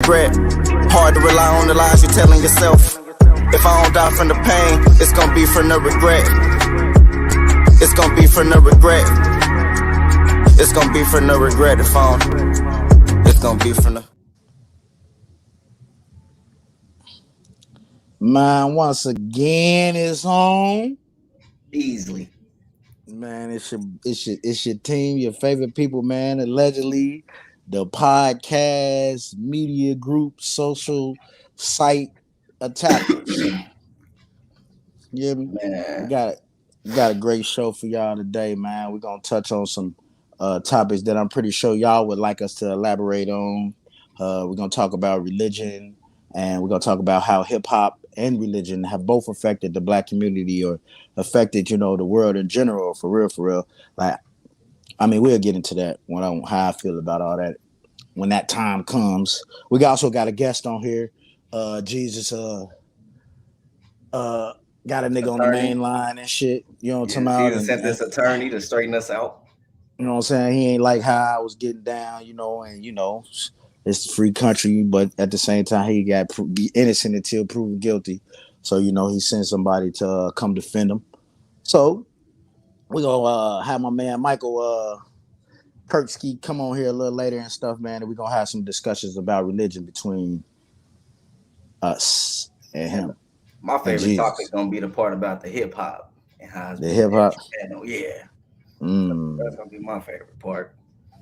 regret. Hard to rely on the lies you're telling yourself. If I don't die from the pain, it's gonna be from the regret. It's gonna be from the regret. It's gonna be from the regret if I don't. It's gonna be from the. Man, once again, it's on. Easily. Man, it's your team, your favorite people, man. Allegedly, the podcast, media group, social site attackers. Yeah, man. We got a great show for y'all today, man. We're gonna touch on some topics that I'm pretty sure y'all would like us to elaborate on. We're gonna talk about religion, and we're gonna talk about how hip hop and religion have both affected the black community or affected, the world in general, for real. Like, I mean, we'll get into that how I feel about all that when that time comes. We also got a guest on here. Jesus got a nigga on the main line and shit. You know what I'm talking about? Jesus sent this attorney to straighten us out. You know what I'm saying? He ain't like how I was getting down, it's a free country, but at the same time, he got be innocent until proven guilty. So, he sent somebody to come defend him. So, we're going to have my man Michael Kirksky come on here a little later and stuff, man. And we're going to have some discussions about religion between us and him. My favorite topic is going to be the part about the hip hop. And how the hip hop? Yeah. That's going to be my favorite part.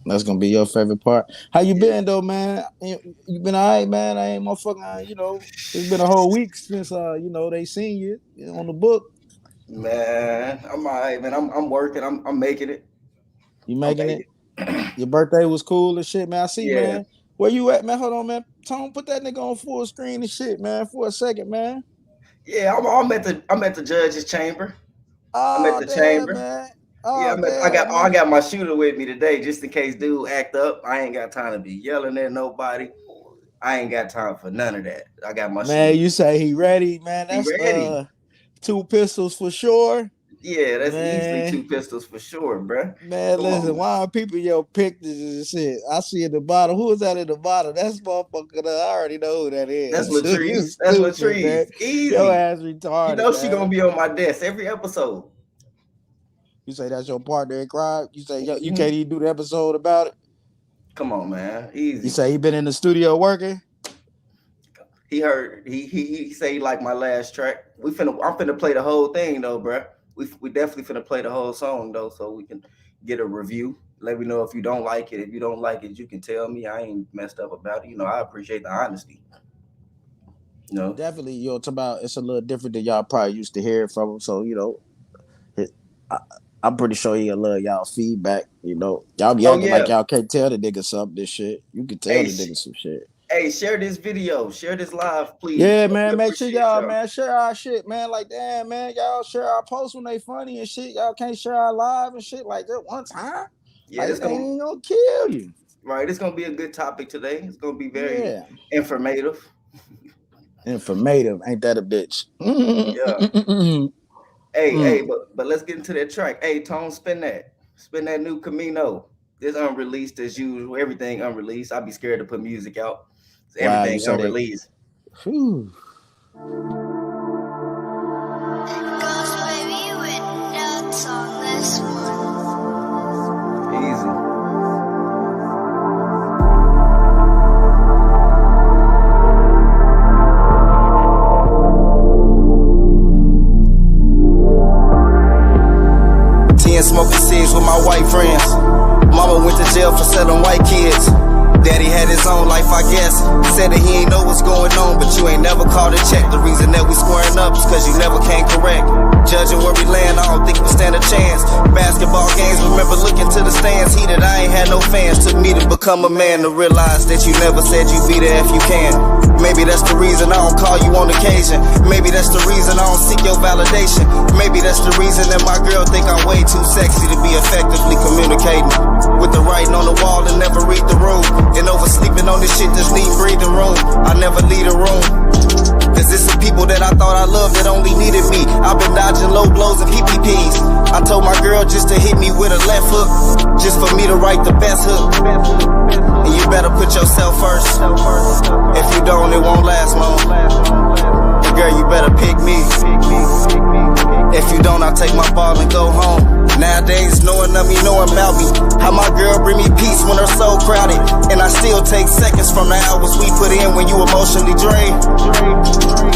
That's gonna be your favorite part. How you been though, man? You been all right, man? I ain't motherfucking, it's been a whole week since they seen you on the book. Man, I'm all right, man. I'm working. I'm making it. You making it? Your birthday was cool and shit, man. I see, man. Where you at, man? Hold on, man. Tone, put that nigga on full screen and shit, man, for a second, man. Yeah, I'm at the judge's chamber. I'm at the chamber. Man. I got my shooter with me today just in case dude act up. I ain't got time to be yelling at nobody. I ain't got time for none of that. I got my man. shooter. You say he ready, man? That's ready. 2 pistols for sure. Yeah, that's easily 2 pistols for sure, bro. Man, listen, why are people your pictures and shit? I see at the bottom. Who is that at the bottom? That's motherfucker. I already know who that is. That's Latrice. That's Latrice. Easy. Your ass retarded. She gonna be on my desk every episode. You say that's your partner in crime? You say you can't even do the episode about it? Come on, man. Easy. You say he been in the studio working? He heard he say he like my last track. I'm finna play the whole thing though, bro. We definitely finna play the whole song though, so we can get a review. Let me know if you don't like it. If you don't like it, you can tell me. I ain't messed up about it. I appreciate the honesty. Definitely. Talking about it's a little different than y'all probably used to hear from him. So I'm pretty sure he'll love y'all feedback. Y'all be acting like y'all can't tell the nigga something. This shit, you can tell the nigga some shit. Hey, share this video, share this live, please. Yeah, man, make sure y'all, man, share our shit, man. Like, damn, man, y'all share our posts when they funny and shit. Y'all can't share our live and shit like that one time. Yeah, this ain't gonna kill you. Right, it's gonna be a good topic today. It's gonna be very informative. Informative, ain't that a bitch? Yeah. Hey, but let's get into that track. Hey, Tone, spin that new Camino. This unreleased as usual. Everything unreleased. I'd be scared to put music out. So everything unreleased. Whew. Easy. Smoking cigs with my white friends. Mama went to jail for selling white kids. Daddy had his own life, I guess. Said that he ain't know what's going on, but you ain't never called a check. The reason that we squaring up is cause you never came correct. Judging where we land, I don't think we stand a chance. Basketball games, remember looking to the stands. Heated, I ain't had no fans. Took me to become a man to realize that you never said you'd be there if you can. Maybe that's the reason I don't call you on occasion. Maybe that's the reason I don't seek your validation. Maybe that's the reason that my girl think I'm way too sexy to be effectively communicating. With the writing on the wall and never read the room. And oversleeping on this shit just need breathing room. I never leave a room. Cause it's some people that I thought I loved that only needed me. I've been dodging low blows and PPPs. I told my girl just to hit me with a left hook, just for me to write the best hook. And you better put yourself first. If ball and go home. Nowadays, knowing of me, knowing about me. How my girl bring me peace when her soul crowded. And I still take seconds from the hours we put in when you emotionally drained.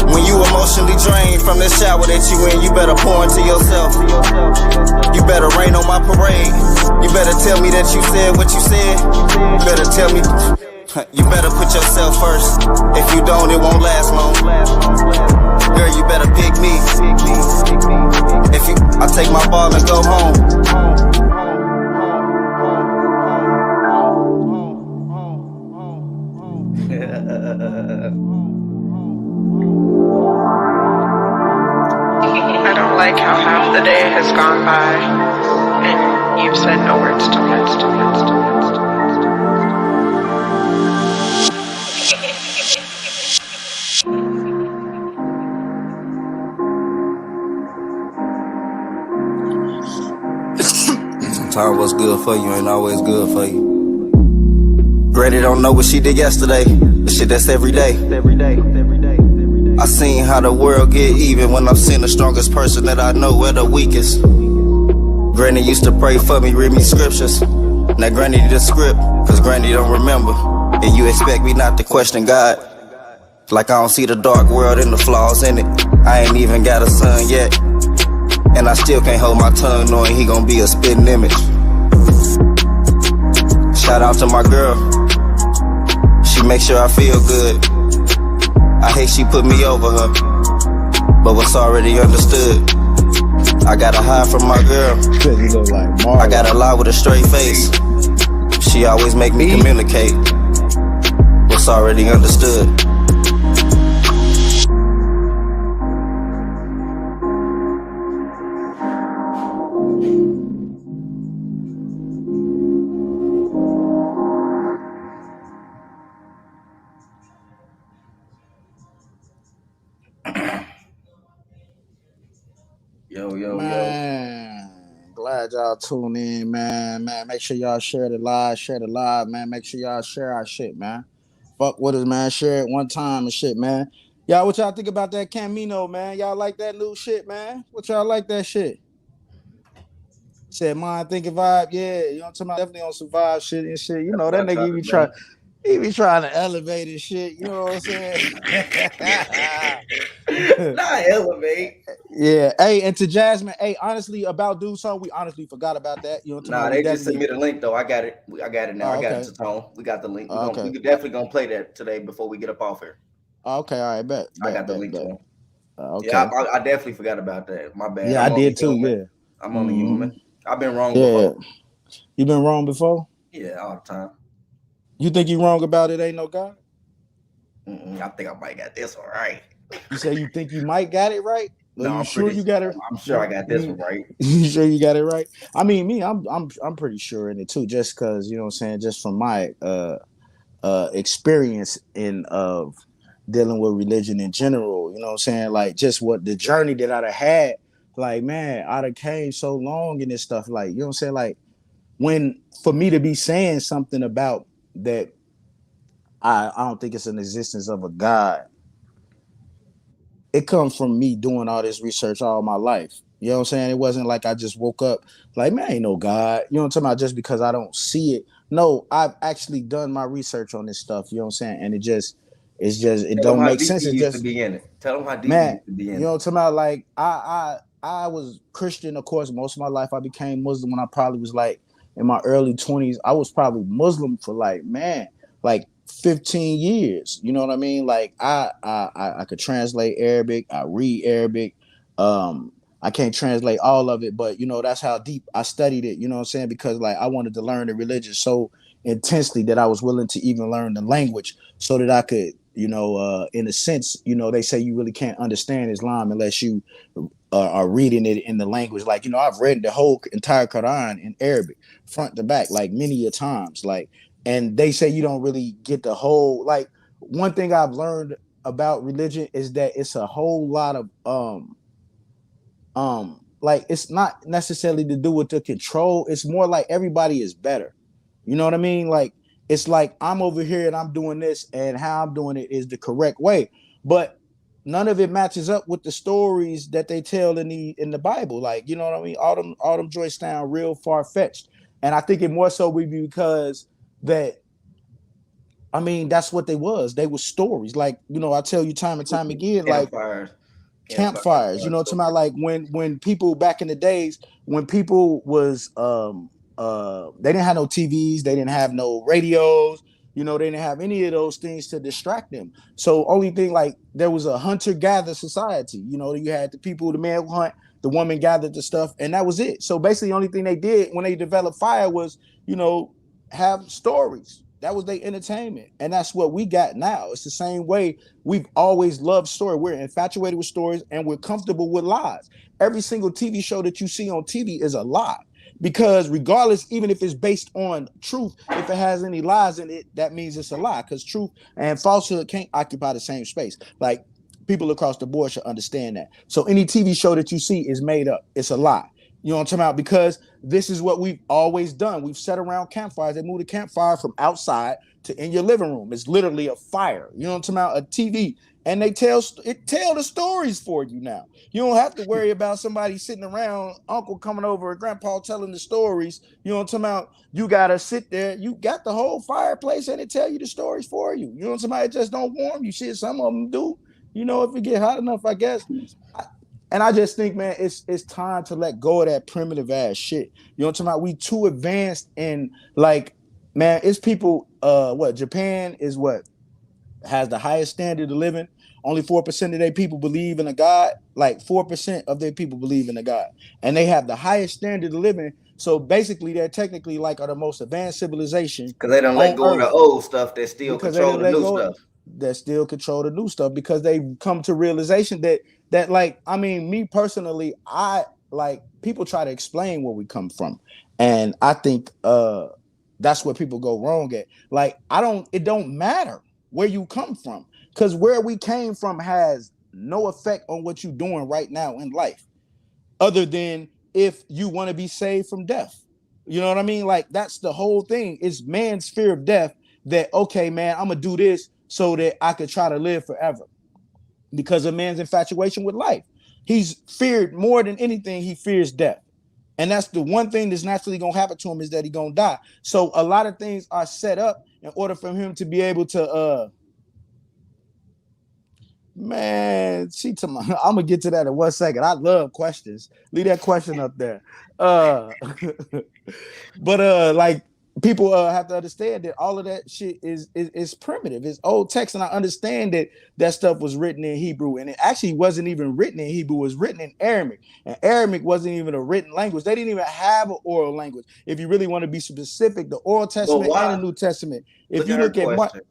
When you emotionally drained from the shower that you in, you better pour into yourself. You better rain on my parade. You better tell me that you said what you said. You better tell me. You better put yourself first. If you don't, it won't last long. Girl, you better pick me. If you, I take my ball and go home. I don't like how half the day has gone by and you've said no words to words to words to words to words. Sometimes what's good for you ain't always good for you. Granny don't know what she did yesterday, but shit, that's every day. I seen how the world get even when I'm seeing the strongest person that I know at the weakest. Granny used to pray for me, read me scriptures. Now Granny need a script, cause Granny don't remember. And you expect me not to question God? Like I don't see the dark world and the flaws in it. I ain't even got a son yet. And I still can't hold my tongue knowing he gon' be a spitting image. Shout out to my girl. She make sure I feel good. I hate she put me over her, but what's already understood. I gotta hide from my girl. I gotta lie with a straight face. She always make me communicate what's already understood. Man, glad y'all tune in, man. Make sure y'all share the live, man. Make sure y'all share our shit, man. Fuck with us, man. Share it one time and shit, man. Y'all, what y'all think about that Camino, man? Y'all like that new shit, man? What y'all like that shit? Said mind thinking vibe, yeah. You know what I'm talking about? Definitely on some vibe shit and shit. You know, that nigga he be trying to elevate his shit. You know what I'm saying? Not elevate. Yeah. Hey, and to Jasmine, hey, honestly, about Do Something, we honestly forgot about that. You know what I'm Nah, talking about? they just sent me the link though. I got it. I got it now. Oh, I got okay. it to Tone. We got the link. Okay. We definitely gonna play that today before we get up off here. Okay, all right, bet. I got the link to him. Okay. Yeah, I definitely forgot about that. My bad. Yeah, I did too. Yeah, I'm only human. I've been wrong yeah. before. You been wrong before? Yeah, all the time. You think you wrong about it? Ain't no God? I think I might got this one right. You say you think you might got it right? No, I'm sure you got it. I'm sure I got this one right. You sure you got it right? I mean, me, I'm pretty sure in it too, just because, you know what I'm saying, just from my experience in of dealing with religion in general, you know what I'm saying? Like just what the journey that I'd have had, like, man, I'd have came so long in this stuff. Like, you know what I'm saying? Like when for me to be saying something about that, I don't think it's an existence of a God. It comes from me doing all this research all my life. You know what I'm saying? It wasn't like I just woke up like, man, ain't no God. You know what I'm talking about? Just because I don't see it. No, I've actually done my research on this stuff. You know what I'm saying? And it don't make sense. It just to be in it. Tell them how deep man, you used to be in it. You know what I'm talking about? Like I was Christian, of course, most of my life. I became Muslim when I probably was like in my early 20s. I was probably Muslim for like 15 years. You know what I mean? Like I could translate Arabic. I read Arabic. I can't translate all of it, but you know, that's how deep I studied it. You know what I'm saying? Because like I wanted to learn the religion so intensely that I was willing to even learn the language so that I could, you know, in a sense, you know, they say you really can't understand Islam unless you are reading it in the language. Like, you know, I've read the whole entire Quran in Arabic, front to back, like many a times. Like, and they say you don't really get the whole, like, one thing I've learned about religion is that it's a whole lot of like it's not necessarily to do with the control. It's more like everybody is better. You know what I mean? Like it's like I'm over here and I'm doing this, and how I'm doing it is the correct way. But none of it matches up with the stories that they tell in the Bible. Like, you know what I mean? All them joints sound real far-fetched. And I think it more so would be because that, I mean, that's what they was. They were stories. Like, you know, I tell you time and time again, like campfires, you know, to my, like when people back in the days, when people was they didn't have no TVs, they didn't have no radios, you know, they didn't have any of those things to distract them. So only thing, like, there was a hunter-gatherer society. You know, you had the people, the man would hunt, the woman gathered the stuff, and that was it. So basically the only thing they did when they developed fire was, you know, have stories. That was their entertainment. And that's what we got now. It's the same way. We've always loved story. We're infatuated with stories and we're comfortable with lies. Every single TV show that you see on TV is a lie. Because regardless, even if it's based on truth, if it has any lies in it, that means it's a lie. Because truth and falsehood can't occupy the same space. Like, people across the board should understand that. So any TV show that you see is made up. It's a lie. You know what I'm talking about? Because this is what we've always done. We've sat around campfires. They moved the campfire from outside to in your living room. It's literally a fire. You know what I'm talking about? A TV. And they tell the stories for you now. You don't have to worry about somebody sitting around, uncle coming over, grandpa telling the stories. You know what I'm talking about? You got to sit there. You got the whole fireplace and they tell you the stories for you. You know what I'm talking about? It just don't warm you. Shit, some of them do. You know, if it get hot enough, I guess. And I just think, man, it's time to let go of that primitive ass shit. You know what I'm talking about? We too advanced and, like, man, it's people, Japan is what has the highest standard of living. Only 4% of their people believe in a God. Like 4% of their people believe in a God. And they have the highest standard of living. So basically they're technically like are the most advanced civilization. Because they don't let go of the old stuff that still control the new stuff. That still control the new stuff because they come to realization that like, I mean, me personally, I like people try to explain where we come from. And I think that's where people go wrong at. Like, it don't matter where you come from because where we came from has no effect on what you're doing right now in life, other than if you want to be saved from death. You know what I mean? Like, that's the whole thing. It's man's fear of death that, okay, man, I'm going to do this so that I could try to live forever because of man's infatuation with life. He's feared more than anything. He fears death. And that's the one thing that's naturally going to happen to him is that he's going to die. So a lot of things are set up in order for him to be able to, man, I'm going to get to that in 1 second. I love questions. Leave that question up there. But like, people have to understand that all of that shit is primitive. It's old text, and I understand that stuff was written in Hebrew, and it actually wasn't even written in Hebrew. It was written in Aramaic, and Aramaic wasn't even a written language. They didn't even have an oral language. If you really want to be specific, the Old Testament and the New Testament. If you look at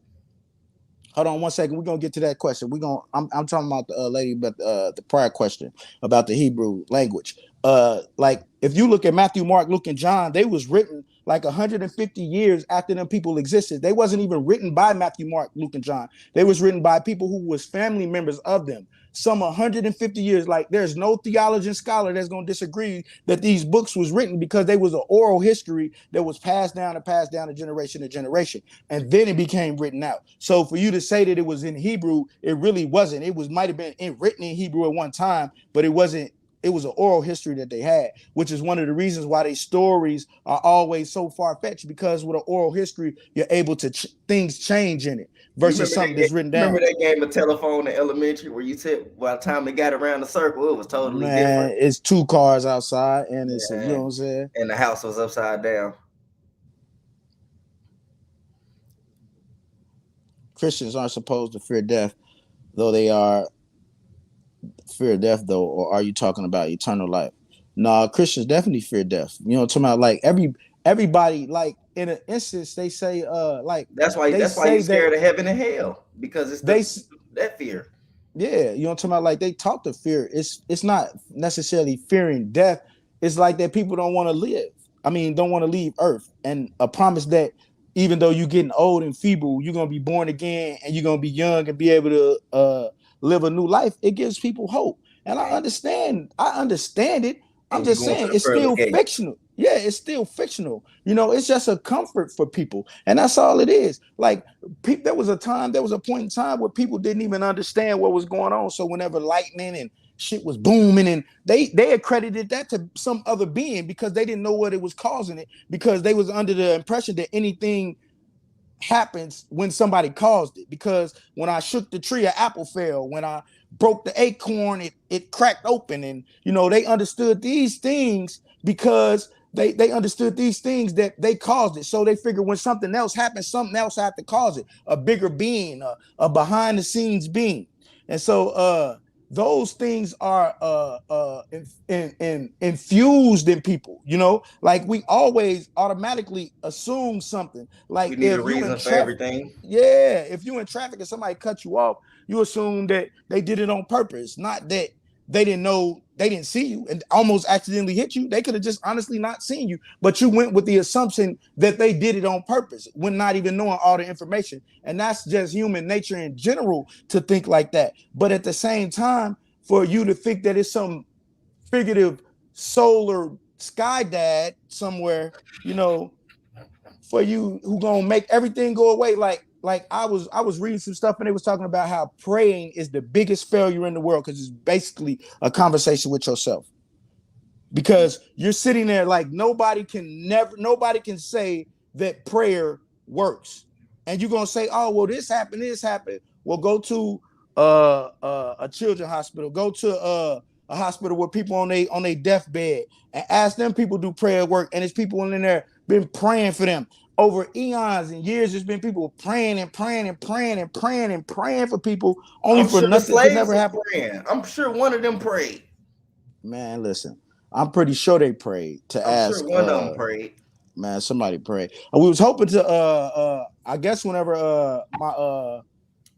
hold on 1 second, we're gonna get to that question. I'm talking about the lady, but the prior question about the Hebrew language. Like, if you look at Matthew, Mark, Luke, and John, they was written like 150 years after them people existed. They wasn't even written by Matthew, Mark, Luke, and John. They was written by people who was family members of them. Some 150 years. Like, there's no theologian scholar that's going to disagree that these books was written because they was an oral history that was passed down to generation to generation. And then it became written out. So for you to say that it was in Hebrew, it really wasn't. It might have been written in Hebrew at one time, but it wasn't. It was an oral history that they had, which is one of the reasons why these stories are always so far-fetched, because with an oral history, you're able to things change in it versus something that's written down. Remember that game of telephone in elementary where you said by the time they got around the circle, it was totally different. It's 2 cars outside and it's, you know what I'm saying? And the house was upside down. Christians aren't supposed to fear death, though they are. Fear death, though, or are you talking about eternal life? No, Christians definitely fear death. You know, talking about like everybody, like in an instance, they say like that's why you're scared of heaven and hell, because it's that fear. Yeah, you know, talking about like they talk to fear. It's not necessarily fearing death. It's like that people don't want to live. I mean, don't want to leave Earth, and a promise that even though you're getting old and feeble, you're gonna be born again and you're gonna be young and be able to live a new life. It gives people hope, and I understand it. I'm just saying it's still fictional. Yeah, it's still fictional. You know, it's just a comfort for people. And that's all it is. Like, there was a point in time where people didn't even understand what was going on. So whenever lightning and shit was booming, and they accredited that to some other being because they didn't know what it was causing it, because they was under the impression that anything happens when somebody caused it. Because when I shook the tree, an apple fell. When I broke the acorn, it cracked open. And you know, they understood these things because they understood these things that they caused it. So they figured when something else happens, something else had to cause it, a bigger being, a behind the scenes being. And so those things are infused in people, you know, like we always automatically assume something. Like We need a if you in reason for traffic, everything. yeah, if you in traffic and somebody cut you off, you assume that they did it on purpose, not that they didn't know, they didn't see you and almost accidentally hit you. They could have just honestly not seen you, but you went with the assumption that they did it on purpose when not even knowing all the information. And that's just human nature in general to think like that. But at the same time, for you to think that it's some figurative solar sky dad somewhere, you know, for you who gonna make everything go away. Like I was reading some stuff and they was talking about how praying is the biggest failure in the world because it's basically a conversation with yourself. Because you're sitting there like nobody can say that prayer works. And you're gonna say, oh, well, this happened. Well, go to a children's hospital, go to a hospital where people on their deathbed and ask them people do prayer work. And it's people in there been praying for them. Over eons and years, there's been people praying and praying and praying and praying and praying for people only for nothing to never happen. I'm sure one of them prayed. Man, listen, I'm pretty sure they prayed to ask. Sure one of them prayed. Man, somebody prayed. We was hoping to I guess whenever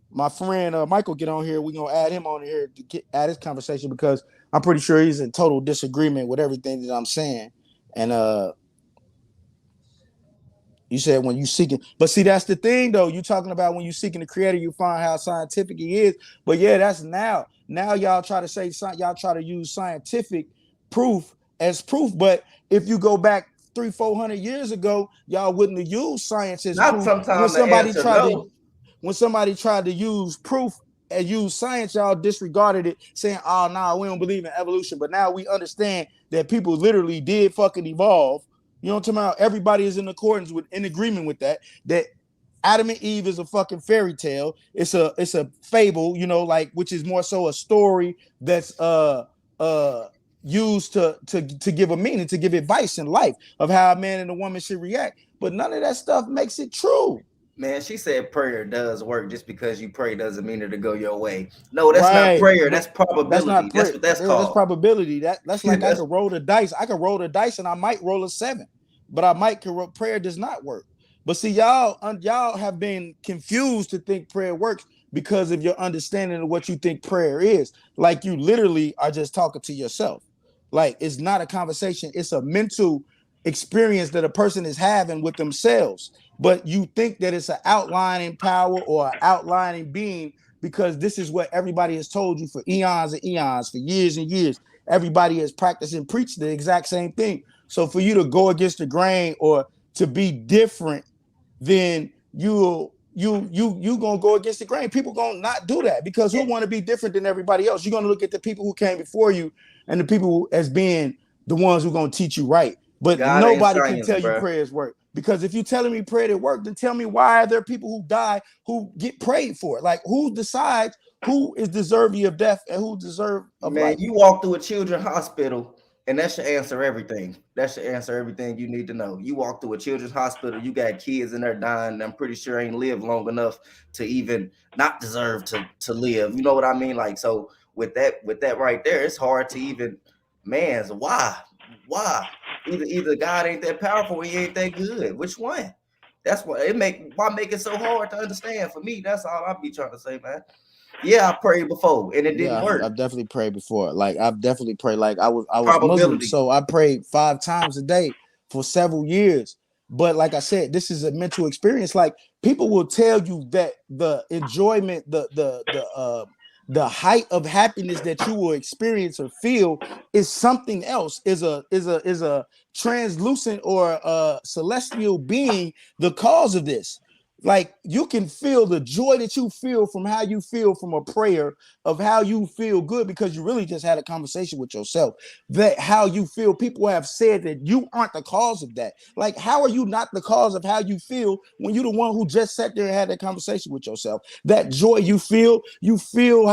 my friend Michael get on here, we're gonna add him on here to add his conversation because I'm pretty sure he's in total disagreement with everything that I'm saying. And you said when you seeking, but see, that's the thing though. You talking about when you seeking the creator, you find how scientific he is. But yeah, that's now. Now y'all try to say y'all try to use scientific proof as proof. But if you go back 300-400 years ago, y'all wouldn't have used science as proof. When somebody tried to use proof and use science, y'all disregarded it, saying, oh, no, we don't believe in evolution. But now we understand that people literally did fucking evolve. You know what I'm talking about? Everybody is in agreement with that Adam and Eve is a fucking fairy tale. It's a fable, you know, like, which is more so a story that's used to give a meaning, to give advice in life of how a man and a woman should react. But none of that stuff makes it true. Man, she said prayer does work. Just because you pray doesn't mean it'll go your way. No, that's not prayer. That's probability. That's what that's called. That's probability. That's like I could roll the dice. I could roll the dice and I might roll a 7, but I might prayer does not work. But see, y'all have been confused to think prayer works because of your understanding of what you think prayer is. Like you literally are just talking to yourself. Like it's not a conversation. It's a mental experience that a person is having with themselves. But you think that it's an outlining power or an outlining being because this is what everybody has told you for eons and eons, for years and years. Everybody has practiced and preached the exact same thing. So for you to go against the grain or to be different, then you gonna go against the grain. People gonna not do that because who want to be different than everybody else? You're gonna look at the people who came before you and the people as being the ones who gonna teach you right. But nobody can tell you prayers work. Because if you're telling me prayer didn't work, then tell me why are there people who die who get prayed for? Like who decides who is deserving of death and who deserves of life? You walk through a children's hospital and that should answer everything. That should answer everything you need to know. You walk through a children's hospital, you got kids in there dying. I'm pretty sure ain't lived long enough to even not deserve to live. You know what I mean? Like, so with that right there, it's hard to even, man, why? Either God ain't that powerful or he ain't that good. Which one? That's what why make it so hard to understand. For me, that's all I'll be trying to say, man. Yeah, I prayed before and it didn't work. I've definitely prayed before. Like I've definitely prayed. Like I was Muslim, so I prayed 5 times a day for several years. But like I said, this is a mental experience. Like people will tell you that the enjoyment, the the height of happiness that you will experience or feel is something else, is a translucent or a celestial being the cause of this. Like, you can feel the joy that you feel from how you feel from a prayer, of how you feel good because you really just had a conversation with yourself. That how you feel, people have said that you aren't the cause of that. Like, how are you not the cause of how you feel when you're the one who just sat there and had that conversation with yourself? That joy you feel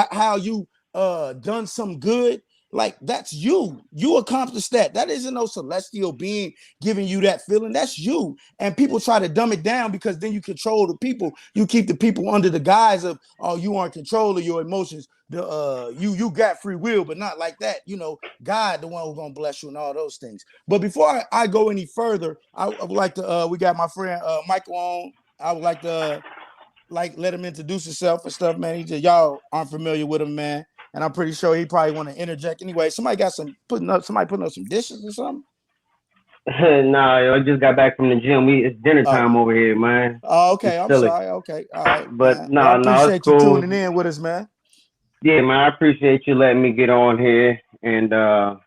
how you done some good. Like, that's you. You accomplished that. That isn't no celestial being giving you that feeling. That's you. And people try to dumb it down because then you control the people. You keep the people under the guise of, oh, you are in control of your emotions. You got free will, but not like that. You know, God, the one who's gonna bless you and all those things. But before I go any further, I would like to. We got my friend Michael on. I would like to let him introduce himself and stuff, man. Y'all aren't familiar with him, man. And I'm pretty sure he probably want to interject anyway. Somebody putting up some dishes or something. Nah, I just got back from the gym. It's dinner time over here, man. Oh, okay. I'm sorry. Okay, all right. But no, I appreciate it's cool. You tuning in with us, man. Yeah, man, I appreciate you letting me get on here and you know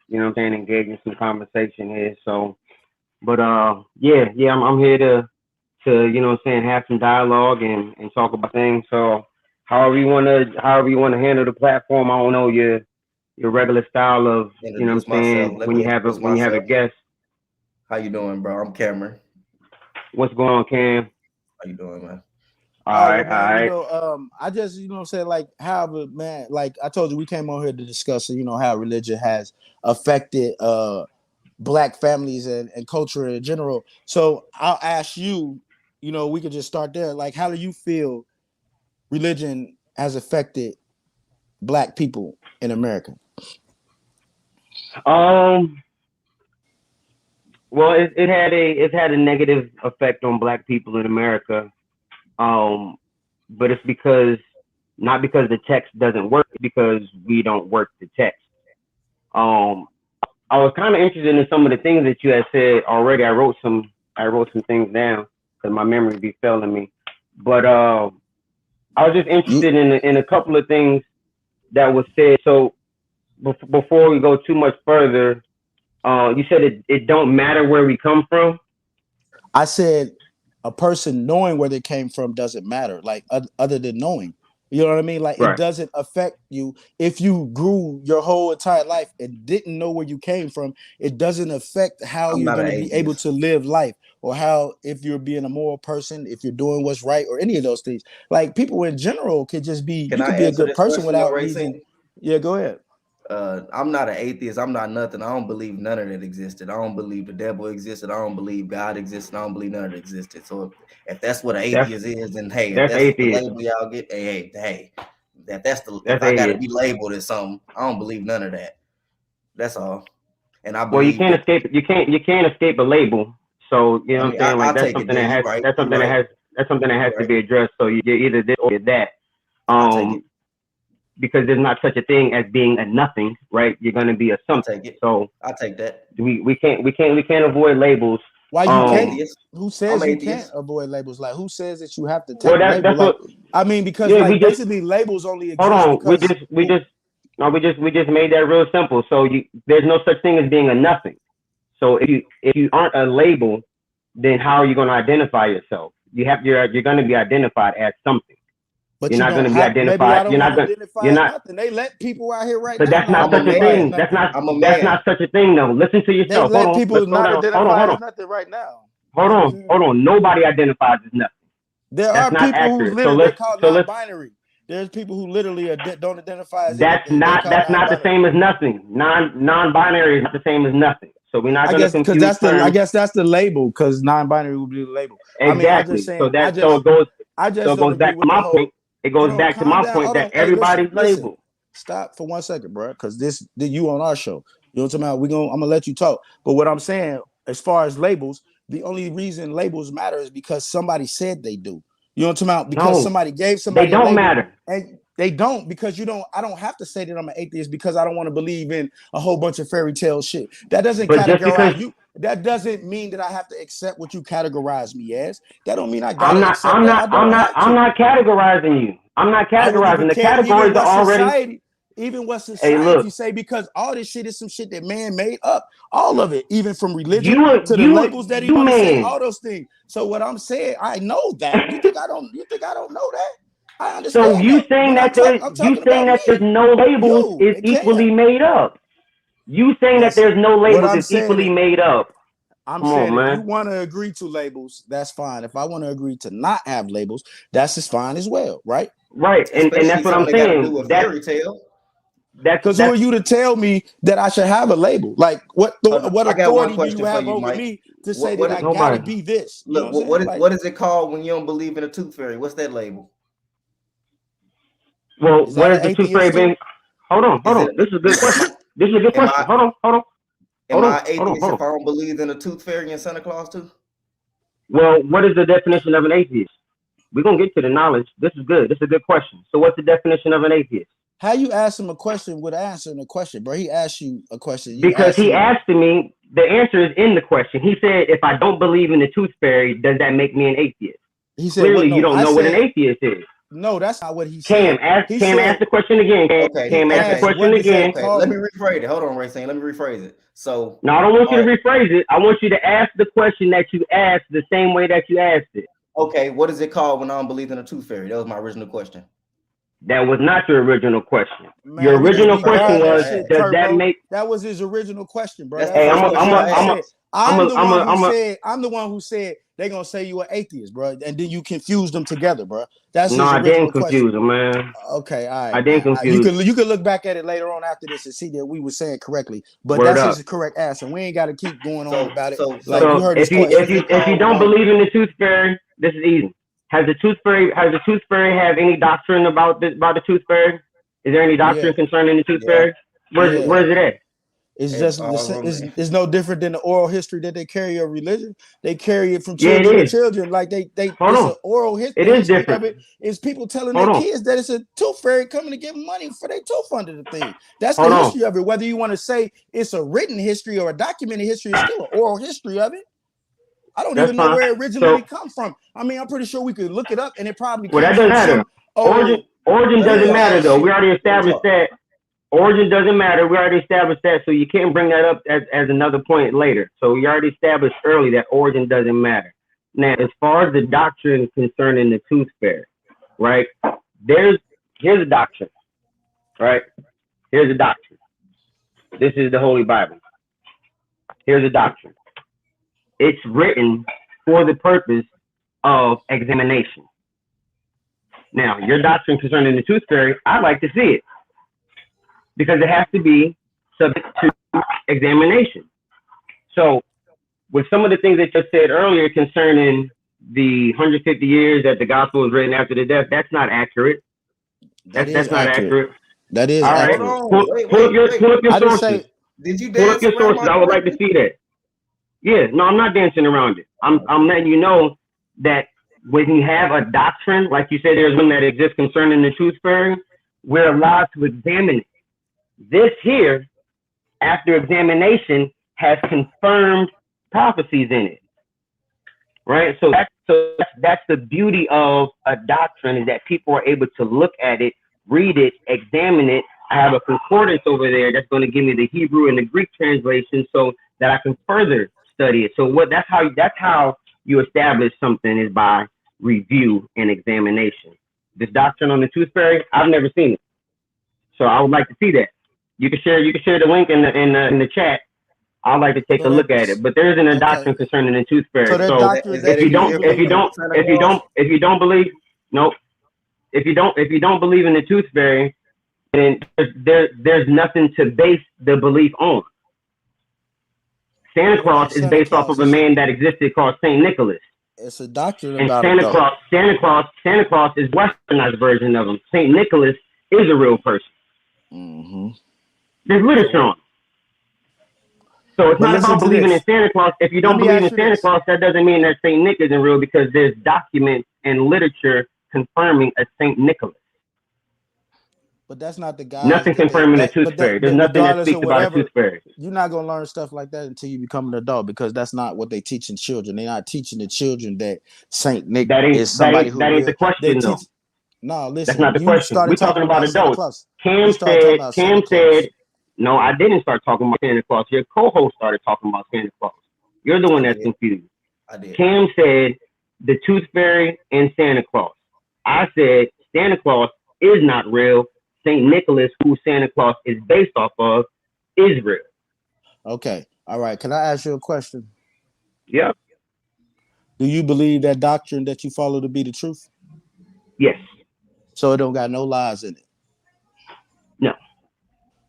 what I'm saying, engage in some conversation here. So, but yeah, I'm here to you know what I'm saying, have some dialogue and talk about things. So however you want to handle the platform. I don't know your regular style of, you know what I'm saying, when you have a guest. How you doing, bro? I'm Cameron. What's going on, Cam? How you doing, man? All right, all right. You know, I just, you know what I'm saying, like, how, man, like I told you, we came on here to discuss, you know, how religion has affected Black families and culture in general. So I'll ask you, you know, we could just start there. Like, how do you feel religion has affected Black people in America? Well, it's had a negative effect on Black people in America. But it's not because the text doesn't work, it's because we don't work the text. I was kind of interested in some of the things that you had said already. I wrote some things down because my memory be failing me. But I was just interested in a couple of things that was said. So before we go too much further, you said it don't matter where we come from. I said a person knowing where they came from doesn't matter, like other than knowing. You know what I mean? Like, right. It doesn't affect you if you grew your whole entire life and didn't know where you came from. It doesn't affect how you're going to be able to live life, or how, if you're being a moral person, if you're doing what's right, or any of those things. Like, people in general could just be, you could be a good person without reason. Yeah, go ahead. I'm not an atheist. I'm not nothing. I don't believe none of that existed. I don't believe the devil existed. I don't believe God existed. I don't believe none of it existed. So if that's what an atheist is, then hey, that's the label y'all get, hey, if I gotta be labeled as something, I don't believe none of that. That's all. And I believe, well, you can't escape a label. So you know what I'm saying? Like, that's something that has to be addressed. So you're either this or you're that. Because there's not such a thing as being a nothing, right? You're gonna be a something. So I'll take that. We can't avoid labels. Why you can't? Who says you can't avoid labels? Like, who says that you have to take a label? Like, I mean, because basically labels only exist. Hold on, we just made that real simple. So there's no such thing as being a nothing. So if you aren't a label, then how are you going to identify yourself? You're going to be identified as something. But you're not going to be identified. You're not. They let people out here right now. But that's not such a thing. That's not such a thing, though. Listen to yourself. They let people not identify as nothing right now. Hold on. Nobody identifies as nothing. There are people who literally call non-binary. There's people who literally don't identify as anything. That's not the same as nothing. Non-binary is not the same as nothing. So we're not going to confuse. I guess that's the label, because non-binary would be the label. Exactly. I mean, I'm just saying, it goes back to my point. It goes back to my point that everybody's labeled. Stop for 1 second, bro, because you on our show. You know what I'm talking about? I'm gonna let you talk. But what I'm saying, as far as labels, the only reason labels matter is because somebody said they do. You know what I'm talking about? Because somebody gave somebody. They don't matter. And they don't, because I don't have to say that I'm an atheist because I don't want to believe in a whole bunch of fairy tale shit. That doesn't categorize you. That doesn't mean that I have to accept what you categorize me as. That don't mean I gotta accept I'm not categorizing you. I'm not I wouldn't categorizing. even The care categories are already. Even what Hey, society look, say, because all this shit is some shit that man made up. All of it, even from religion to the you labels that he want to say, man. all those things. So what I'm saying, I know that. You think I don't know that? I So understand you that. saying But that I'm talking about there's me. no labels You is and equally Cam. made up. You saying that That's there's no what labels I'm is saying. equally made up. I'm Come saying on, if you man. want to agree to labels, that's fine. If I want to agree to not have labels, that's just fine as well, right? Right, and Especially that's what I'm something that got to do saying. with fairy tale. Because who are you to tell me that I should have a label? Like, what I got one authority do you question for have you, over Mike. me to say What that I is gotta Nobody. be this? You look? know what I'm saying? What is it called when you don't believe in a tooth fairy? What's that label? Well, Is that what an is the tooth atheist fairy too? being? Hold on. Is it? This is a good Am question. This is a good am question. I Hold on. atheist if I don't believe in a tooth fairy and Santa Claus too? Well, what is the definition of an atheist? We're gonna get to the knowledge. This is good. This is a good question. So, what's the definition of an atheist? How you ask him a question with answering a question, bro? He asked you a question. You Because asked he him. asked me, the answer is in the question. He said, if I don't believe in the tooth fairy, does that make me an atheist? He said, Clearly, "What? you No, don't I know what an said atheist is. no. That's not what he Cam, said. ask He said the question again. Okay. he Cam, ask the asked, question what does that again. Okay. call? Let me rephrase it. Hold on, Racine. Let me rephrase it. So, No, I don't want you all to right. rephrase it. I want you to ask the question that you asked the same way that you asked it. Okay. What is it called when I don't believe in a tooth fairy? That was my original question. That was not your original question. Man, Your we just original be question buying that was, shit, does that Turbo. make? That was his original question, bro. That's That's the Hey, first not question what I I asked. said. I'm the one who said they're gonna say you an atheist, bro, and then you confuse them together, bro. That's No, his I original didn't question. confuse him, man. Okay, all I right. didn't confuse. You can look back at it later on after this and see that we were saying correctly, but Word that's up. his correct answer. We ain't got to keep going on So, about it. so, Like, you So heard his if you question. if you if you don't believe in the tooth fairy, this is easy. Has the tooth fairy have any doctrine about the tooth fairy? Is there any doctrine Yeah, concerning the tooth yeah, fairy? Where's yeah. it at? It's it's just all of them. it's no different than the oral history that they carry of religion. They carry it from Yeah, it children to is. children. Like Hold it's on. an oral It the is history of different. it is people telling Hold their on. kids that it's a tooth fairy coming to give money for their tooth under the thing. That's the Hold on. history of it. Whether you want to say it's a written history or a documented history, it's still an oral history of it. I don't That's even know fine. where it originally come from. I mean, I'm pretty sure we could look it up, and it probably Well, that comes doesn't from matter. some old. Origin Let him doesn't talk. matter though. We Let already him established talk. that. Origin doesn't matter. We already established that, so you can't bring that up as another point later. So we already established early that origin doesn't matter. Now, as far as the doctrine concerning the tooth fairy, right? Here's a doctrine, right? Here's a doctrine. This is the Holy Bible. Here's a doctrine. It's written for the purpose of examination. Now, your doctrine concerning the tooth fairy, I'd like to see it because it has to be subject to examination. So, with some of the things that you said earlier concerning the 150 years that the gospel was written after the death, that's not accurate. That's not accurate. That is all right. accurate. Hold on. Pull up your I didn't sources. say. Did you Pull up dance your around sources. my I would like to question? see that. Yeah, no, I'm not dancing around it. I'm letting you know that when you have a doctrine, like you said, there's one that exists concerning the tooth fairy, we're allowed to examine it. This here, after examination, has confirmed prophecies in it, right? So that's the beauty of a doctrine, is that people are able to look at it, read it, examine it. I have a concordance over there that's going to give me the Hebrew and the Greek translation, so that I can further study it. So that's how you establish something, is by review and examination. This doctrine on the tooth fairy, I've never seen it, so I would like to see that. You can share the link in the chat. I'd like to take a look at it, but there isn't a doctrine concerning the tooth fairy. So that So doctrine that if you don't believe, nope. If you don't believe in the tooth fairy, then there's nothing to base the belief on. Santa Claus is based off of a man that existed called Saint Nicholas. It's a doctrine And about Santa Claus is westernized version of him. Saint Nicholas is a real person. Mm-hmm. There's literature on him. So it's not about believing in Santa Claus. If you don't believe in Santa Claus, that doesn't mean that Saint Nick isn't real, because there's documents and literature confirming a Saint Nicholas. But that's not the guy. Nothing confirming a tooth fairy. There's nothing that speaks about a tooth fairy. You're not gonna learn stuff like that until you become an adult, because that's not what they teach in children. They're not teaching the children that Saint Nick is somebody who. That ain't the question though. No, listen. That's not the you question. started We're talking about Santa adults. Claus. Cam You started talking said, about Santa Claus. no, I didn't start talking about Santa Claus. Your co-host started talking about Santa Claus. You're the one that's confused. I did. Cam said the Tooth Fairy and Santa Claus. I said Santa Claus is not real. St. Nicholas, who Santa Claus is based off of, is real. Okay. All right. Can I ask you a question? Yeah. Do you believe that doctrine that you follow to be the truth? Yes. So it don't got no lies in it. No.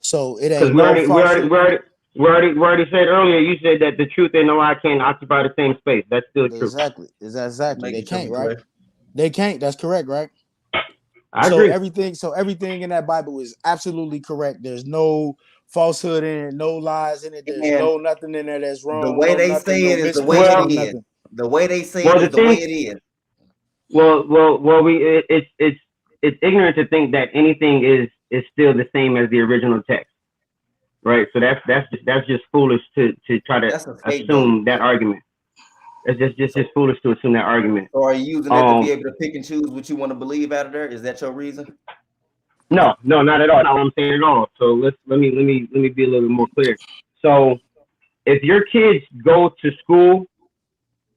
So it Because ain't we already said earlier. You said that the truth and the lie can't occupy the same space. That's still true. Exactly. Exactly. They can't, right? Clear. They can't. That's correct, right? I agree. Everything in that Bible is absolutely correct. There's no falsehood in it, no lies in it. There's no nothing in there that's wrong. The way they say it is the way it is. The way they say it is the way it is. Well, it's ignorant to think that anything is still the same as the original text, right? So that's just foolish to try to assume that argument. It's just foolish to assume that argument. So are you using that to be able to pick and choose what you want to believe out of there? Is that your reason? No, not at all. Not what I'm saying at all. So let me be a little bit more clear. So if your kids go to school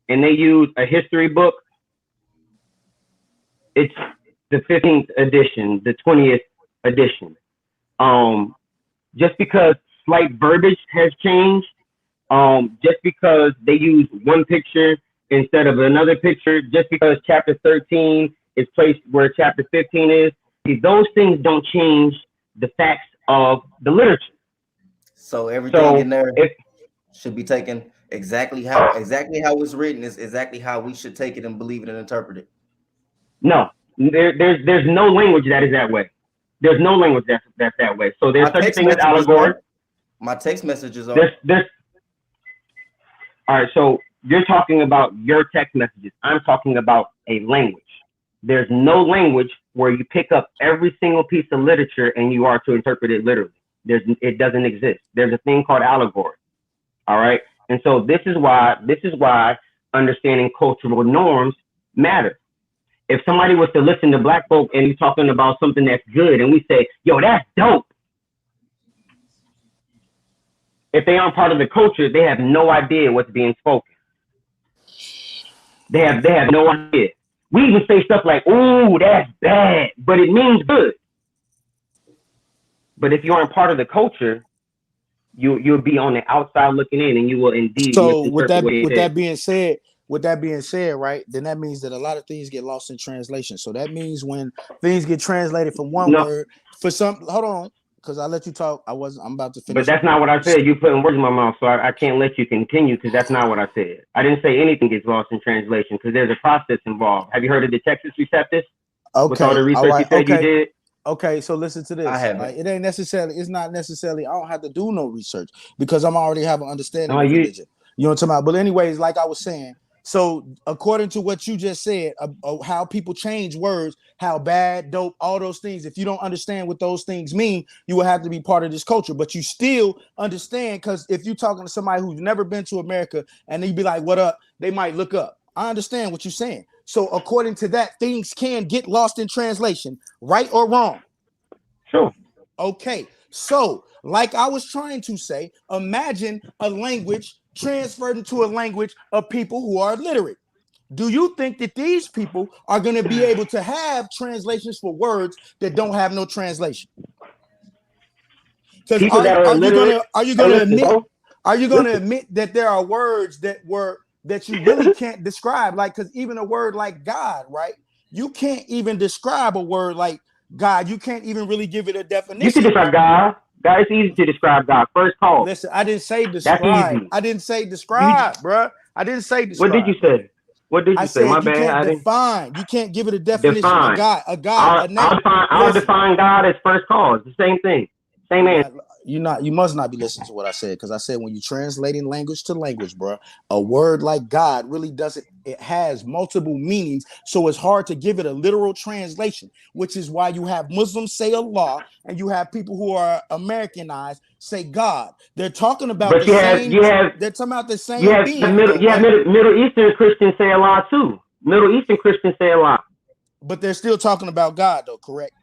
and they use a history book, it's the 15th edition, the 20th edition. Just because slight verbiage has changed, just because they use one picture instead of another picture, just because chapter 13 is placed where chapter 15 is, those things don't change the facts of the literature. So everything in there should be taken exactly how it's written is exactly how we should take it and believe it and interpret it. No, there's no language that is that way. There's no language that's that way. So there's such a thing as allegory. My text messages are. All right, so you're talking about your text messages. I'm talking about a language. There's no language where you pick up every single piece of literature and you are to interpret it literally. It doesn't exist. There's a thing called allegory. All right, and so this is why understanding cultural norms matter. If somebody was to listen to Black folk and you're talking about something that's good and we say, yo, that's dope. If they aren't part of the culture, they have no idea what's being spoken. They have no idea. We even say stuff like, ooh, that's bad, but it means good. But if you aren't part of the culture, you'll be on the outside looking in and you will indeed. So with that being said, right, then that means that a lot of things get lost in translation. So that means when things get translated from one word for some, hold on, because I let you talk. I'm about to finish. But that's not what I said. You putting words in my mouth, so I can't let you continue because that's not what I said. I didn't say anything gets lost in translation because there's a process involved. Have you heard of the Texas Receptus? Okay. With all the research you said you did? Okay, so listen to this. I haven't. Like, it's not necessarily, I don't have to do no research because I'm already have an understanding of religion. You know what I'm talking about? But anyways, like I was saying, so according to what you just said, how people change words, how bad, dope, all those things, if you don't understand what those things mean, you will have to be part of this culture. But you still understand, because if you're talking to somebody who's never been to America and they be like, what up? They might look up. I understand what you're saying. So according to that, things can get lost in translation, right or wrong? Sure. Okay. So like I was trying to say, imagine a language transferred into a language of people who are illiterate. Do you think that these people are going to be able to have translations for words that don't have no translation? Because are you going to admit that there are words that you really can't describe? Like, because even a word like God, right? You can't even describe a word like God. You can't even really give it a definition. You can describe God. God, it's easy to describe God. First call. Listen, I didn't say describe. I didn't say describe, bro. I didn't say describe. What did you say? What did you say? My bad. I didn't define. You can't give it a definition. Define. A God. I'll define God as first cause. The same thing. Same answer. You must not be listening to what I said, because I said when you're translating language to language, bro, a word like God really doesn't. It has multiple meanings, so it's hard to give it a literal translation. Which is why you have Muslims say Allah, and you have people who are Americanized say God. They're talking about they're talking about the same thing. Middle Eastern Christians say Allah too. Middle Eastern Christians say Allah. But they're still talking about God, though, correct?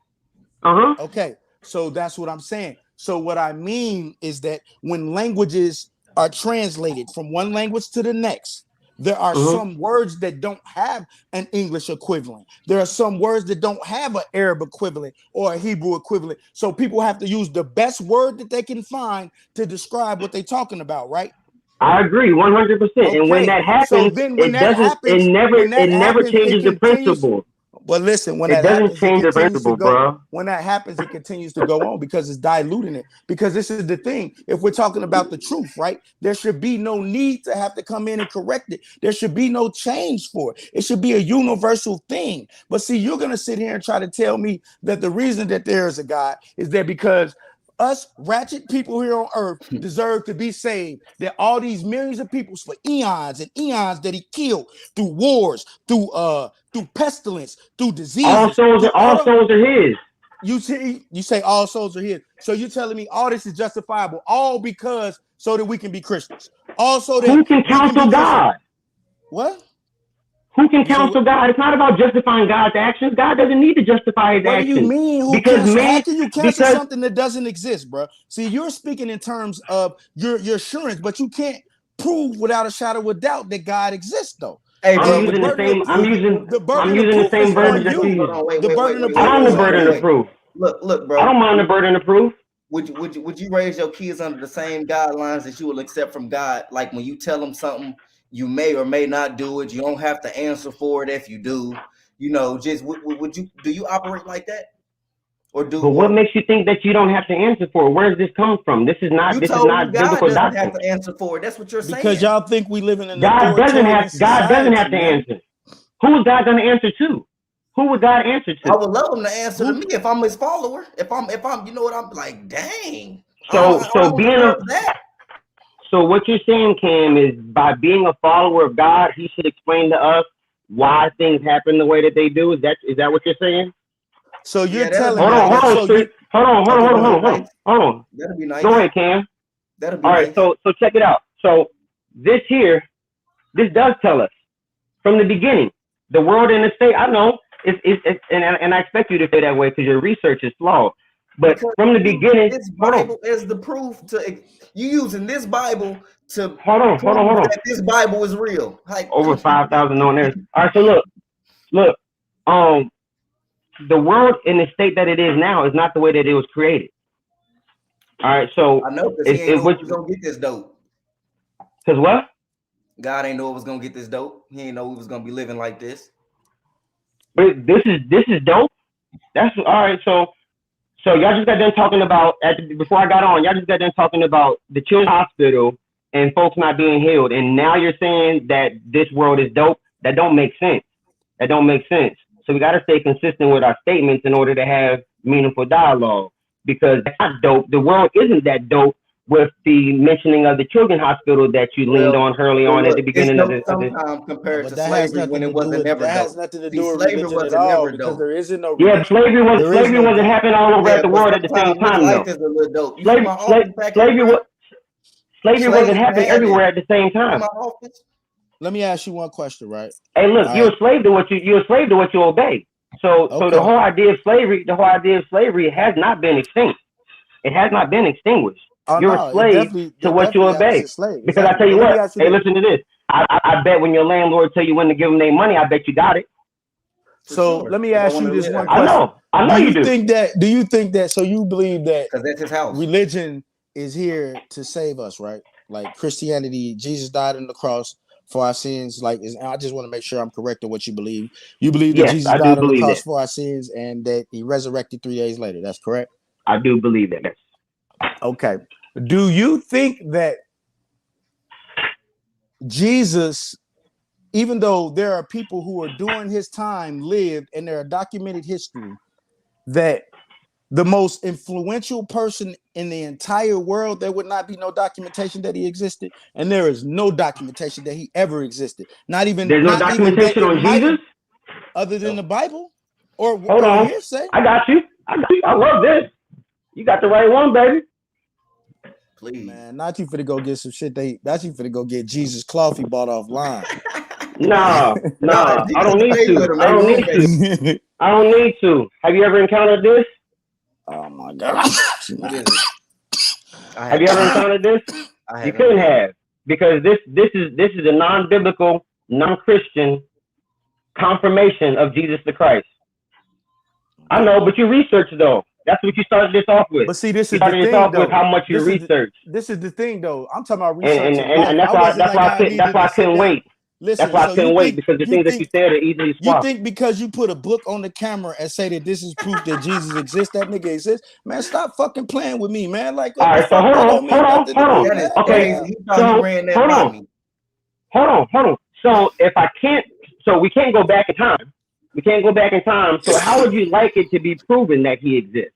Okay, so that's what I'm saying. So what I mean is that when languages are translated from one language to the next, there are some words that don't have an English equivalent. There are some words that don't have an Arab equivalent or a Hebrew equivalent. So people have to use the best word that they can find to describe what they're talking about, right? I agree 100%. And when that happens, so then when it never changes the principle. Well, listen, when it that doesn't happens, change the principle, bro. When that happens, it continues to go on because it's diluting it. Because this is the thing. If we're talking about the truth, right, there should be no need to have to come in and correct it. There should be no change for it. It should be a universal thing. But see, you're going to sit here and try to tell me that the reason that there is a God is that because us ratchet people here on earth deserve to be saved. That all these millions of people for eons and eons that he killed through wars, through pestilence, through diseases. All souls are his. You say all souls are his. So you're telling me all this is justifiable, all because so that we can be Christians. Also, that who can counsel God? What? Who can counsel God? It's not about justifying God's actions. God doesn't need to justify his actions. What do you mean? How can you cancel something that doesn't exist, bro? See, you're speaking in terms of your assurance, but you can't prove without a shadow of doubt that God exists, though. Hey, I'm using the same verbiage that you use. I don't the burden of proof. Look, bro. I don't mind the burden of proof. Would you raise your kids under the same guidelines that you will accept from God? Like when you tell them something, you may or may not do it. You don't have to answer for it if you do. You know, just do you operate like that? But what makes you think that you don't have to answer for it? Where does this come from? This is not biblical doctrine. God doesn't have to answer for it. That's what you're saying. Because y'all think we live in an God doesn't have to answer. Who is God going to answer to? Who would God answer to? I would love him to answer to me if I'm his follower. If I'm, you know what I'm like, dang. So what you're saying, Cam, is by being a follower of God, he should explain to us why things happen the way that they do. Is that what you're saying? So you're telling me. Hold on. That'll be nice. Go ahead, Cam. That'll be all nice. right. So check it out. So this does tell us from the beginning, the world and the state. I know and I expect you to say that way because your research is flawed. But because from the beginning, this Bible is the proof to you using this Bible to hold on. That this Bible is real. Like, over 5,000 on there. All right, so look. The world in the state that it is now is not the way that it was created. All right, so I know because he ain't know he was gonna get this dope. Because what? God ain't know it was gonna get this dope. He ain't know we was gonna be living like this. But this is dope. That's all right. So y'all just got done talking about before I got on. Y'all just got done talking about the children's hospital and folks not being healed, and now you're saying that this world is dope. That don't make sense. So we got to stay consistent with our statements in order to have meaningful dialogue, because that's not dope. The world isn't that dope with the mentioning of the children's hospital that you leaned on early on at the beginning of this. Sometimes compared to slavery when it wasn't never dope. That has nothing to do with religion at all, because there isn't no. Yeah, slavery wasn't happening all over at the world at the same time. Life is a little dope. Slavery wasn't happening everywhere at the same time. Let me ask you one question, right? Hey, look, you're a slave to what you obey. So the whole idea of slavery has not been extinct. It has not been extinguished. You're a slave to what you obey. Because I tell you what, hey, listen to this. I bet when your landlord tell you when to give them their money, I bet you got it. So let me ask you this one question. I know you do. Do you think that? So you believe that? Because that's his house. Religion is here to save us, right? Like Christianity, Jesus died on the cross for our sins. Like, I just want to make sure I'm correct in what you believe. You believe that Jesus died on the cross for our sins and that he resurrected 3 days later. That's correct? I do believe that. Okay. Do you think that Jesus, even though there are people who are during his time lived and there are documented history, that the most influential person in the entire world, there would not be no documentation that he existed, and there is no documentation that he ever existed. There's no documentation on Jesus other than the Bible or hold on. Hearsay. I got you. I love this. You got the right one, baby. Please, man, not you finna go get some shit. Not you finna go get Jesus cloth he bought offline. Nah, I don't need Stay with to. him, I don't need man. to. I don't need to. Have you ever encountered this? Oh my god. What is it? Have you ever encountered this? You couldn't have, because this is a non-biblical, non-Christian confirmation of Jesus the Christ. I know, but you research though. That's what you started this off with. But see, this You is the started this thing, off though. with how much you research, This is the thing, though. I'm talking about research. and that's why I couldn't wait. Listen, That's why I couldn't wait, because the things that think, you said are easily you swapped. think because you put a book on the camera and say that this is proof that Jesus exists, that nigga exists? Man, stop fucking playing with me, man. Like, All right, so hold on. Okay, so hold on. So if I can't, so we can't go back in time. So how would you like it to be proven that he exists?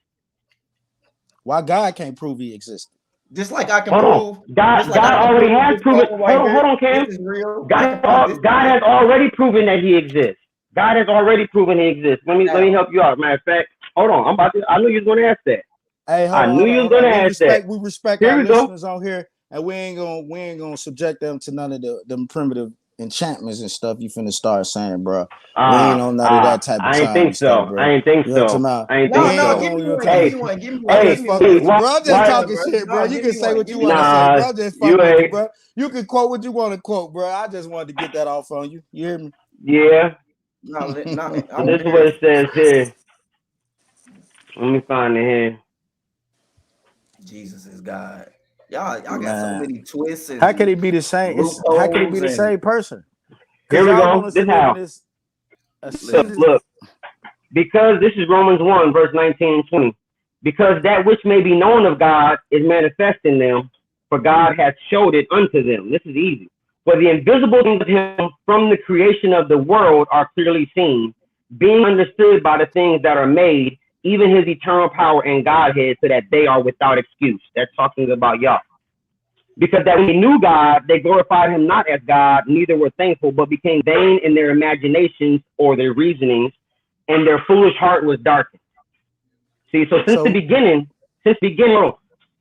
Why God can't prove he exists? Just like I can prove. God already has proven. Hold on, Cam. God has already proven that he exists. God has already proven he exists. Let me help you out. Matter of fact, hold on. I knew you was gonna ask that. Hey, I knew you was gonna ask that. We respect our listeners on here, and we ain't gonna subject them to none of them primitive enchantments and stuff you finna start saying, bro. We ain't on none of that type of I ain't time think so. stuff, bro. I ain't think so. Give me one. Bro, just talking shit, bro. You can say what you want to say, bro. Just fuck with you, bro. You can quote what you want to quote, bro. I just wanted to get that off on you. You hear me? Yeah. This is what it says here. Let me find it here. Jesus is God. Y'all got so many twists. And how can he be the same? How can he be the same person? Here we go. This how. Look, because this is Romans 1, verse 19 and 20. Because that which may be known of God is manifest in them, for God hath showed it unto them. This is easy. For the invisible things of him from the creation of the world are clearly seen, being understood by the things that are made, even his eternal power and Godhead, so that they are without excuse. That's talking about y'all. Because that when they knew God, they glorified him not as God, neither were thankful, but became vain in their imaginations or their reasonings, and their foolish heart was darkened. See, so since the beginning, so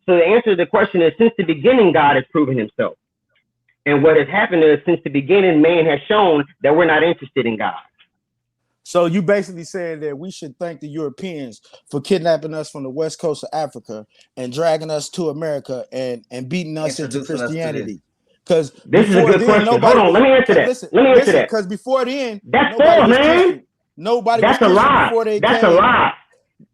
the answer to the question is, since the beginning, God has proven himself. And what has happened is, since the beginning, man has shown that we're not interested in God. So you basically saying that we should thank the Europeans for kidnapping us from the west coast of Africa and dragging us to America and beating us into Christianity. Because this is a good question. Hold on, let me answer that. Let me answer that. Because before then, that's false, man. Nobody was Christian before they came. That's a lie.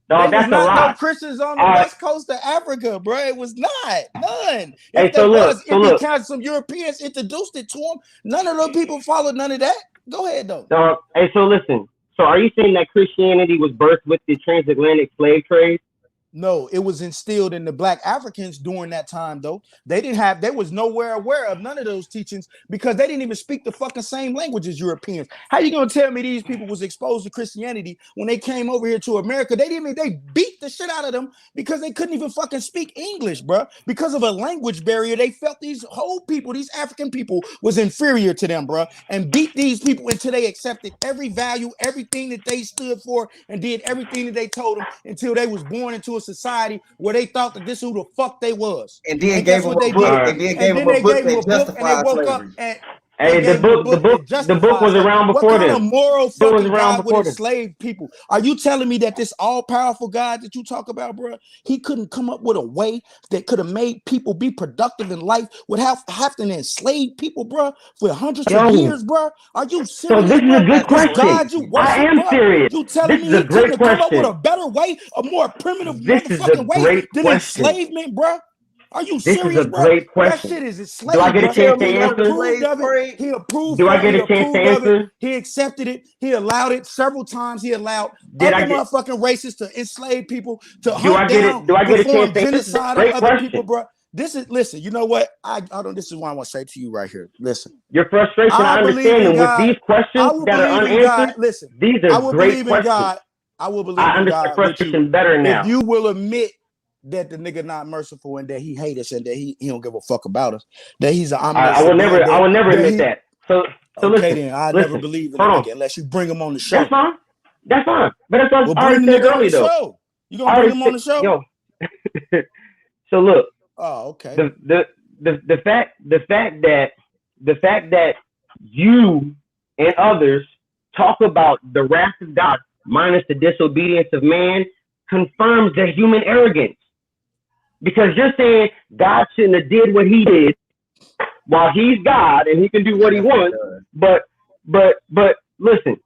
No, that's a lie. No Christians on the west coast of Africa, bro. It was not none. Hey, If some Europeans introduced it to them, none of those people followed none of that. Go ahead, though. Hey, so listen. So are you saying that Christianity was birthed with the transatlantic slave trade? No, it was instilled in the Black Africans during that time, though. They was nowhere aware of none of those teachings because they didn't even speak the fucking same language as Europeans. How you gonna tell me these people was exposed to Christianity when they came over here to America? They beat the shit out of them because they couldn't even fucking speak English, bro. Because of a language barrier, they felt these whole people, these African people, was inferior to them, bro, and beat these people until they accepted every value, everything that they stood for, and did everything that they told them until they was born into a society where they thought that this is who the fuck they was. And then gave them a book. And then gave them a book that justified slavery. Hey, the book was around before them. What kind of moral fucking God would enslave people? Are you telling me that this all-powerful God that you talk about, bro, he couldn't come up with a way that could have made people be productive in life without having to enslave people, bro, for hundreds of years, bro? Are you serious? So this is a good question. God you worship, I am serious. You telling me he couldn't have come up with a better way, a more primitive motherfucking way than enslavement, bro? Are you serious, bro? This is a great question. That shit is enslaved. Do I get a chance to answer? He approved. Do I get a chance to answer? He accepted it. He allowed it several times. He allowed other motherfucking racists to enslave people, to hunt down, perform genocide on other people, bro. Listen, you know what? I don't. This is what I want to say to you right here. Listen, your frustration, I understand, and with these questions that are unanswered, listen, these are great questions. I will believe I in God. understand frustration better now. If you will admit that the nigga not merciful and that he hate us and that he don't give a fuck about us, that he's an I will never admit that. So okay, listen, then I never believe in him unless you bring him on the show. That's fine. But that's what I bring the nigga on the though. show. You gonna bring him on the show? Yo. So look. Oh, okay. The fact that you and others talk about the wrath of God minus the disobedience of man confirms the human arrogance. Because you're saying God shouldn't have did what he did while he's God and he can do what he wants. But listen,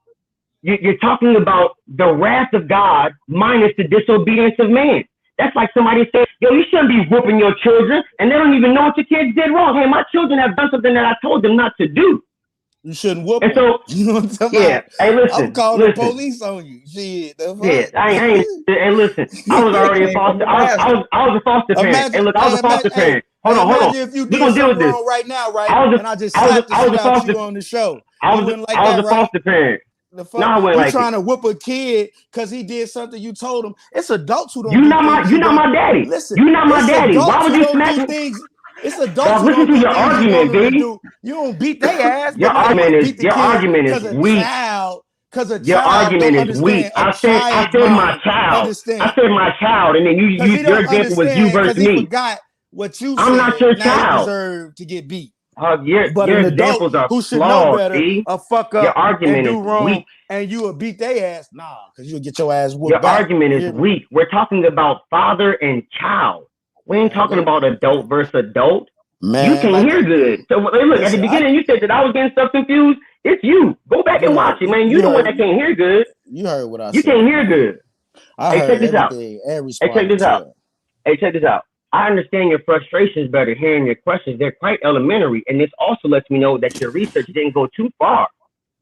you're talking about the wrath of God minus the disobedience of man. That's like somebody saying, yo, you shouldn't be whooping your children and they don't even know what your kids did wrong. Hey, my children have done something that I told them not to do. You shouldn't whoop and them. So, you know what I'm talking yeah, about? hey, listen. I'm calling the police on you. Shit. Yeah, I ain't. Hey, listen. I was already a foster. I was a foster parent. Hey, look, I was a foster parent. Hold on. If you We're did gonna deal with something this wrong right now, right? I and I just slapped the shit out you on the show. I was a foster parent. The fuck? No, I wouldn't you like trying it. to whoop a kid because he did something you told him. It's adults who don't. You not my daddy. Listen, you not my daddy. Why would you smack me? It's adults who listen don't to do your things argument, you B. do. You don't beat their ass. Your argument is weak. Because a your child argument is weak. I said my child. Understand. I said my child, and then your example was you versus me. He forgot what you said. I'm not your child. He deserved to get beat. Your examples are who should flawed, know better, B. a fuck up your argument and do is wrong, weak. and you will beat their ass. Nah, because you'll get your ass whooped Your back. argument is weak. We're talking about father and child. We ain't talking about adult versus adult. Man, you can't hear good. So look, listen, at the beginning you said that I was getting stuff confused. It's you. Go back and watch it, man. You the one that can't hear good. You heard what I said. You can't hear good. I heard check this out. Check this out. I understand your frustrations better hearing your questions. They're quite elementary. And this also lets me know that your research didn't go too far.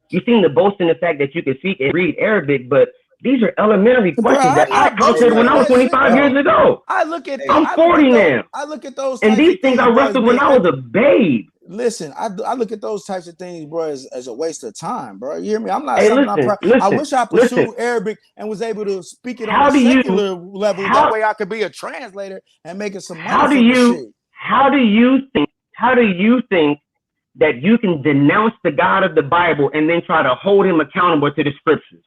You seem to boast in the fact that you can speak and read Arabic, but these are elementary questions that I answered when I was 25 years ago. I'm 40 now. I look at those and these things I wrestled when I was a babe. Listen, I look at those types of things, bro, as a waste of time, bro. You hear me? I'm not. Listen, I wish I pursued Arabic and was able to speak it on a secular level. That way, I could be a translator and making some money. How do you think that you can denounce the God of the Bible and then try to hold him accountable to the scriptures?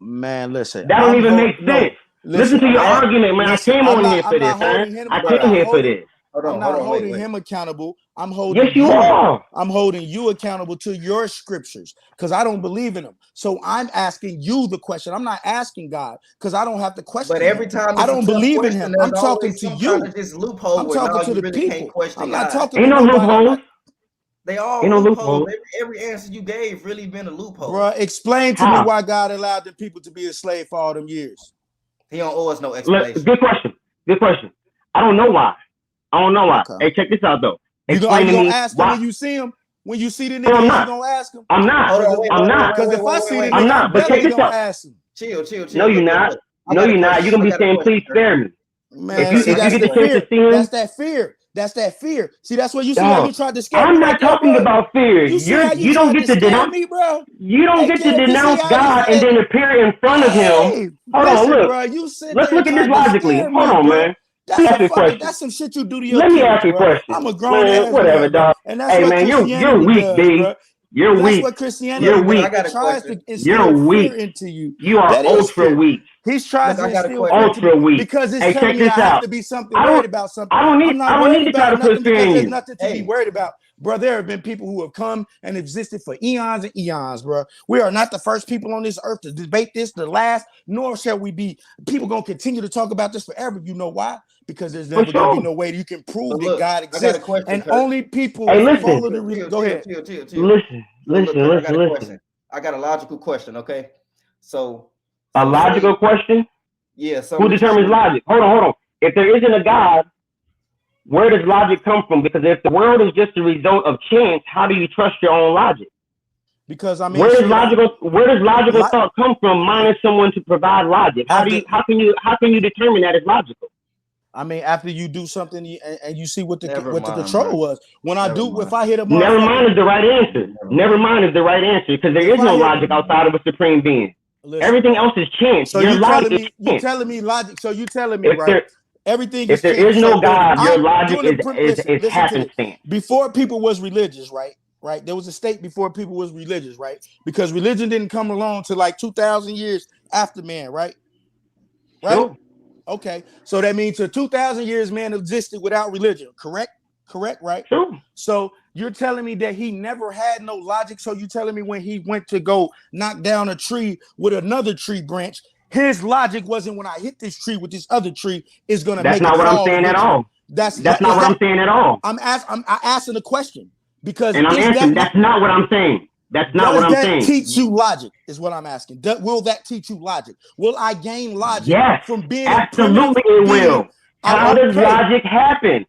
Man, listen. That don't even make sense. Listen to your argument, man. I came on here for this, man. I came here for this. I'm not holding him accountable. I'm holding Yes, you are. I'm holding you accountable to your scriptures because I don't believe in them. So I'm asking you the question. I'm not asking God because I don't have the question. But every time I don't believe in him. I'm talking to you. This loophole. I'm talking to the people. I'm not talking to nobody. Loopholes. They all loopholes. Every answer you gave really been a loophole. Bro, explain to me why God allowed the people to be a slave for all them years. He don't owe us no explanation. Good question. I don't know why. Okay. Hey, check this out though. You gonna ask him when you see him? When you see the nigga, you gonna ask him? I'm not. Because if I see the nigga, I'm not. But check this out. Ask him. Chill. No, you're not. No, you're not. You're gonna be saying, "Please spare me." Man, see, that's the fear. That's that fear. See, that's what you see how you tried to scare me. I'm not talking about fear. You don't get to denounce me, bro. You don't get to denounce God and then appear in front of him. Hold on, look. Let's look at this logically. Hold on, man. That's some shit you do to your Let me ask you a question. I'm a grown ass whatever, dog. And that's hey, man, you're weak, B. You're weak. That's what Christianity you're weak. tries to instill fear into you. You are ultra weak. He's trying to instill ultra weak because it's telling me I have to be something worried about something. I don't need to try to put fear in you. There's nothing to be worried about. Bro, there have been people who have come and existed for eons and eons, bro. We are not the first people on this earth to debate this, the last, nor shall we be. People going to continue to talk about this forever. You know why? Because there's never going to be no way that you can prove that God exists. And only people follow the reason. Go ahead. Listen. I got a logical question, okay? So a logical question? Yeah. Who determines logic? Hold on. If there isn't a God, where does logic come from? Because if the world is just a result of chance, how do you trust your own logic? Because I mean, where does logical thought come from minus someone to provide logic? How can you determine that it's logical? I mean, after you do something and you see what the control was. If I hit a never mind is the right answer. Never mind is the right answer because there is no logic outside of a supreme being. Listen, everything else is chance. So you're telling me logic. So you telling me right? Everything. If there is no God, your logic is happenstance. Before people was religious, right? Right. There was a state before people was religious, right? Because religion didn't come along till like 2,000 years after man, right? Right. Sure. Okay. So that means for 2,000 years, man existed without religion. Correct. Right. Sure. So You're telling me that he never had no logic. So you telling me when he went to go knock down a tree with another tree branch, his logic wasn't when I hit this tree with this other tree is gonna That's make not it what I'm fall saying at eventually. all. That's not what I'm saying at all. I'm asking a question because And I'm answering. That's not what I'm saying. That's not what I'm saying. Does that teach you logic? Is what I'm asking. Will that teach you logic? Will I gain logic Yes, from being absolutely it will. How does logic happen?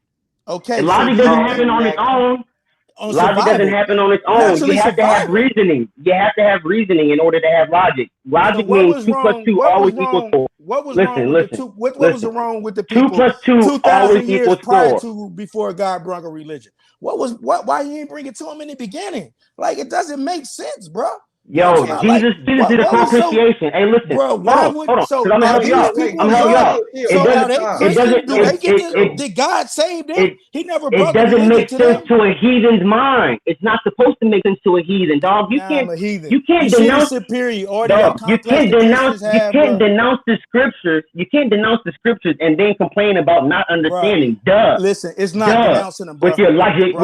Okay, logic doesn't happen on its own. Logic doesn't happen on its own. You have to have reasoning. You have to have reasoning in order to have logic. Logic means 2 + 2 always equals 4. What was wrong with the 2 people + 2 always equals 4. Before God brought a religion? Why you ain't bring it to him in the beginning? Like, it doesn't make sense, bro. Yo, Jesus did a propitiation. Hey, listen, hold on, because I'm gonna help y'all. Did God save them? He never brought it doesn't make to sense them. to a heathen's mind. It's not supposed to make sense to a heathen, dog. You can't denounce superiority. Dog, you can't denounce the scriptures. You can't denounce the scriptures and then complain about not understanding. Bruh. Listen, it's not denouncing them, bro. With your logic,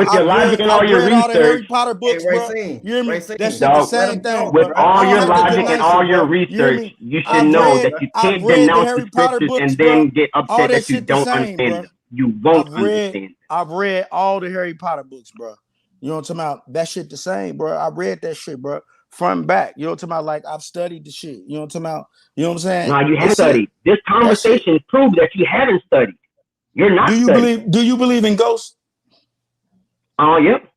and all your research. All the Harry Potter books, bro. You hear me? That shit the same thing. With all your logic and all your research, you should know that you can't denounce the scriptures and then get upset that you don't understand them. You won't understand. I've read all the Harry Potter books, bro. You know what I'm talking about? That shit the same, bro. I read that shit, bro. Front and back. You know what I'm talking about? Like, I've studied the shit. You know what I'm talking about? You know what I'm saying? No, you haven't studied. This conversation proves that you haven't studied. You're not studying. Do you believe in ghosts? Yep.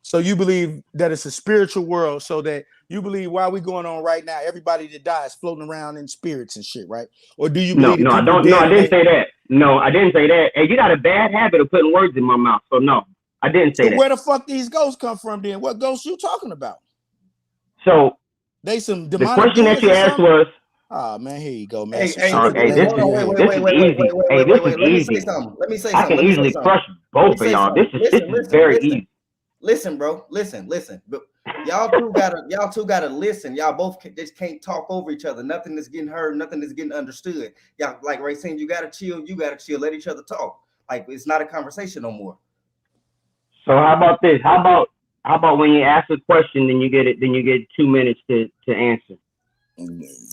So you believe that it's a spiritual world, so that you believe while we going on right now, everybody that dies floating around in spirits and shit, right? Or do you believe I didn't say that. No, I didn't say that. Hey, you got a bad habit of putting words in my mouth, so no, I didn't say that. Where the fuck these ghosts come from then? What ghosts you talking about? So they some demonic. The question that you asked was, oh man, here you go, man. This is easy. Let me say something. I can easily crush both of y'all. This is very easy. Listen, bro. Listen. But y'all two gotta listen. Y'all both just can't talk over each other. Nothing is getting heard. Nothing is getting understood. Y'all, like Ray saying, you gotta chill. Let each other talk. Like, it's not a conversation no more. So how about this? How about when you ask a question, then you get 2 minutes to answer.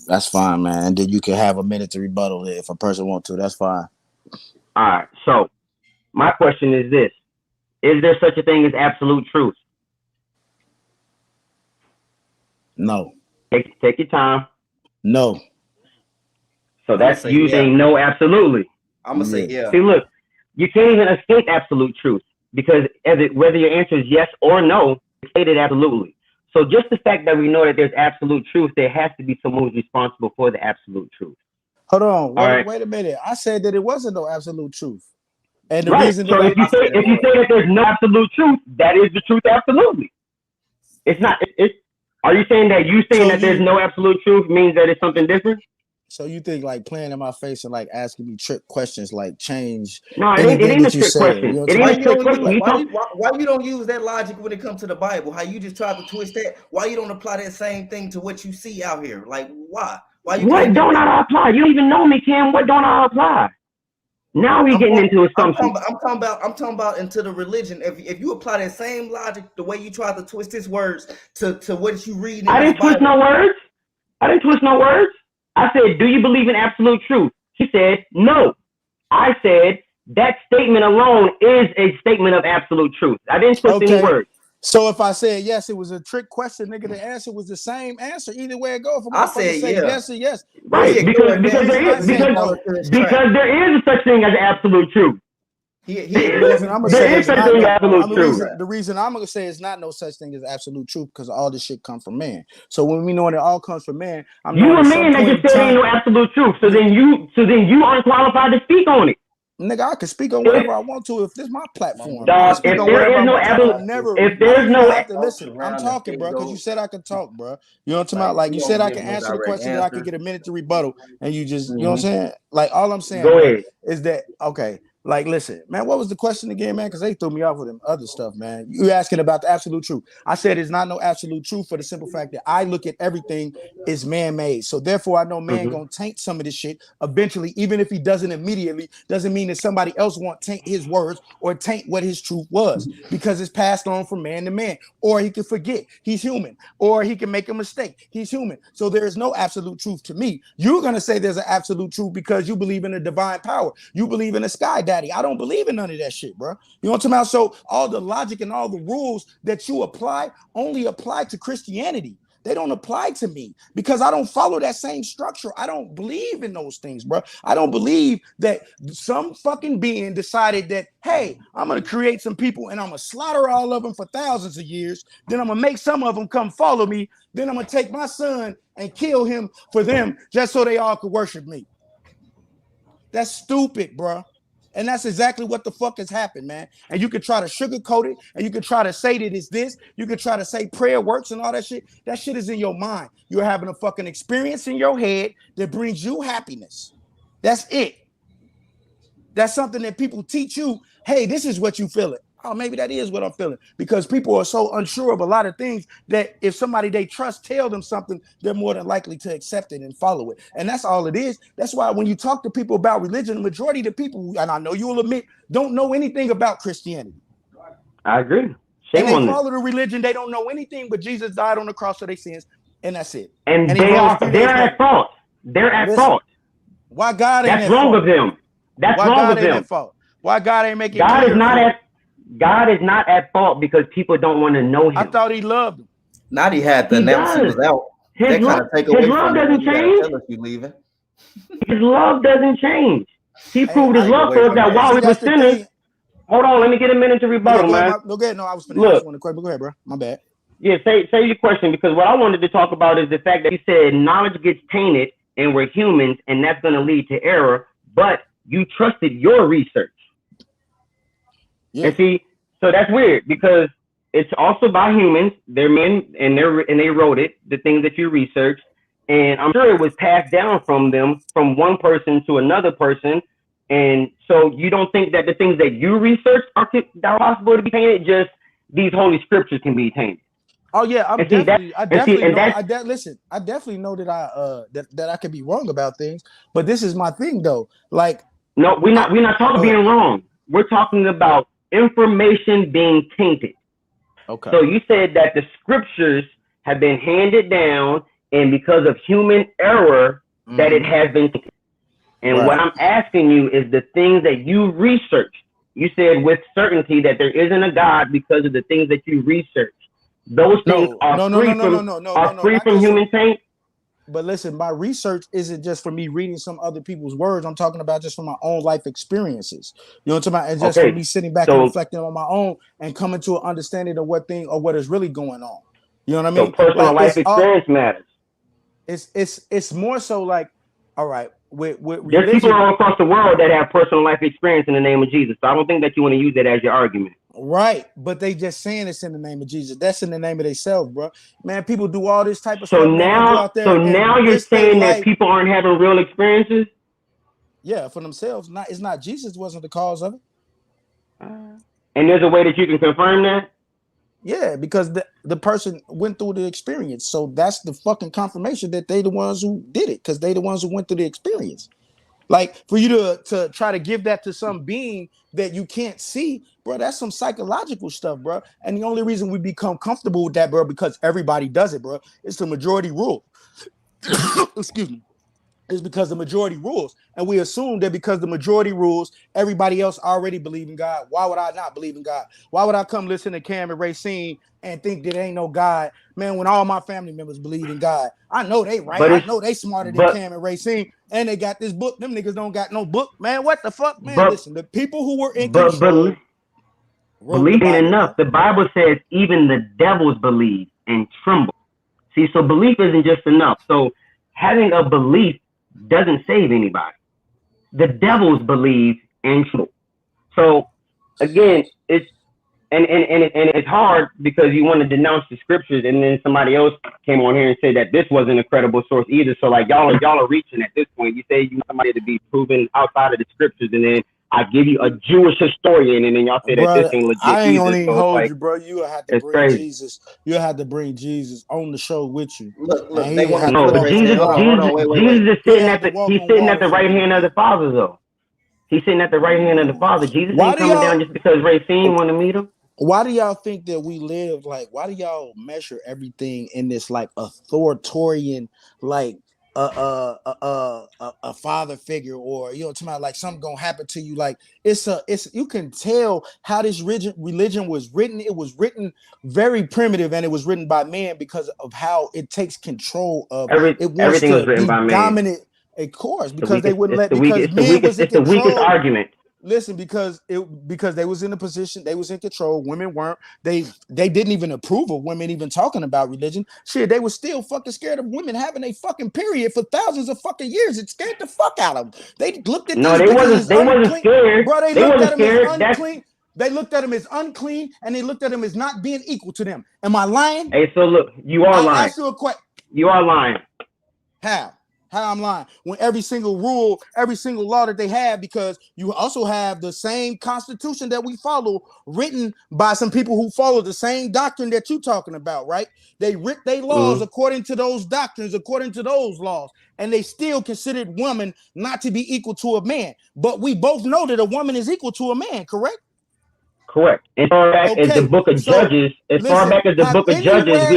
That's fine, man. And then you can have a minute to rebuttal if a person wants to. That's fine. All right. So my question is this: is there such a thing as absolute truth? No. Take your time. No. So that's using no absolutely. I'm gonna say yeah. See, look, you can't even escape absolute truth because whether your answer is yes or no, it's stated absolutely. So just the fact that we know that there's absolute truth, there has to be someone who's responsible for the absolute truth. Hold on. Wait a minute. I said that it wasn't no absolute truth. And the right. reason so if you say that there's no absolute truth, that is the truth absolutely. It's not. Are you saying that that there's no absolute truth means that it's something different? So you think like playing in my face and like asking me trick questions like change? No, it ain't a trick question. Why you don't use that logic when it comes to the Bible? How you just try to twist that? Why you don't apply that same thing to what you see out here? Like, why? What don't I apply? You don't even know me, Kim. What don't I apply? Now we're getting into assumptions. I'm talking about into the religion. If you apply that same logic, the way you try to twist his words to what you read. I didn't twist no words. I said, do you believe in absolute truth? He said, no. I said, that statement alone is a statement of absolute truth. I didn't twist any words. So if I said yes, it was a trick question, nigga. The answer was the same answer. Either way it goes. I said yes or yes. Right, because there is such thing as absolute truth. The reason I'm gonna say it's not no such thing as absolute truth because all this shit comes from man. So when we know it all comes from man, you a man that just said ain't no absolute truth. So then you aren't qualified to speak on it. Nigga, I can speak on whatever I want to if this is my platform. Dog, if there is no absolute, listen, I'm talking, bro, because you said I could talk, bro. You know what I'm talking about? Like you said, I can answer the question that I could get a minute to rebuttal, and you just, you know what I'm saying? Like all I'm saying go ahead. Is that okay? Like, listen, man, what was the question again, man? Because they threw me off with them other stuff, man. You asking about the absolute truth. I said it's not no absolute truth for the simple fact that I look at everything as man-made. So therefore, I know man gonna taint some of this shit eventually, even if he doesn't immediately, doesn't mean that somebody else won't taint his words or taint what his truth was, because it's passed on from man to man. Or he can forget, he's human, or he can make a mistake, he's human. So there is no absolute truth to me. You're gonna say there's an absolute truth because you believe in a divine power. You believe in a sky daddy. I don't believe in none of that shit, bro. You know what I'm talking about? So all the logic and all the rules that you apply only apply to Christianity. They don't apply to me because I don't follow that same structure. I don't believe in those things, bro. I don't believe that some fucking being decided that, hey, I'm going to create some people and I'm going to slaughter all of them for thousands of years. Then I'm going to make some of them come follow me. Then I'm going to take my son and kill him for them just so they all could worship me. That's stupid, bro. And that's exactly what the fuck has happened, man. And you can try to sugarcoat it, and you can try to say that it's this. You can try to say prayer works and all that shit. That shit is in your mind. You're having a fucking experience in your head that brings you happiness. That's it. That's something that people teach you. Hey, this is what you feeling. Oh, maybe that is what I'm feeling. Because people are so unsure of a lot of things that if somebody they trust tell them something, they're more than likely to accept it and follow it. And that's all it is. That's why when you talk to people about religion, the majority of the people, and I know you will admit, don't know anything about Christianity. I agree. And they follow the religion. They don't know anything but Jesus died on the cross for their sins, and that's it. And they're at fault. They're at fault. Why God ain't That's wrong of them. That's wrong of them. Why God ain't making God is not at fault because people don't want to know him. I thought he loved them. Now he had the announcements out. His love doesn't change. Tell us you leaving. His love doesn't change. He proved his love for us that while we were sinners. Hold on, let me get a minute to rebuttal, man. No, I was finna ask one question, but go ahead, bro. My bad. Yeah, say your question, because what I wanted to talk about is the fact that you said knowledge gets tainted and we're humans, and that's going to lead to error, but you trusted your research. Yeah. And see, so that's weird because it's also by humans. They're men, and they wrote it, the things that you researched, and I'm sure it was passed down from them, from one person to another person. And so you don't think that the things that you researched are possible to be tainted? Just these holy scriptures can be tainted. Oh yeah, I definitely know that I could be wrong about things, but this is my thing though. Like, no, we're not talking being wrong. We're talking about information being tainted. Okay. So you said that the scriptures have been handed down, and because of human error, that it has been tainted. And what I'm asking you is the things that you researched. You said with certainty that there isn't a God because of the things that you researched. Those things are free from human taint. But listen, my research isn't just for me reading some other people's words. I'm talking about just from my own life experiences. You know what I'm talking about? And just for me sitting back and reflecting on my own and coming to an understanding of what is really going on. You know what I mean? So personal life experience matters. It's more so like, all right, with there's people all across the world that have personal life experience in the name of Jesus. So I don't think that you want to use that as your argument. Right, but they just saying it's in the name of Jesus. That's in the name of themselves, bro. Man, people do all this type of stuff. So now you're saying that people aren't having real experiences? Yeah, for themselves. It's not Jesus wasn't the cause of it. And there's a way that you can confirm that? Yeah, because the person went through the experience. So that's the fucking confirmation that they the ones who did it, because they the ones who went through the experience. Like, for you to try to give that to some being that you can't see, bro, that's some psychological stuff, bro. And the only reason we become comfortable with that, bro, because everybody does it, bro, it's the majority rule. Excuse me. It's because the majority rules. And we assume that because the majority rules, everybody else already believe in God. Why would I not believe in God? Why would I come listen to Cam and Racine and think that ain't no God? Man, when all my family members believe in God, I know they right. I know they smarter than Cam and Racine. And they got this book. Them niggas don't got no book. Man, what the fuck? Man, listen, the people who were in control. Believe ain't enough. The Bible says even the devils believe and tremble. See, so belief isn't just enough. So having a belief doesn't save anybody. The devils believe and tremble. So again, it's it's hard because you want to denounce the scriptures, and then somebody else came on here and said that this wasn't a credible source either. So like y'all are reaching at this point. You say you want somebody to be proven outside of the scriptures, and then I give you a Jewish historian, and then y'all say that this ain't legit. I ain't gonna Jesus, even so hold like, you, bro. You will have to bring crazy. Jesus. You'll have to bring Jesus on the show with you. Look, And they he want have to to No, put walk Ray on saying, hold water. on, wait. Jesus is He sitting had at to the walk he's on sitting at the water for right you. hand of the Father, though. He's sitting at the right hand of the Father. Jesus Why ain't do coming y'all- down just because Racine want to meet him. Why do y'all think that we live like? Why do y'all measure everything in this like authoritarian, like a father figure, or you know, talking about like something gonna happen to you? Like it's you can tell how this religion was written. It was written very primitive, and it was written by man because of how it takes control of. It wants Everything was to written be by man. dominant. Of course, because they wouldn't let It's the weakest argument. Listen, because they was in a position, they was in control. Women weren't. They didn't even approve of women even talking about religion. Shit, they were still fucking scared of women having a fucking period for thousands of fucking years. It scared the fuck out of them. They looked at No, these they bitches wasn't. as They wasn't unclean. scared. Bro, they They looked wasn't at them as scared. unclean. They looked at them as unclean, and they looked at them as not being equal to them. Am I lying? Hey, so look, you are lying. I asked you a question. You are lying. How I'm lying when every single rule, every single law that they have, because you also have the same constitution that we follow written by some people who follow the same doctrine that you're talking about, right? They writ their laws according to those doctrines, according to those laws, and they still considered woman not to be equal to a man. But we both know that a woman is equal to a man, correct? Correct. As far back as the book of Judges, far back as the book of Judges,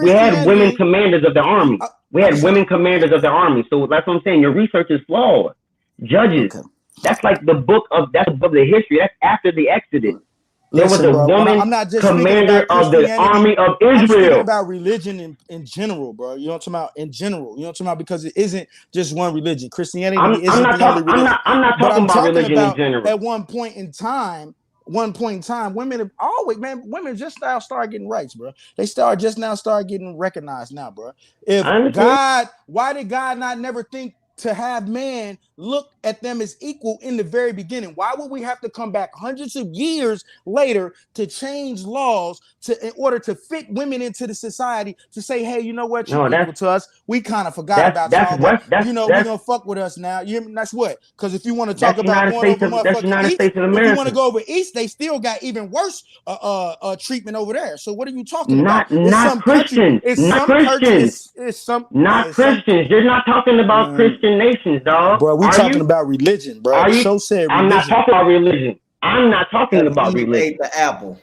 we had women commanders of the army. We had women commanders of the army. So that's what I'm saying. Your research is flawed. Judges. Okay. That's like the book of the history. That's after the Exodus. There was a woman commander of the army of Israel. I'm speaking about religion in general, bro. You know what I'm talking about? In general. You know what I'm talking about? Because it isn't just one religion. Christianity isn't the only religion. I'm not talking about religion in general. At one point in time, women have always, man, women just now start getting rights, bro. They start getting recognized now, bro. Why did God not never think to have man look at them as equal in the very beginning? Why would we have to come back hundreds of years later to change laws in order to fit women into the society to say, hey, you know what, you're equal to us. We kind of forgot about y'all, but you know, we're gonna fuck with us now. That's what? Because if you want to talk about going over motherfucking East, if you want to go over East, they still got even worse treatment over there. So what are you talking about? Not Christians. Not Christians. Not Christians. You're not talking about Christian nations, dog. Bro, we talking about religion, bro. The show said religion. I'm not talking about religion. I'm not talking about religion. Ate the apple.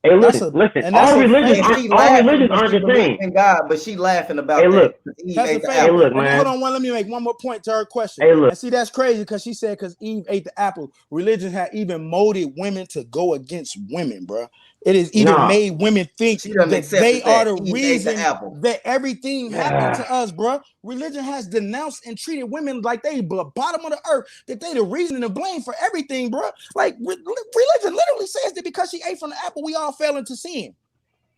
Hey, listen. All religions aren't the same. In God, but she laughing about Eve ate the apple. Look, man. Hold on, let me make one more point to her question. Hey, look. And see, that's crazy because she said because Eve ate the apple, religion had even molded women to go against women, bro. It has even made women think that they are the reason that everything happened to us, bro. Religion has denounced and treated women like they bottom of the earth, that they the reason and the blame for everything, bro. Like religion literally says that because she ate from the apple, we all fell into sin.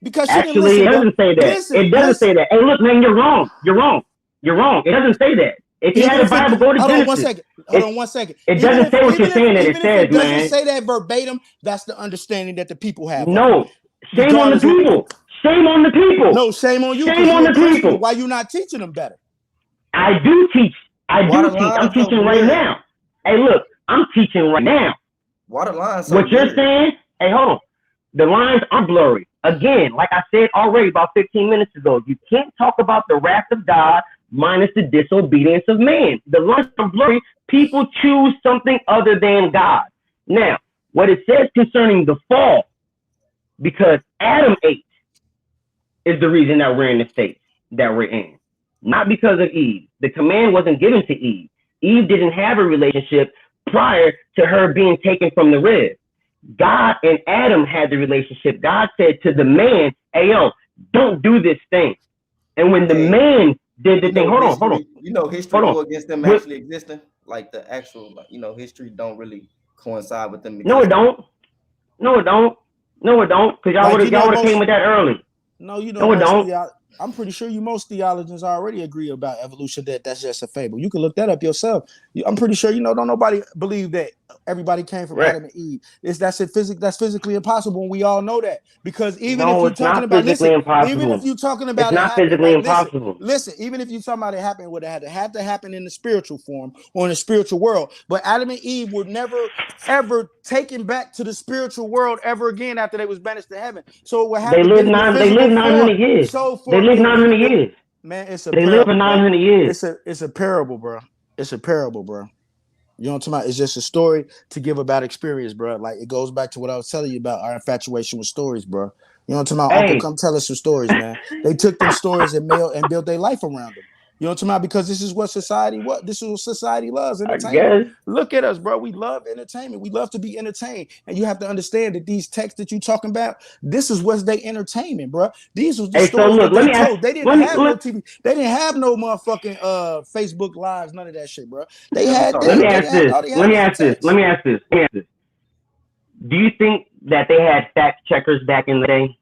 Because she didn't listen. It doesn't say that. It doesn't say that. Hey, look, man, you're wrong. It doesn't say that. If you had a Bible, go to Genesis. Hold on one second. It doesn't say what you're saying that it says, man. It doesn't say that verbatim. That's the understanding that the people have. No. Shame on the people. Shame on the people. No, shame on you. Shame on the people. Why you not teaching them better? I do teach. I'm teaching right now. Hey, look, I'm teaching right now. Why the lines? What you're saying? Hey, hold on. The lines are blurry. Again, like I said already about 15 minutes ago, you can't talk about the wrath of God minus the disobedience of man. The lines are blurry. People choose something other than God. Now, what it says concerning the fall, because Adam ate, is the reason that we're in the state that we're in. Not because of Eve. The command wasn't given to Eve. Eve didn't have a relationship prior to her being taken from the rib. God and Adam had the relationship. God said to the man, hey, yo, don't do this thing. And when the man did the thing, hold on. You know, history go against them actually existing. Like the actual, history don't really coincide with them existing. No, it don't. Because y'all would have came with that early. No, you know. No, it don't. I'm pretty sure most theologians already agree about evolution, that's just a fable. You can look that up yourself. I'm pretty sure don't nobody believe that everybody came from Adam and Eve. That's physically impossible, and we all know that. Because even if you're talking about even if you're talking about it's not physically impossible. Listen, even if you're talking about it happened, would have had to happen in the spiritual form or in the spiritual world. But Adam and Eve were never ever taken back to the spiritual world ever again after they was banished to heaven. So what happened? They lived 900 years. They lived 900 years. Man, they live for 900 years. It's a parable, bro. It's a parable, bro. You know what I'm talking about? It's just a story to give about experience, bro. Like, it goes back to what I was telling you about our infatuation with stories, bro. You know what I'm talking about? Uncle, come tell us some stories, man. They took them stories and built their life around them. You know what I'm talking about? Because this is what society loves, entertainment. Look at us, bro. We love entertainment. We love to be entertained. And you have to understand that these texts that you're talking about, this is what's their entertainment, bro. These was the stories that they told. They didn't have no TV. They didn't have no motherfucking Facebook Lives, none of that shit, bro. They had Let me ask this. Do you think that they had fact checkers back in the day?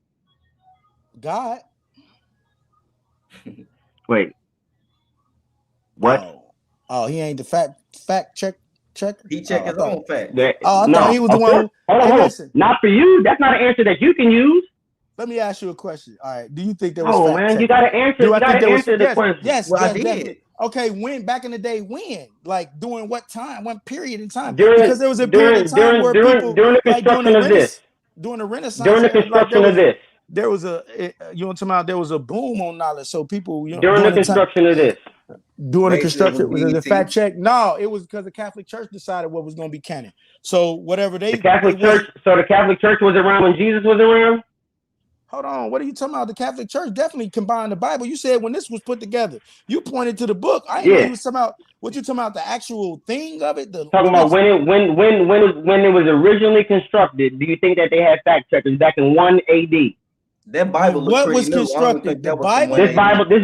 God. Wait. What? Oh, he ain't the fact checker. He checked his own fact. I thought he was the one. Hold on. Not for you. That's not an answer that you can use. Let me ask you a question. All right. Do you think there was? Oh man, you gotta answer. You gotta answer the question. Yes. Well, yes, I did. Definitely. Okay. When back in the day? When? Like during what time? What period in time? Because there was a period of time where people during the construction of this. During the Renaissance. During the construction of this. There was there was a boom on knowledge. So people, during the construction of this. During the construction, was it a fact check? No, it was because the Catholic Church decided what was going to be canon. So whatever the Catholic Church was around when Jesus was around. Hold on, what are you talking about? The Catholic Church definitely combined the Bible. You said when this was put together, you pointed to the book. I didn't know you was talking about what you talking about, the actual thing of it. Talking about when it was originally constructed. Do you think that they had fact checkers back in 1 AD? That Bible. What was constructed? The Bible. This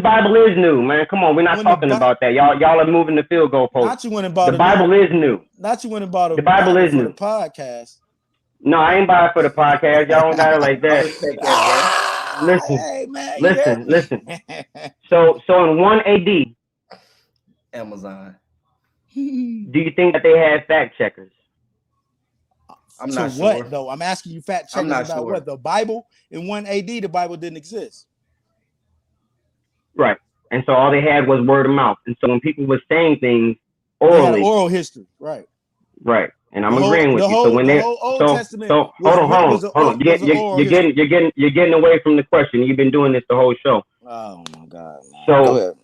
Bible is new, man. Come on, we're not talking about that. Y'all are moving the field goalpost. Not you went and bought the Bible is new. Not you went and bought the Bible is new. The podcast. No, I ain't buying for the podcast. Y'all don't got it like that. Listen, hey, man, listen. So in 1 AD, Amazon. Do you think that they had fact checkers? I'm not sure. What though? I'm asking you fact checkers about what? The Bible in 1 AD, the Bible didn't exist. Right. And so all they had was word of mouth. And so when people were saying things orally, oral history, right. Right. And I'm agreeing with you. So when they hold on. You're getting away from the question. You've been doing this the whole show. Oh my God. So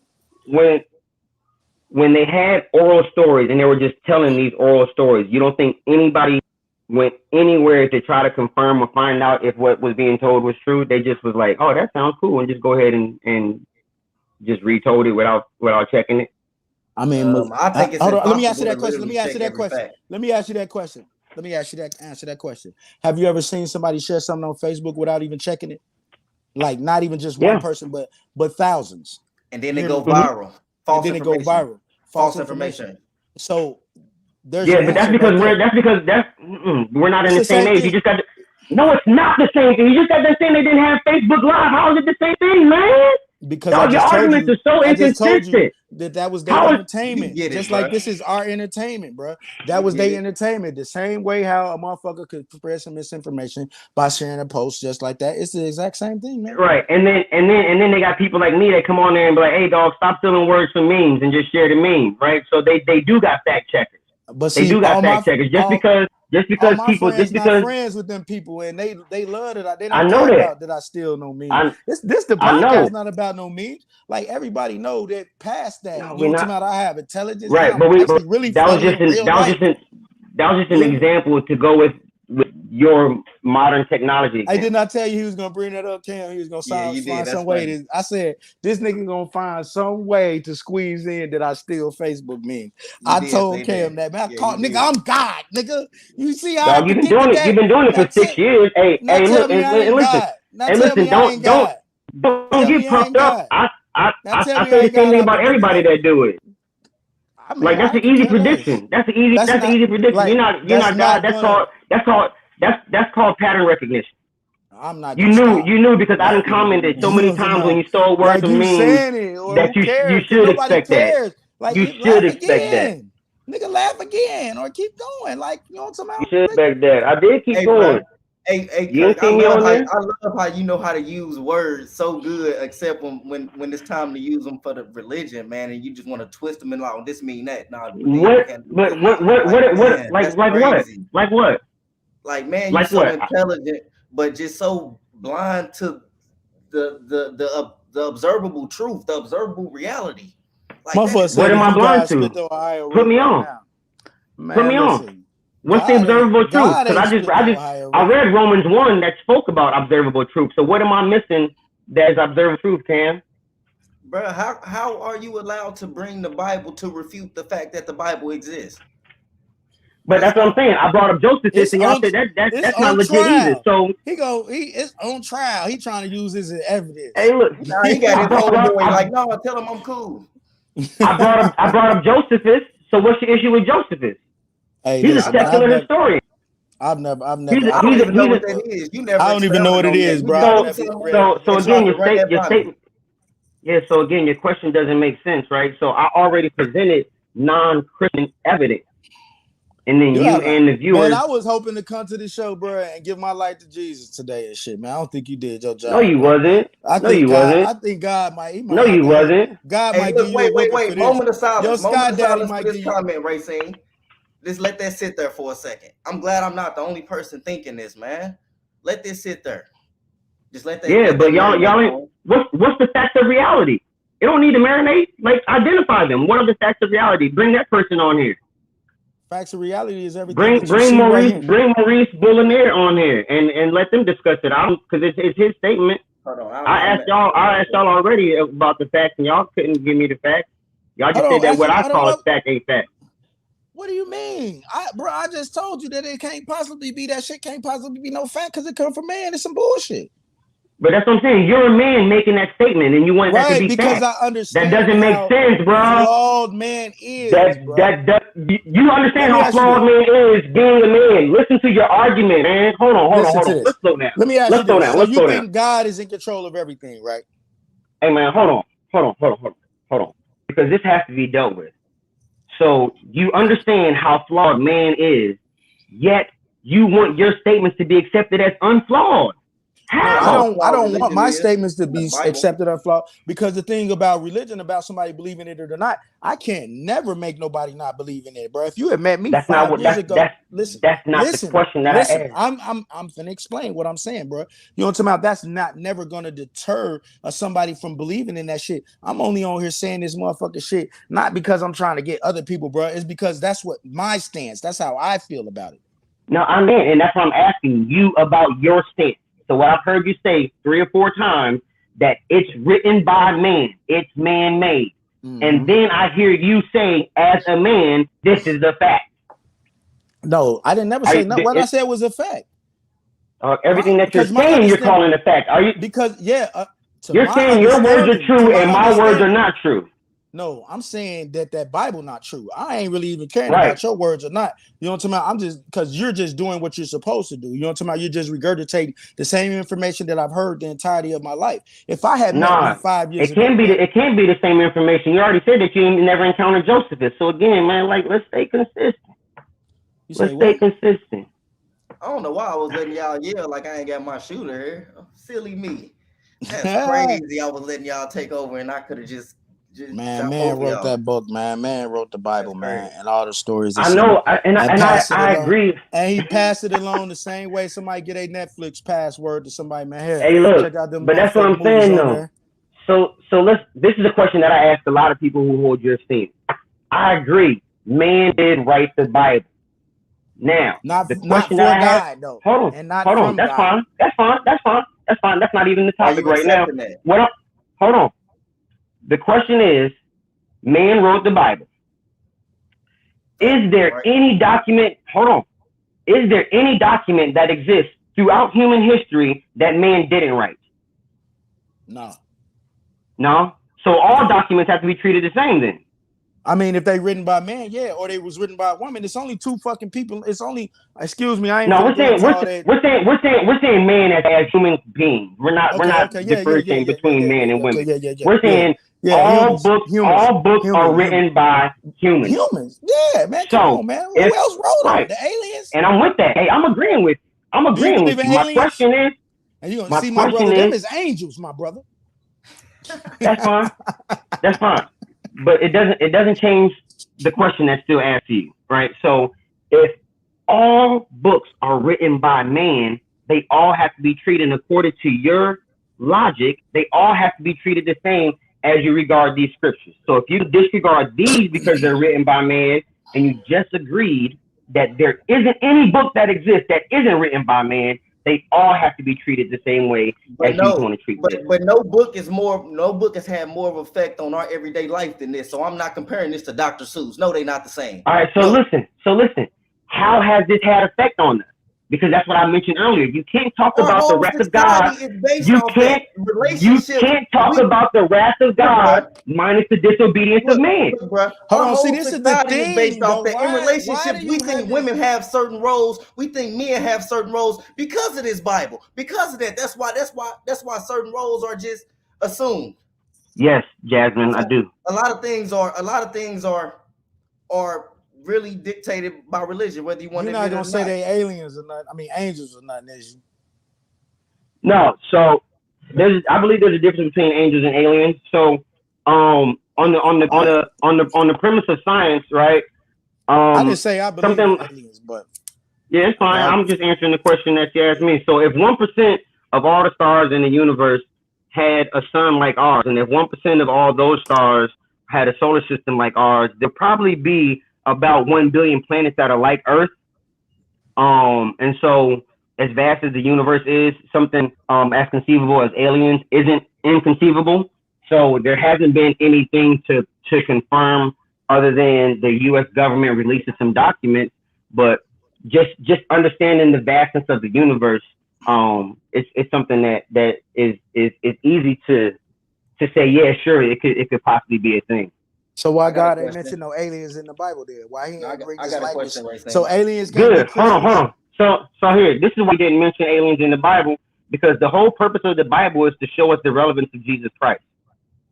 when they had oral stories and they were just telling these oral stories, you don't think anybody went anywhere to try to confirm or find out if what was being told was true? They just was like, oh, that sounds cool, and just go ahead and just retold it without checking it. I mean, I think it's let me ask you that question. Have you ever seen somebody share something on Facebook without even checking it? Like not even just one person, but thousands. And then they go viral. False information. So there's but that's because we're not in the same age. You just got to, no, it's not the same thing. You just got to say they didn't have Facebook Live. How is it the same thing, man? Because your arguments are so inconsistent. That was their entertainment. Just like this is our entertainment, bro. That was their entertainment. The same way how a motherfucker could spread some misinformation by sharing a post just like that. It's the exact same thing, man. Right. And then they got people like me that come on there and be like, hey dog, stop stealing words from memes and just share the meme, right? So they do got fact checkers. But they do got fact checkers. Just because people not friends with them people and they love it. They don't I know about that I still no memes. This the podcast not about no memes. Like everybody know that past that. No, you know about I have intelligence. Right, but that was just an example to go with your modern technology. I did not tell you he was gonna bring that up, Cam. He was gonna find some way. I said this nigga gonna find some way to squeeze in that I steal Facebook memes. I told Cam that, man. Nigga, I'm God, nigga. You see how you've been doing it. You've been doing it for 6 years. Hey, listen. Don't get pumped up. I say the same thing about everybody that do it. I mean, like that's an easy prediction. That's an easy prediction. You're not God. That's called pattern recognition. I'm not. You knew because I done commented so many times when you stole words like from me that you should expect that. Like you should expect that. Nigga, laugh again or keep going. Like, you know what I'm talking about? You should expect that. I did keep going. Bro. Hey, you Kirk, I love how you know how to use words so good, except when it's time to use them for the religion, man, and you just want to twist them and like, this mean that. Nah, what? Like what? Like, man, like you're so what? intelligent, but just so blind to the observable truth, the observable reality. Like, what am I blind to? Put me on. Man, Put me on. What's the observable truth? Because I read Romans 1 that spoke about observable truth. So what am I missing that's observable truth, Cam? Bro, how are you allowed to bring the Bible to refute the fact that the Bible exists? But that's what I'm saying. I brought up Josephus, and y'all said that's not legit either. So he is on trial. He trying to use this as evidence. Hey, look, he got his own boy. Like, no, tell him I'm cool. I brought up Josephus. So what's your issue with Josephus? Hey, he's a secular historian. I've never. I don't even know what that is. You never. I don't even know what it is, bro. So again, your statement. Yeah. So again, your question doesn't make sense, right? So I already presented non-Christian evidence, and then and the viewers. Man, I was hoping to come to the show, bro, and give my life to Jesus today and shit, man. I don't think you did your job. No, you wasn't. I think God might. No, you wasn't. God might give you a wait. Moment of silence. Your Sky Daddy might give you. Comment, Racine. Just let that sit there for a second. I'm glad I'm not the only person thinking this, man. Let this sit there. Just let that. Yeah, but y'all ain't. What's the facts of reality? It don't need to marinate. Like, identify them. What are the facts of reality? Bring that person on here. Facts of reality is everything. Bring Maurice Boulinaire on here and let them discuss it. Because it's his statement. Hold on, I asked y'all already about the facts, and y'all couldn't give me the facts. Y'all just said that what I call a fact ain't fact. What do you mean? I just told you that it can't possibly be that shit can't possibly be no fact because it come from man. It's some bullshit. But that's what I'm saying. You're a man making that statement, and you want that to be because fact. I understand that doesn't make sense, bro. Flawed man is. You understand how flawed man is being a man. Listen to your argument, man. Hold on. Let's slow down. Let me ask you this. Let's you think God is in control of everything, right? Hey, man, hold on. Because this has to be dealt with. So you understand how flawed man is, yet you want your statements to be accepted as unflawed. How? I don't want my statements to be accepted unflawed, because the thing about religion, about somebody believing it or not, I can't never make nobody not believe in it, bro. If you had met me that's 5 not years ago, that's not the question that I asked. I'm finna explain what I'm saying, bro. You know what I'm talking about? That's not never gonna deter somebody from believing in that shit. I'm only on here saying this motherfucking shit, not because I'm trying to get other people, bro. It's because that's what my stance. That's how I feel about it. No, I'm in, and that's why I'm asking you about your stance. So what I've heard you say 3 or 4 times, that it's written by man, it's man-made. Mm-hmm. And then I hear you say, as a man, this is a fact. No, I didn't never say no. What I said was a fact. Everything that you're saying, you're calling a fact. Are you? Because you're saying your words are true and my words are not true. No, I'm saying that Bible not true. I ain't really even caring about your words or not. You know what I'm talking about? I'm just, because you're just doing what you're supposed to do. You know what I'm talking about? You're just regurgitating the same information that I've heard the entirety of my life. If I had met you 5 years ago, it can't be the same information. You already said that you never encountered Josephus. So again, man, like, let's stay consistent. Stay consistent. I don't know why I was letting y'all yell like I ain't got my shooter here. Silly me. That's crazy. I was letting y'all take over and I could have just man wrote that book, man wrote the Bible, man, and all the stories. I know, I agree. And he passed it along the same way somebody get a Netflix password to somebody, man. Hey, look, but that's what I'm saying, though. So this is a question that I ask a lot of people who hold your esteem. I agree, man did write the Bible. Now, the question that I have, though. Hold on, that's fine. That's not even the topic right now. Hold on. The question is, man wrote the Bible. Is there any document, is there any document that exists throughout human history that man didn't write? No. So all documents have to be treated the same then? I mean, if they written by man, yeah, or they was written by a woman, it's only two fucking people. It's only, excuse me, I ain't. No, we're saying man as human beings. We're not differentiating between men and women. We're saying all books are written by humans. Humans, yeah, man. Come on, man. Who else wrote them? The aliens. And I'm with that. Hey, I'm agreeing with you. My question is, and you gonna see my brother? Them is angels, my brother. That's fine. That's fine. But it doesn't change the question that's still asked to you, right? So if all books are written by man, they all have to be treated according to your logic. They all have to be treated the same as you regard these scriptures. So if you disregard these because they're written by man, and you just agreed that there isn't any book that exists that isn't written by man, they all have to be treated the same way as you want to treat them. But no book has had more of an effect on our everyday life than this. So I'm not comparing this to Dr. Seuss. No, they're not the same. All right, so listen. How has this had effect on us? Because that's what I mentioned earlier. You can't talk about the wrath of God. You can't talk about the wrath of God minus the disobedience of man. Hold on, see, this is the thing. Based off that. In relationships, we think women have certain roles. We think men have certain roles because of this Bible. Because of that, that's why certain roles are just assumed. Yes, Jasmine, I do. A lot of things are really dictated by religion, whether you want to. You're not gonna say they aliens or not. I mean, angels or not, is you? No. So I believe there's a difference between angels and aliens. So on the premise of science, right? I didn't say I believe in aliens, but yeah, it's fine. I'm just answering the question that you asked me. So if 1% of all the stars in the universe had a sun like ours, and if 1% of all those stars had a solar system like ours, there'd probably be about 1 billion planets that are like Earth. And so as vast as the universe is, something as conceivable as aliens isn't inconceivable. So there hasn't been anything to confirm other than the US government releases some documents, but just understanding the vastness of the universe, it's something that is easy to say, yeah, sure, it could possibly be a thing. So why God ain't mentioned no aliens in the Bible there? Why he ain't bring this language? Right, so aliens good. Hold on. So here, this is why he didn't mention aliens in the Bible, because the whole purpose of the Bible is to show us the relevance of Jesus Christ.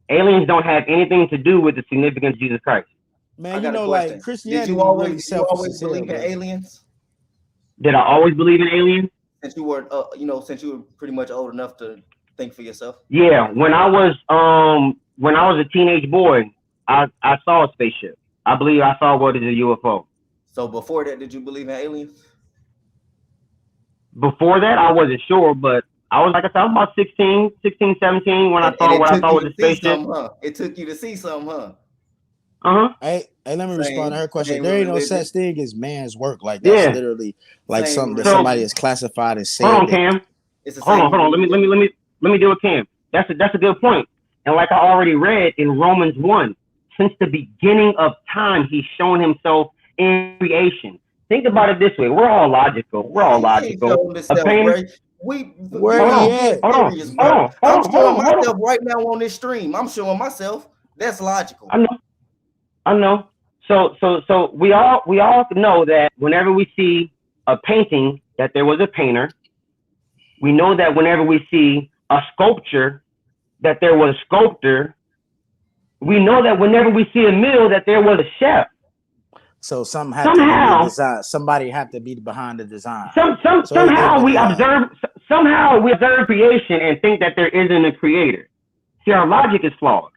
Aliens don't have anything to do with the significance of Jesus Christ. Man, you know, like Christianity. Did you always believe in aliens? Did I always believe in aliens? Since you were, since you were pretty much old enough to think for yourself. Yeah, when I was a teenage boy, I saw a spaceship. I believe I saw what is a UFO. So before that, did you believe in aliens? Before that, I wasn't sure, but I was, like I said, I was about 16, 17 when I saw what I saw with the spaceship. It took you to see something, huh? Uh-huh. Hey, let me respond to her question. There ain't no such thing as man's work. Like that's literally like something that somebody has classified and said. Hold on, Cam. Hold on. Let me deal with Cam. That's a good point. And like I already read in Romans 1, since the beginning of time, he's shown himself in creation. Think about it this way. We're all logical. I'm showing myself right now on this stream. I'm showing myself. That's logical. I know. So we all know that whenever we see a painting, that there was a painter. We know that whenever we see a sculpture, that there was a sculptor. We know that whenever we see a meal, that there was a chef. So somehow somebody have to be behind the design. Somehow we observe creation and think that there isn't a creator. See, our logic is flawed.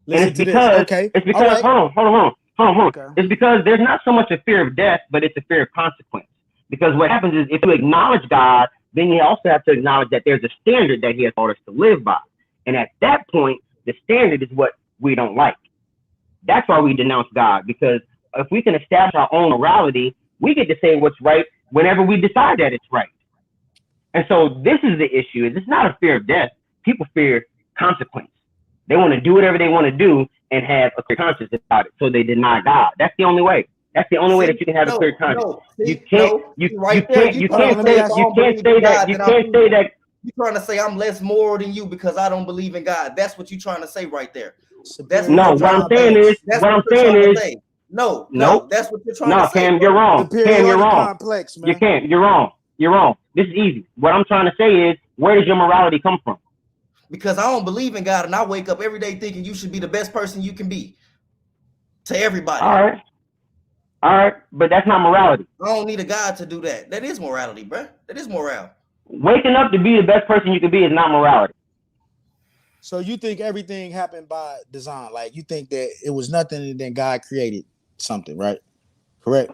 And it's because hold on. Okay. It's because there's not so much a fear of death, but it's a fear of consequence. Because what happens is if you acknowledge God, then you also have to acknowledge that there's a standard that he has told us to live by. And at that point, the standard is what we don't like. That's why we denounce God, because if we can establish our own morality, we get to say what's right whenever we decide that it's right. And so this is the issue. It's not a fear of death. People fear consequence. They want to do whatever they want to do and have a clear conscience about it. So they deny God. That's the only way. That's the only way that you can have a clear conscience. You can't say that. You're trying to say I'm less moral than you because I don't believe in God. That's what you're trying to say right there. That's No, what what I'm saying is, that's what I'm you're saying trying to is, say. No, nope. that's what you're trying No, to say. Cam, you're wrong. Cam, you're Superiority wrong. complex, man. You can't. You're wrong. You're wrong. This is easy. What I'm trying to say is, where does your morality come from? Because I don't believe in God, and I wake up every day thinking you should be the best person you can be to everybody. All right, but that's not morality. I don't need a God to do that. That is morality, bro. That is morale. Waking up to be the best person you can be is not morality. So you think everything happened by design? Like you think that it was nothing and then God created something, right? Correct.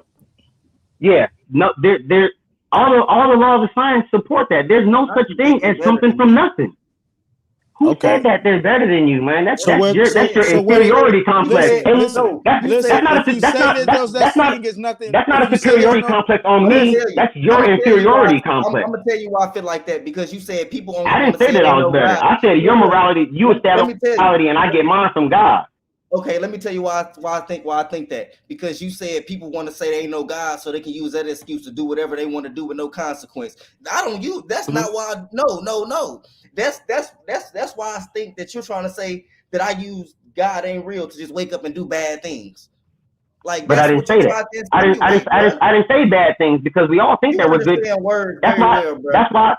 Yeah. No. There. All the laws of science support that. There's no such thing as something from nothing. Who said that they're better than you, man? That's your inferiority complex. That's not a superiority complex on me. That's your inferiority complex. I'm gonna tell you why I feel like that, because you said people only. I didn't say that I was better. I said your morality. You establish morality, and I get mine from God. Okay, let me tell you why I think that. Because you said people want to say there ain't no God, so they can use that excuse to do whatever they want to do with no consequence. I don't use. That's not why. No. That's why I think that you're trying to say that I use God ain't real to just wake up and do bad things. Like, but I didn't say that. I didn't say bad things, because we all think that we're good. That's why.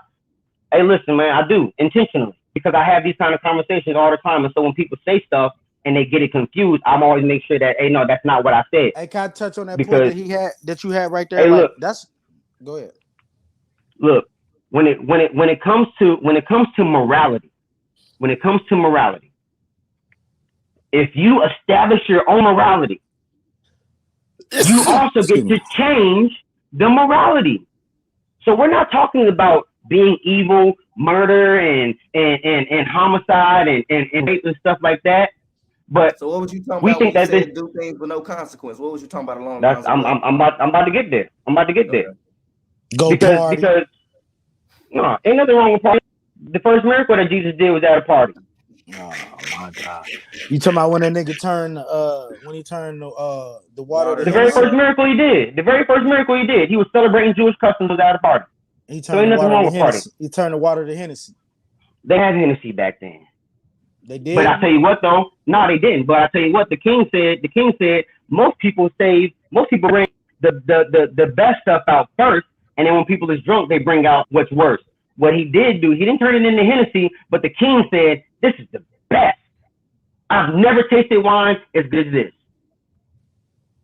Hey, listen, man, I do intentionally, because I have these kind of conversations all the time, and so when people say stuff and they get it confused, I'm always make sure that, hey, no, that's not what I said. Hey, can I touch on that point that you had right there? Hey, look, go ahead. Look, when it comes to morality, if you establish your own morality, you also get to change the morality. So we're not talking about being evil, murder, and homicide and rape and stuff like that. But so what was you talking about? Think that this do things with no consequence. What was you talking about along the lines? I'm about to get there. there. Because no, ain't nothing wrong with party. The first miracle that Jesus did was at a party. Oh my God! You talking about when that nigga turned the water? The very first miracle he did. He was celebrating Jewish customs at a party. He turned the water to Hennessy. He turned the water to Hennessy. They had Hennessy back then. They did. But I tell you what, though, no, they didn't. But I tell you what, the king said most people bring the best stuff out first, and then when people is drunk, they bring out what's worse. What he did do, he didn't turn it into Hennessy, but the king said, "This is the best. I've never tasted wine as good as this."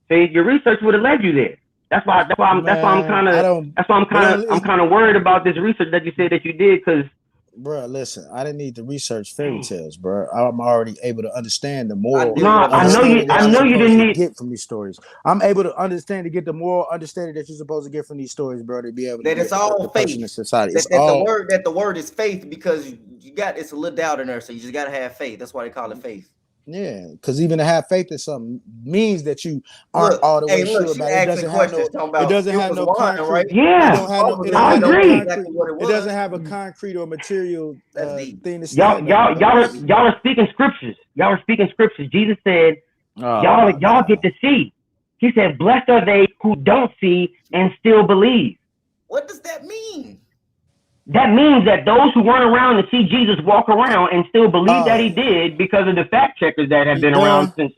See, your research would have led you there. That's why I'm kind of worried about this research that you said that you did, because. Bro, listen, I didn't need to research fairy tales, bro. I'm already able to understand the moral. I know you didn't need get from these stories. I'm able to understand to get the moral understanding that you're supposed to get from these stories, bro. To be able to that it's all faith in society. That the word is faith, because it's a little doubt in there, so you just gotta have faith. That's why they call it faith. Yeah, because even to have faith in something means that you aren't all the way sure about it. It doesn't have no concrete, right? Yeah, I agree. It doesn't have a concrete or material thing to say. Y'all are speaking scriptures. Jesus said, y'all get to see. He said, "Blessed are they who don't see and still believe." What does that mean? That means that those who run around and see Jesus walk around and still believe that he did, because of the fact checkers that have been around since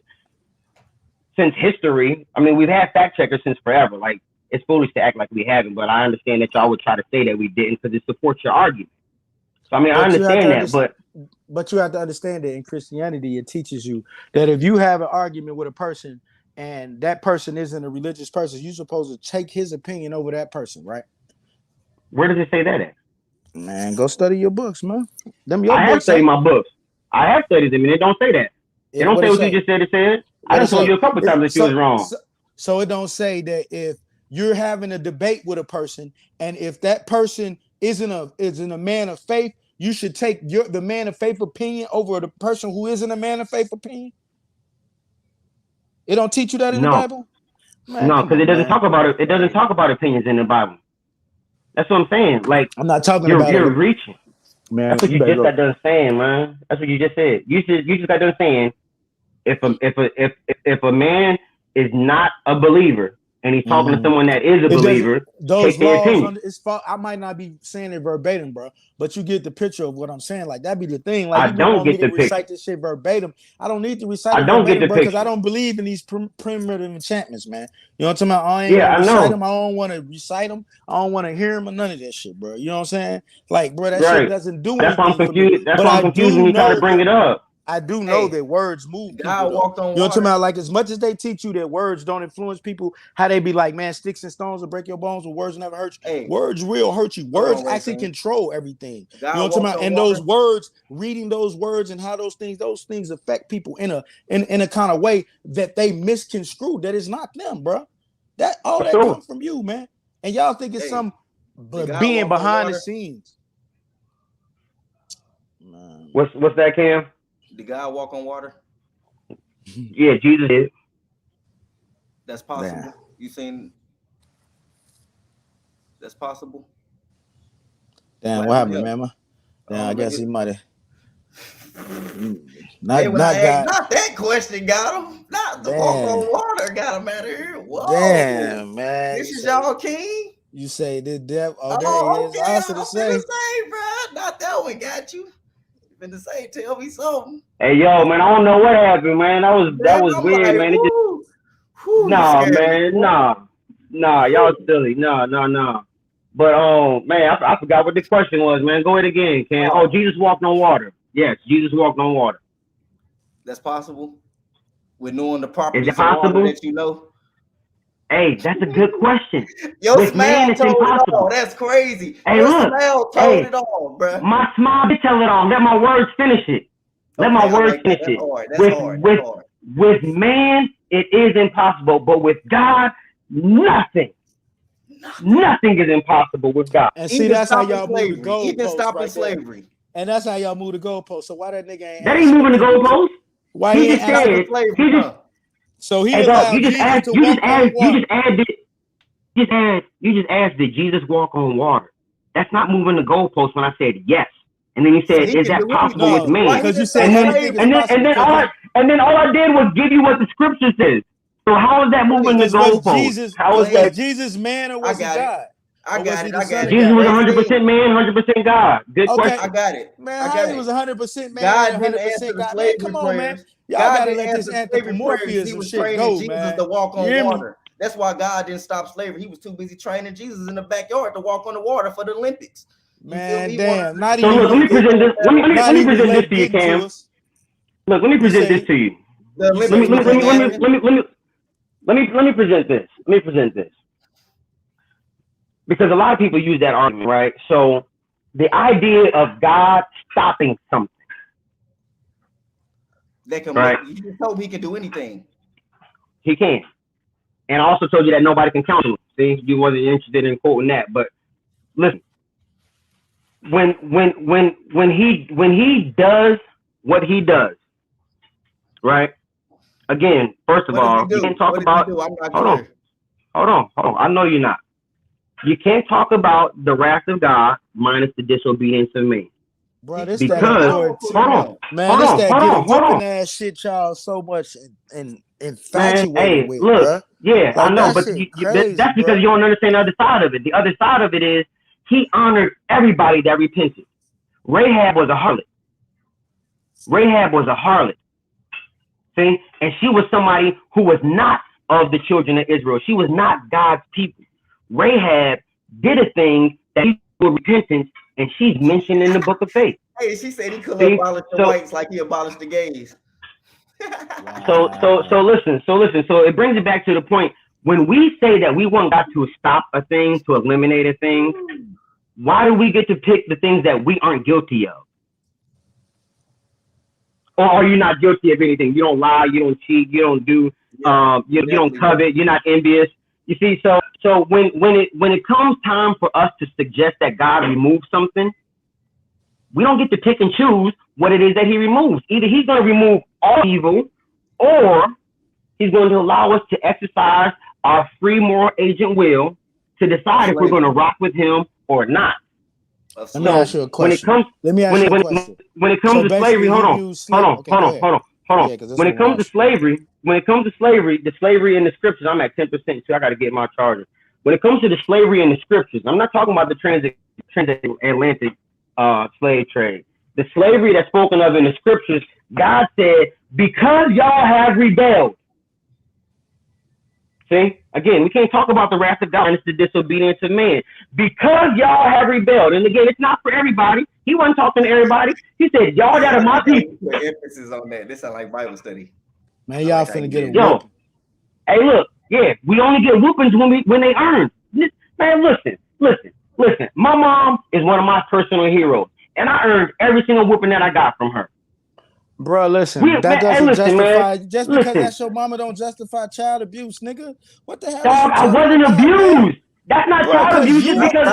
history. I mean, we've had fact checkers since forever. Like, it's foolish to act like we haven't, but I understand that y'all would try to say that we didn't, because it supports your argument. So I mean, I understand that, but you have to understand that in Christianity, it teaches you that if you have an argument with a person and that person isn't a religious person, you're supposed to take his opinion over that person, right? Where does it say that at? Man, go study your books, man. I have studied my books. I have studied them, and it don't say that. It don't say what you just said. It said. I just told you a couple times that you was wrong. So it don't say that if you're having a debate with a person, and if that person isn't a man of faith, you should take the man of faith opinion over the person who isn't a man of faith opinion. It don't teach you that in the Bible. Man, no, because it doesn't talk about it. It doesn't talk about opinions in the Bible. That's what I'm saying. Like, I'm not talking about you're reaching. Man, that's what you just got done saying, man. That's what you just said. You just got done saying, if a man is not a believer and he's talking to someone that is a believer, those take their laws opinion. I might not be saying it verbatim, bro, but you get the picture of what I'm saying. Like that be the thing. Like I you don't want me get to the picture. recite this shit verbatim. I don't need to recite I it don't get verbatim, the bro, because picture. I don't believe in these primitive enchantments, man. You know what I'm talking about? I ain't Yeah, gonna I recite know. them. I don't want to recite them. I don't want to hear them or none of that shit, bro. You know what I'm saying? Like, bro, that shit Right. doesn't do That's why I'm anything for me. confused. That's But why I'm I confused do when you try know to bring it up. I do know Hey, that words move God people, though. walked on You know what I'm talking water. about? Like, as much as they teach you that words don't influence people, how they be like, man, sticks and stones will break your bones, but words never hurt you. Hey, Words will hurt you. hold Words on, Ray actually Finn. control everything. You know God what I'm talking walked about? on And water. those words, reading those words and how those things affect people in a kind of way that they misconstrue, that is not them, bro. That all For that sure. comes from you, man. And y'all think it's Hey, some did God being walk on behind the water? scenes. Man. What's that, Cam? Did God walk on water? Yeah, Jesus did. That's possible. Damn. You seen? That's possible. Damn, what happened, man? Damn, I guess he might have. Hey, when I God. asked, not that question got him. Not the walk on water got him out of here. Whoa. Damn, man. This is y'all king. You say the devil. Oh, Oh, there okay. he is. I was I'm to finna say. say, bro. Not that one got you. You finna say, tell me something. Hey, yo, man, I don't know what happened, man. That was I'm weird, like, man. It just, whoo, nah, you scared man, me, nah, y'all silly, nah. But man, I forgot what the question was, man. Go ahead again, Cam. Oh, Jesus walked on water. Yes, Jesus walked on water. That's possible. With knowing the properties Is it possible? of water that you know. Hey, that's a good question. Your With smile man, it's told impossible. it all. That's crazy. Hey, Your look. smile told it all, bro. My smile did tell it all. Let my words finish it. Let my words finish it. With man, it is impossible, but with God, nothing is impossible with God. And see, that's how y'all move the goalposts. Even stopping right slavery. There. And that's how y'all move the goalposts. So why that nigga ain't? That ain't moving the goalposts. Why he just said? Slavery, So he hey, allowed you just Jesus asked. to You walk just on asked. water. You just asked. Did Jesus walk on water? That's not moving the goalposts. When I said yes, and then you said, "Is that possible with man?" Because you said and then all I did was give you what the scripture says. So how is that moving the goalposts? How is that? Jesus man or was he God? I got it. Jesus was 100% man, 100% God. Good question. I got it. Man, how he was 100% man, God 100% God? Man, come on, man. Y'all gotta let this anthropomorphism shit go, man. To walk on water. That's why God didn't stop slavery. He was too busy training Jesus in the backyard to walk on the water for the Olympics. Man, damn. Not so even. Look, let me present this. Let me present this to you, Cam. Look, let me present this to you. Let me present this. Let me present this. Because a lot of people use that argument, right? So the idea of God stopping something. That can right? He just told me he can do anything. He can. And I also told you that nobody can counsel him. See, you wasn't interested in quoting that. But listen, when he does what he does, right? Again, first of all, you can't talk about. Hold on. I know you're not. You can't talk about the wrath of God minus the disobedience of me. Bro, this because hold on. Ass shit y'all so much and infatuated with, look, bro. Yeah, like, I know, but that's because you don't understand the other side of it. The other side of it is he honored everybody that repented. Rahab was a harlot. See, and she was somebody who was not of the children of Israel. She was not God's people. Rahab did a thing that he was repentance, and she's mentioned in the book of faith. Hey, she said he could abolish the whites like he abolished the gays. So listen. So it brings it back to the point when we say that we want God to stop a thing, to eliminate a thing. Why do we get to pick the things that we aren't guilty of? Or are you not guilty of anything? You don't lie, you don't cheat, you don't do, you don't covet, you're not envious. You see, so when it comes time for us to suggest that God removes something, we don't get to pick and choose what it is that he removes. Either he's going to remove all evil, or he's going to allow us to exercise our free moral agent will to decide if we're going to rock with him or not. Let me ask you a question. When it comes to slavery, hold on. Hold on. Yeah, 'cause this When one it comes to was- slavery, the slavery in the scriptures, I'm at 10% too. I got to get my charger. When it comes to the slavery in the scriptures, I'm not talking about the transatlantic slave trade. The slavery that's spoken of in the scriptures, God said, because y'all have rebelled. See, again, we can't talk about the wrath of God and it's the disobedience of man. Because y'all have rebelled. And again, it's not for everybody. He wasn't talking to everybody. He said, y'all that are my people. Put emphasis on that. This sound like Bible study. Man, y'all finna get a Yo, whooping. hey, look, yeah, we only get whoopings when they earn. Man, listen. My mom is one of my personal heroes, and I earned every single whooping that I got from her. Bro, listen, Man, that doesn't listen, justify man, just because listen. that's your mama don't justify child abuse, nigga. What the hell? Dog, I wasn't abused. That's not child abuse just because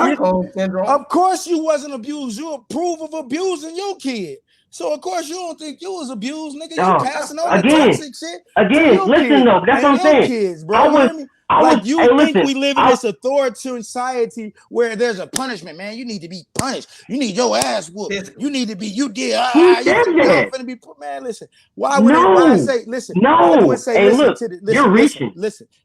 Of course you wasn't abused. You approve of abusing your kid. So of course you don't think you was abused, nigga. You passing on the toxic shit. Again, listen though, that's what I'm saying. Kids, bro. You think we live in this authoritarian society where there's a punishment, man. You need to be punished. You need your ass whooped. You need to be. You did. Finna be put. Man, listen. Why would I say? Listen. No. Why would say? Hey, listen look, to the. Listen, you're reaching.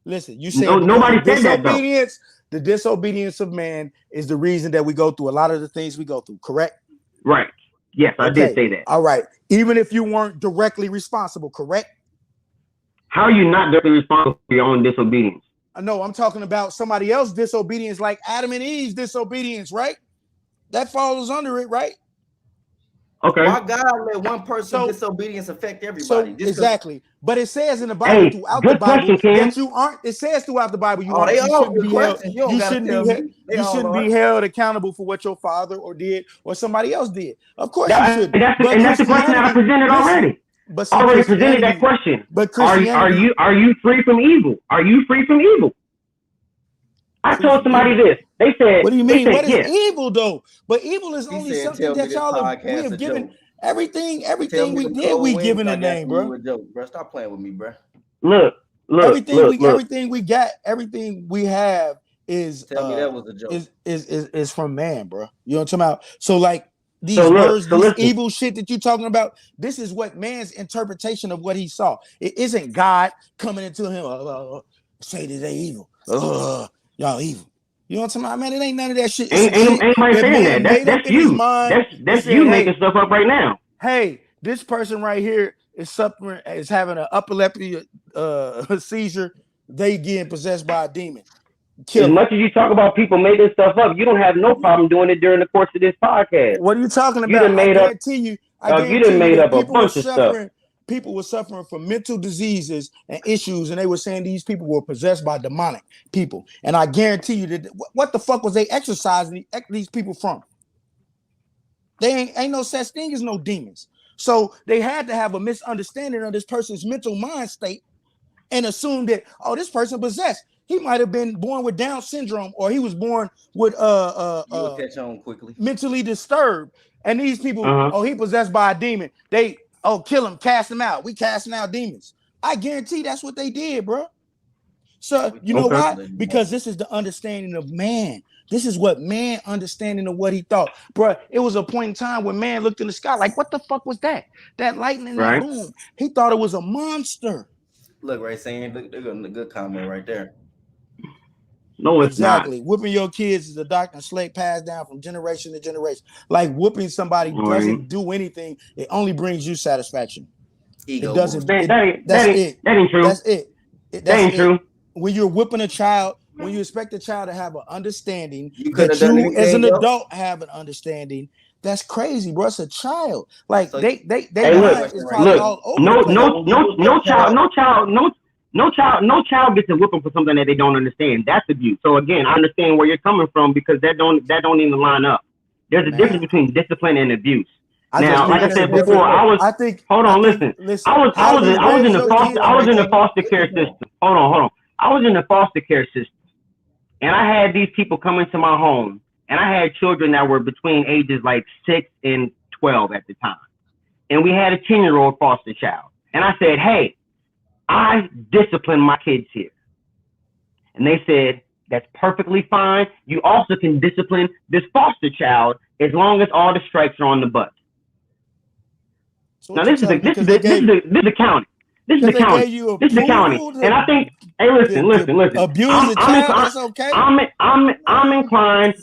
Listen. You said nobody said that though. The disobedience of man is the reason that we go through a lot of the things we go through. Correct? Right. Yes, I did say that. All right. Even if you weren't directly responsible, correct? How are you not directly responsible for your own disobedience? No, I'm talking about somebody else's disobedience, like Adam and Eve's disobedience, right? That falls under it, right? Okay. Why God let one person's disobedience affect everybody? Exactly. But it says in the Bible, throughout the Bible, that you aren't. It says throughout the Bible, you shouldn't be held accountable for what your father or did or somebody else did. Of course you should. That's the question that I presented already. But I already presented that question. But are you free from evil? Are you free from evil? I told somebody this. They said, "What do you mean? What is evil, though? But evil is only something that we have given. Everything we did, we given a name, bro. Bro, stop playing with me, bro. Look. Everything we got, everything we have is tell me that was a joke. Is from man, bro. You know what I'm talking about? So like these words, this evil shit that you're talking about, this is what man's interpretation of what he saw. It isn't God coming into him. Say that they evil. Y'all evil. You know what I'm talking about, man? It ain't none of that shit. Ain't anybody saying that. That's you. That's you making stuff up right now. Hey, this person right here is suffering, is having an epilepsy seizure. They getting possessed by a demon. As much as you talk about people making stuff up, you don't have no problem doing it during the course of this podcast. What are you talking about? I guarantee you done made up a bunch of stuff. People were suffering from mental diseases and issues, and they were saying these people were possessed by demonic people. And I guarantee you that what the fuck was they exorcising these people from? They ain't no such thing as no demons. So they had to have a misunderstanding of this person's mental mind state and assume that, oh, this person possessed. He might have been born with Down syndrome, or he was born with catch on quickly. Mentally disturbed. And these people, oh, he possessed by a demon. They kill him, cast him out. We casting out demons. I guarantee that's what they did, bro. So you know why? Because this is the understanding of man. This is what man understanding of what he thought, bro. It was a point in time when man looked in the sky like, what the fuck was that? That lightning, that boom. He thought it was a monster. Look, right, saying they're going to good comment right there. No, it's exactly. not. Whooping your kids is a doctrine slate passed down from generation to generation. Like whooping somebody doesn't do anything. It only brings you satisfaction. Ego. It doesn't. That ain't true. That's it. That ain't true. When you're whipping a child, when you expect a child to have an understanding that you as an adult have an understanding, that's crazy, bro. It's a child. Like no child gets a whipping for something that they don't understand. That's abuse. So again, I understand where you're coming from because that don't even line up. There's a difference between discipline and abuse. Now, like I said before, I was in the foster care system. Hold on. I was in the foster care system, and I had these people come into my home, and I had children that were between ages like 6 and 12 at the time, and we had a 10-year-old foster child, and I said, hey, I discipline my kids here. And they said, that's perfectly fine. You also can discipline this foster child as long as all the stripes are on the butt. So Now what this you is the telling me? this is the county. This is the Because they county. gave you This is the county. approval And I think, hey, listen. abuse a child, that's okay. I'm inclined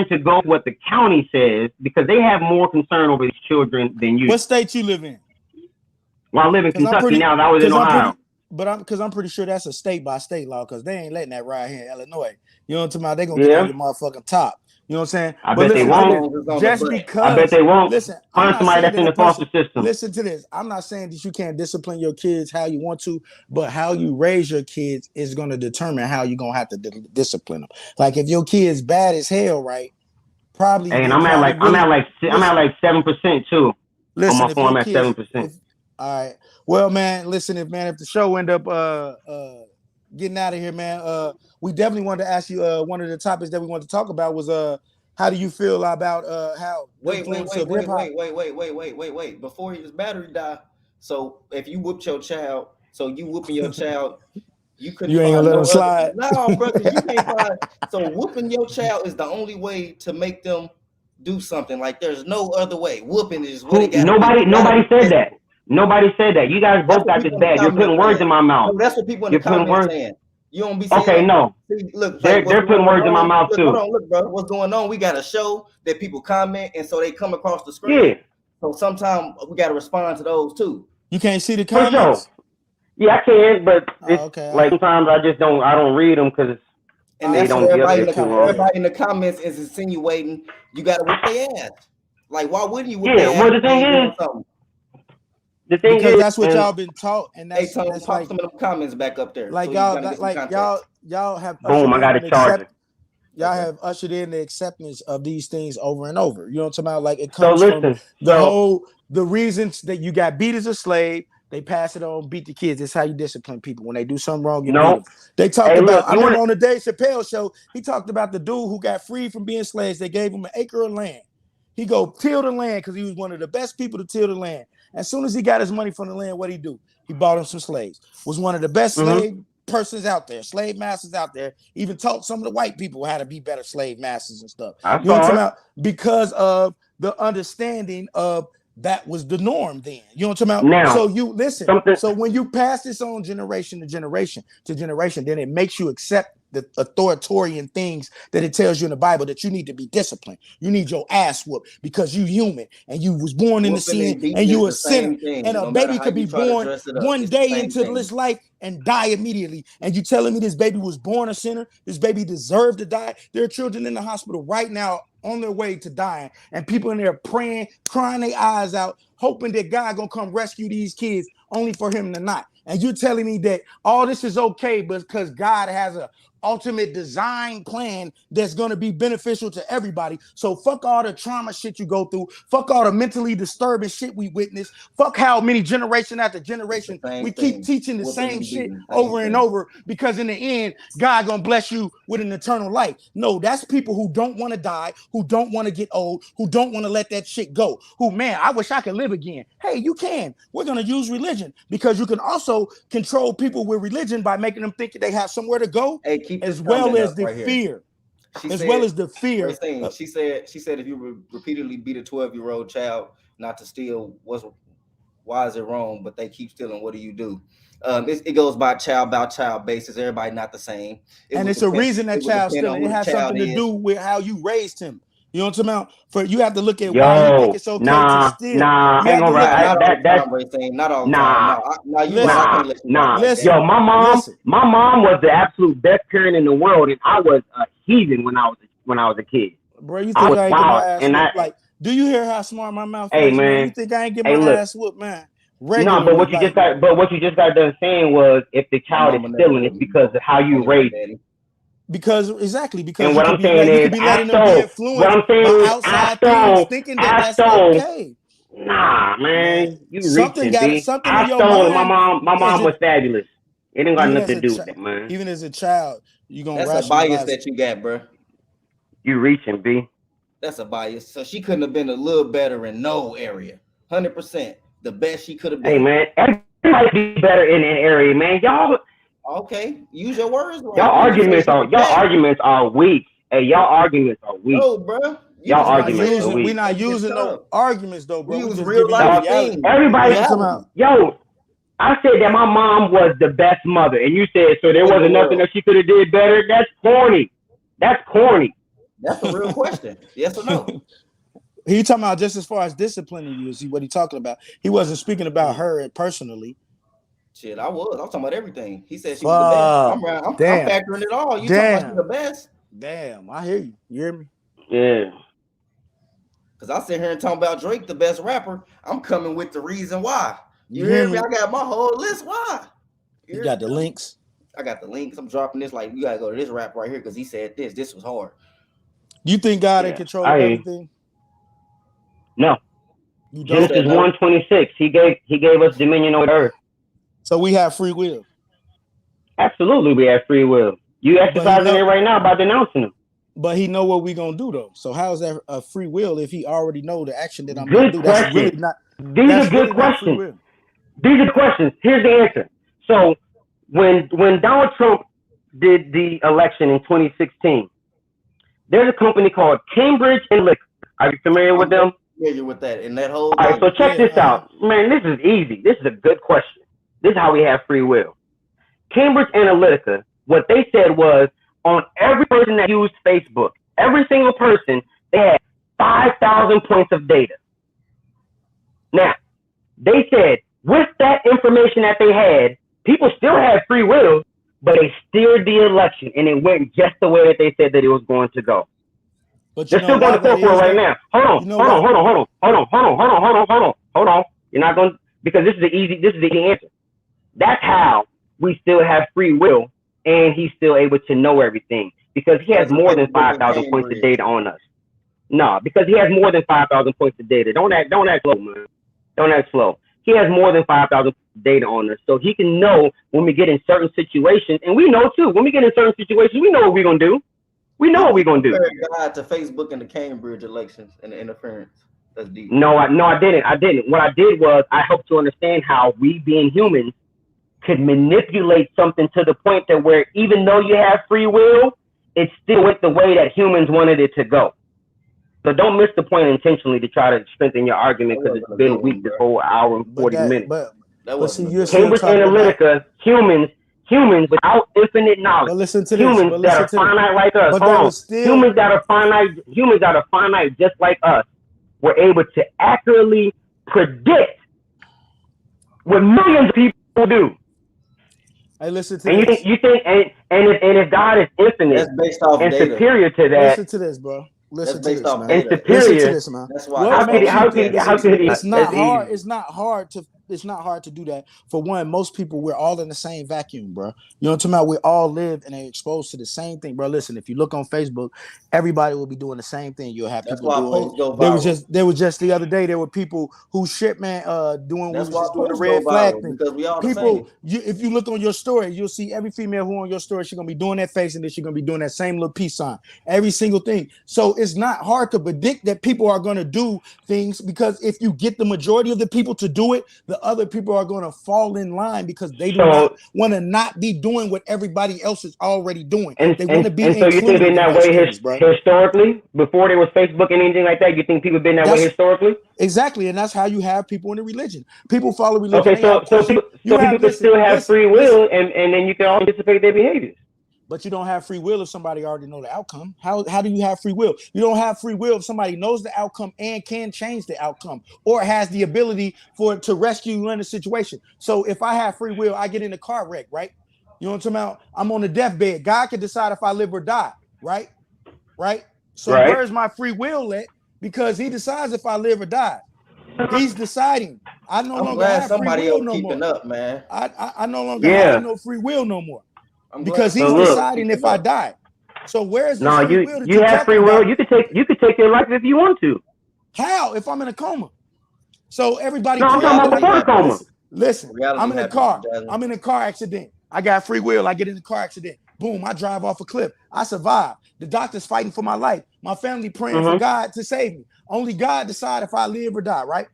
to go with what the county says because they have more concern over these children than you. What state you live in? Well, I live in Kentucky now. I was in Ohio. I'm pretty sure that's a state by state law because they ain't letting that right here in Illinois. You know what I'm talking about? They gonna get on your motherfucking top. You know what I'm saying? I bet they won't. Just because I bet they won't. Listen, find somebody that's in the foster system. Listen to this. I'm not saying that you can't discipline your kids how you want to, but how you raise your kids is going to determine how you're gonna have to discipline them. Like if your kid's bad as hell, right? Probably. Hey, and I'm at like 7% too. Listen, on my phone, I'm at 7%. All right. Well, man, listen, if the show end up getting out of here, man, we definitely wanted to ask you one of the topics that we wanted to talk about was how do you feel about how wait before his battery die. So if you whooped your child, you whooping your child, you couldn't. You ain't gonna let him slide. No, brother, you can't find. So whooping your child is the only way to make them do something. Like there's no other way. Whooping is what it got. Nobody said that. Nobody said that. You guys both got this bad. You're putting words in my mouth. No, that's what people in the comments saying. You don't be saying. Okay, no. See, look, they're putting words in my mouth too. Hold on, look, bro. What's going on? We got a show that people comment, and so they come across the screen. Yeah. So sometimes we got to respond to those too. You can't see the comments. For sure. Yeah, I can, but like sometimes I don't read them because. And that's what everybody in the comments is insinuating you got to whip their ass. Like, why wouldn't you whip their ass? Well, the thing is. Because that's what y'all been taught, and that's, pop like, some of them comments back up there. Like so y'all have boom. I got to charge it. Y'all have ushered in the acceptance of these things over and over. You know what I'm talking about? Like it comes from the reasons that you got beat as a slave. They pass it on, beat the kids. That's how you discipline people. When they do something wrong, you beat them. They talked about. I remember on the Dave Chappelle show, he talked about the dude who got freed from being slaves. They gave him an acre of land. He go till the land because he was one of the best people to till the land. As soon as he got his money from the land, what'd he do? He bought him some slaves. Was one of the best slave persons out there, slave masters out there. Even taught some of the white people how to be better slave masters and stuff. You know what I'm talking about? Because of the understanding of that was the norm then. You know what I'm talking about? Now, so you listen. So when you pass this on generation to generation, then it makes you accept the authoritarian things that it tells you in the Bible that you need to be disciplined. You need your ass whooped because you human and you was born in the sin and you a sinner. And a baby could be born one day into this life and die immediately. And you telling me this baby was born a sinner? This baby deserved to die? There are children in the hospital right now on their way to dying, and people in there praying, crying their eyes out, hoping that God gonna come rescue these kids, only for him to not. And you're telling me that all this is okay, but because God has a ultimate design plan that's going to be beneficial to everybody. So fuck all the trauma shit you go through. Fuck all the mentally disturbing shit we witness. Fuck how many generation after generation we keep teaching the same shit over and over, because in the end, God gonna bless you with an eternal life. No, that's people who don't want to die, who don't want to get old, who don't want to let that shit go. Who, man, I wish I could live again. Hey, you can. We're going to use religion because you can also control people with religion by making them think that they have somewhere to go. Hey, as well as the fear. She said if you repeatedly beat a 12-year-old child not to steal, why is it wrong? But they keep stealing. What do you do? It goes by child basis. Everybody not the same. It's a reason that child stealing. It has something to do with how you raised him. You know what I'm talking about? You have to look at why you think it's okay to steal. Ain't gonna not all the time. Yo, my mom was the absolute best parent in the world, and I was a heathen when I was a kid. Bro, you think I ain't get my ass whooped? Like, do you hear how smart my mouth is? Hey, man. You think I ain't get my ass whooped, man? No, but what you just got done saying was, if the child is stealing, it's because of how you raised it. Because and what I'm saying is, thinking that that's okay. Nah, man, you something reaching, got something I in your stole mind. My mom was fabulous. It didn't got nothing to do with it, man. Even as a child, you gonna that's a bias that you got, bro. You reaching, B. That's a bias. So she couldn't have been a little better in no area. 100%, the best she could have been. Hey, man, everybody be better in an area, man. Y'all. Okay, use your words. Y'all arguments are weak. Hey, y'all arguments are weak. No, bro. Y'all was arguments are We're weak. not using no arguments though, bro. We was just real giving you life reality. things. Everybody, Reality. yo, I said that my mom was the best mother, and you said so there wasn't nothing that she could have did better. That's corny. That's corny. That's a real question. Yes or no? He talking about just as far as disciplining you. Is what he talking about? He wasn't speaking about her personally. Shit, I was. I'm talking about everything. He said she was the best. I'm factoring it all. You talking about she the best? Damn, I hear you. You hear me? Yeah. Because I sit here and talk about Drake, the best rapper. I'm coming with the reason why. You hear me? I got my whole list. Why? You got the links? I got the links. I'm dropping this. Like, you got to go to this rap right here because he said this. This was hard. You think God in control of everything? No. Genesis 1:26. He gave us dominion over the earth. So we have free will. Absolutely, we have free will. You exercising it right now by denouncing him. But he know what we gonna do though. So how is that a free will if he already know the action that I'm gonna do? That's really not. These are good questions. These are the questions. Here's the answer. So when Donald Trump did the election in 2016, there's a company called Cambridge Analytica. Are you familiar with them? Familiar with that and that whole. All right, so check this out, man. This is easy. This is a good question. This is how we have free will. Cambridge Analytica, what they said was on every person that used Facebook, every single person, they had 5,000 points of data. Now, they said with that information that they had, people still had free will, but they steered the election and it went just the way that they said that it was going to go. But they're still going to court for it right now. Hold on. You're not going to, because this is the easy answer. That's how we still have free will and he's still able to know everything because he has more than 5,000 points of data on us. No, because he has more than 5,000 points of data. Don't act slow, man. Don't act slow. He has more than 5,000 data on us, so he can know when we get in certain situations, and we know too. When we get in certain situations, we know what we're gonna do. We know what we're gonna do. God to Facebook and the Cambridge elections and the interference. That's deep. No, I didn't. What I did was I helped to understand how we, being humans, could manipulate something to the point that where even though you have free will, it still went the way that humans wanted it to go. So don't miss the point intentionally to try to strengthen your argument because it's been weak this whole hour and 40 minutes. But see, Cambridge Analytica, humans without infinite knowledge, listen to humans this, that are finite like us, humans that are finite just like us, were able to accurately predict what millions of people do. Hey, listen to and this. You think if God is infinite that's based off and data. Superior to that, listen to this, bro. Listen to this, man. And superior. Listen to this, man. That's why. How could he? It's not hard. It's not hard to do that. For one, most people, we're all in the same vacuum, bro. You know what I'm talking about? We all live and are exposed to the same thing, bro. Listen, if you look on Facebook, everybody will be doing the same thing. You'll have people doing. There was just the other day. There were people who shit, man, doing the red flag thing. Because we all people, if you look on your story, you'll see every female who on your story, she's gonna be doing that face, and then she's gonna be doing that same little peace sign. Every single thing. So it's not hard to predict that people are gonna do things because if you get the majority of the people to do it, the other people are going to fall in line because they do not want to not be doing what everybody else is already doing. They want to be included. So you think in that way historically, before there was Facebook and anything like that, you think people been that way historically? Exactly, and that's how you have people in the religion. People follow religion. Okay, so people can still have free will, and then you can all anticipate their behaviors. But you don't have free will if somebody already know the outcome. How do you have free will? You don't have free will if somebody knows the outcome and can change the outcome or has the ability to rescue you in a situation. So if I have free will, I get in a car wreck, right? You know what I'm talking about? I'm on the deathbed. God can decide if I live or die, right? So where's my free will at? Because he decides if I live or die. He's deciding. I no longer have free will no more. Up, man. I no longer have no free will no more. Because he's deciding if I die. So where's the free will? You have free will. You could take your life if you want to. How? If I'm in a coma. So everybody. No, I'm talking about before coma. Listen, I'm in a car. I'm in a car accident. I got free will. I get in the car accident. Boom! I drive off a cliff. I survive. The doctor's fighting for my life. My family praying for God to save me. Only God decide if I live or die. Right?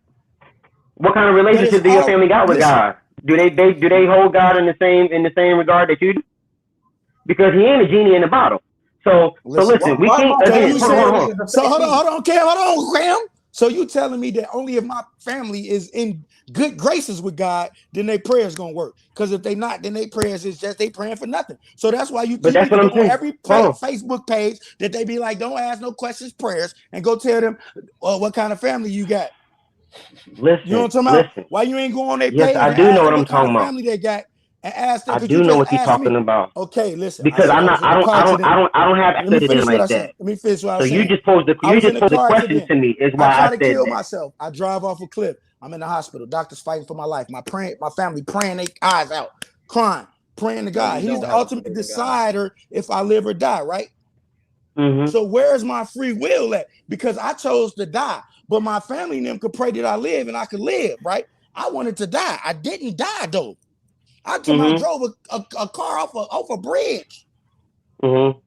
What kind of relationship do your family got with God? Do they hold God in the same regard that you do? Because he ain't a genie in the bottle. So listen, we can't again. Hold on, Cam. So you telling me that only if my family is in good graces with God, then their prayers gonna work? Because if they not, then their prayers is just they praying for nothing. So that's why you But that's what I'm saying. Every Facebook page that they be like, don't ask no questions, prayers, and go tell them, what kind of family you got. Listen, you know what I'm talking about? Why you ain't go on their page? Yes, I do know what I'm talking about. Family they got. And ask them, I do know what you're talking about. Okay, listen. Because I don't have access to them like that. Let me finish what I So was you saying. just posed the question to me is why I try to said kill that. myself. I drive off a cliff. I'm in the hospital. Doctors fighting for my life. My family praying their eyes out, crying, praying to God. He's the ultimate decider if I live or die, right? Mm-hmm. So where's my free will at? Because I chose to die, but my family and them could pray that I live and I could live, right? I wanted to die. I didn't die though. I drove a car off a bridge. Mm-hmm.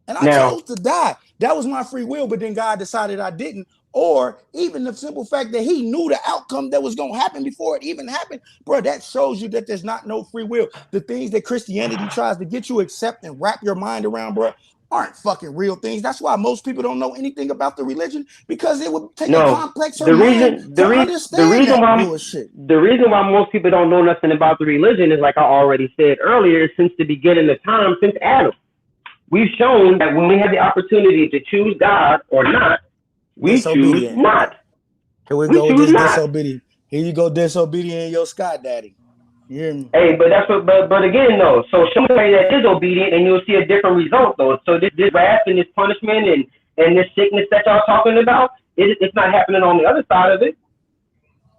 And I chose to die. That was my free will, but then God decided I didn't. Or even the simple fact that he knew the outcome that was going to happen before it even happened. Bro, that shows you that there's not no free will. The things that Christianity tries to get you to accept and wrap your mind around, bro, aren't fucking real things. That's why most people don't know anything about the religion, because it would take a complex mind to understand that bullshit. The reason why most people don't know nothing about the religion is, like I already said earlier, since the beginning of time, since Adam, we've shown that when we have the opportunity to choose God or not, we choose not. Here we go with this disobedient. Here you go, disobedient in your Scott daddy. You hear me? Hey, but that's what. But again, though, so show somebody that is obedient, and you'll see a different result, though. So this wrath and this punishment and this sickness that y'all talking about, it's not happening on the other side of it.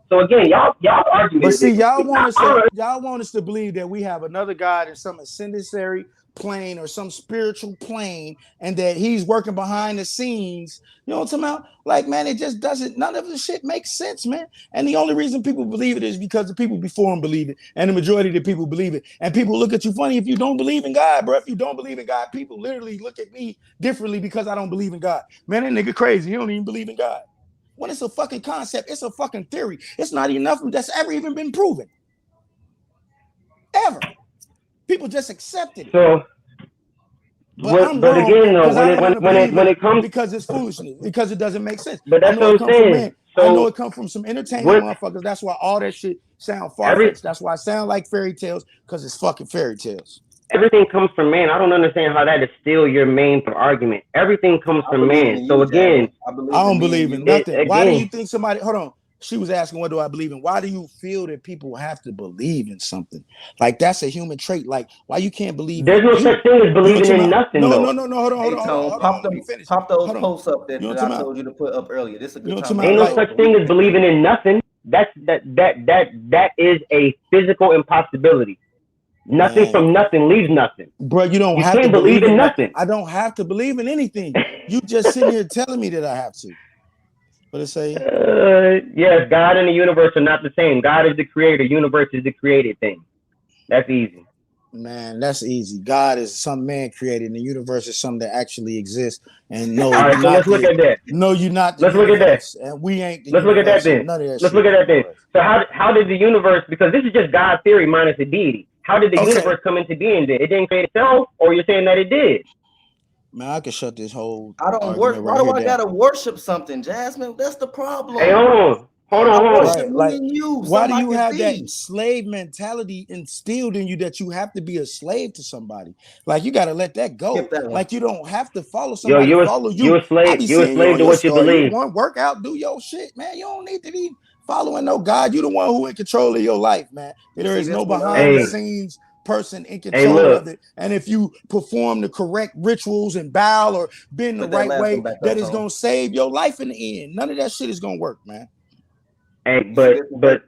So again, y'all arguing. But see, y'all want us to believe that we have another God in some ascendancy plane or some spiritual plane, and that he's working behind the scenes. You know what I'm talking about? Like, man, it just doesn't, none of the shit makes sense, man. And the only reason people believe it is because the people before them believe it, and the majority of the people believe it. And people look at you funny if you don't believe in God, bro. If you don't believe in God, people literally look at me differently because I don't believe in God. Man, that nigga crazy. He don't even believe in God. When it's a fucking concept, it's a fucking theory. It's not enough that's ever even been proven. Ever. People just accepted it. So, but again, though, when it comes, because it's foolishness, because it doesn't make sense. But that's what I'm saying. I know it comes from some entertainment motherfuckers. That's why all that shit sound far-fetched. That's why it sound like fairy tales, because it's fucking fairy tales. Everything comes from man. I don't understand how that is still your main argument. Everything comes from man. So again, I don't believe in nothing. Why do you think somebody? Hold on. She was asking, what do I believe in? Why do you feel that people have to believe in something? Like, that's a human trait. Like, why you can't believe? There's no such thing as believing in nothing. No. Hold on. Pop those posts up that I told you to put up earlier. This is a good time. Ain't no such thing as believing in nothing. That is a physical impossibility. Nothing from nothing leaves nothing. Bro, you have to believe in nothing. I don't have to believe in anything. You just sitting here telling me that I have to. What it say? Yes, God and the universe are not the same. God is the creator. Universe is the created thing. That's easy. Man, that's easy. God is some man created, and the universe is something that actually exists. And no, all right, so let's look at that. No, you're not. Let's look at that. And we ain't. Let's look at that then. Let's look at that then. So how did the universe? Because this is just God theory minus a deity. How did the universe come into being? Then it didn't create itself, or you're saying that it did? Man, I could shut this whole. I don't work. Why do I gotta worship something, Jasmine? That's the problem. Hey, hold on. Right, why do you have that slave mentality instilled in you that you have to be a slave to somebody? Like, you gotta let that go. Like, you don't have to follow somebody. You're a slave. You're a slave to what you believe. You want work out, do your shit, man. You don't need to be following no God. You're the one who in control of your life, man. There is no behind the scenes person in control of it, and if you perform the correct rituals and bow or bend the right way, that is gonna save your life in the end. None of that shit is gonna work, man. Hey, but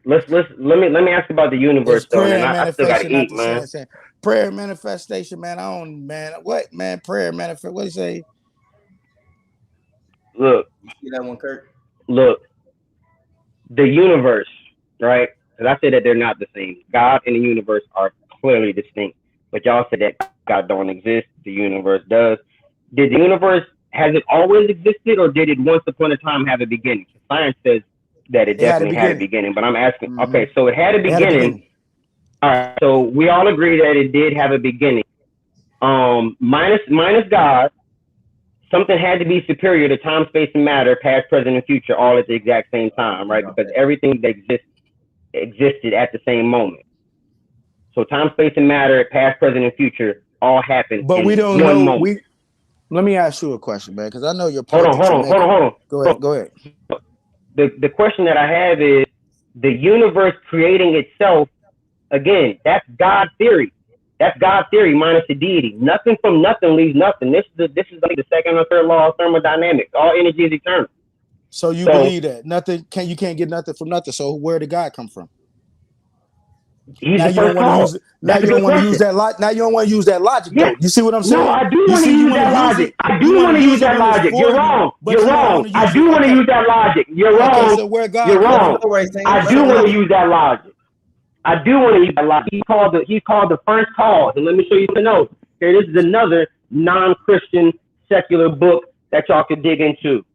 let me ask about the universe though, and I still gotta eat, man. Prayer manifestation, man. Prayer manifest. What do you say? Look, you see that one, Kurt? Look, the universe, right? Because I said that they're not the same. God and the universe are clearly distinct, but y'all said that God don't exist, the universe does. Did the universe, has it always existed, or did it once upon a time have a beginning? Science says that it definitely had a beginning, but I'm asking, okay, so it had a beginning. All right, so we all agree that it did have a beginning. minus God, something had to be superior to time, space, and matter, past, present, and future, all at the exact same time, right? Because everything that existed at the same moment. So time, space, and matter, past, present, and future, all happened. But we don't one know. moment. Let me ask you a question, man, because I know your Hold point. on. Go ahead. The question that I have is the universe creating itself. Again, that's God theory. That's God theory minus the deity. Nothing from nothing leaves nothing. This is like the second or third law of thermodynamics. All energy is eternal. So you believe that you can't get nothing from nothing. So where did God come from? Now you don't want to use. Now you don't want to use that logic. Now you don't want to use that logic, though. You see what I'm saying? No, I do want to use that logic. I do want to use that logic. You're wrong. You're wrong. I do want to use that logic. You're wrong. So where God? You're wrong. I do want to use that logic. I do want to use that logic. He's called the first cause. And let me show you the notes. Okay, this is another non-Christian secular book that y'all can dig into.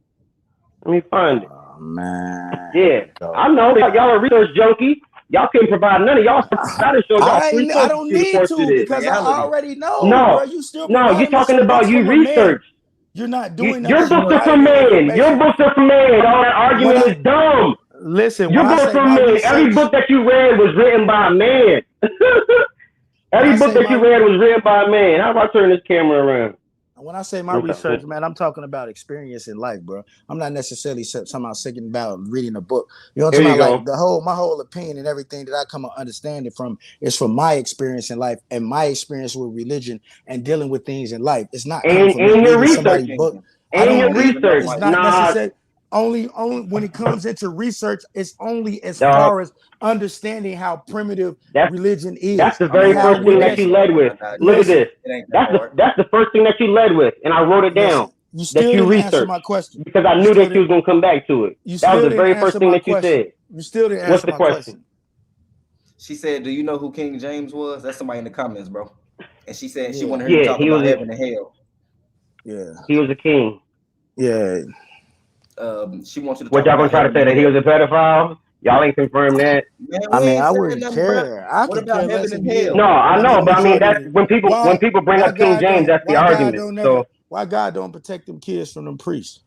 Let me find it. Oh, man. Yeah, I know y'all are research junkies. Y'all couldn't provide none of y'all. I don't need to because I already know. No, bro, you're talking about you research. You're not doing that. Your books are from man. Your books are from man. All that argument is dumb. Listen, your books are from man. Every book that you read was written by a man. Every book that you read was written by a man. How about I turn this camera around? When I say my research, man, I'm talking about experience in life, bro. I'm not necessarily somehow thinking about reading a book. You know what I'm talking about? Like my whole opinion and everything that I come to understand it from is from my experience in life and my experience with religion and dealing with things in life. It's not coming from reading somebody's book. Research. It's not necessary. Only when it comes into research, it's only as far as understanding how primitive religion is. That's the very first thing that you led with. Look at this. That's the first thing that you led with, and I wrote it down. You still didn't answer my question because I knew that you was gonna come back to it. That was the very first thing that you said. You still didn't answer What's the question? She said, "Do you know who King James was?" That's somebody in the comments, bro. And she said she wanted her to talk about heaven and hell. Yeah, he was a king. Yeah. She wants you to. What y'all gonna try to say that he was a pedophile? Y'all ain't confirmed that. Man, I mean, I wouldn't care. What about heaven and hell? No, I know, but I mean that's when people bring up King James, that's the argument. So why God don't protect them kids from them priests?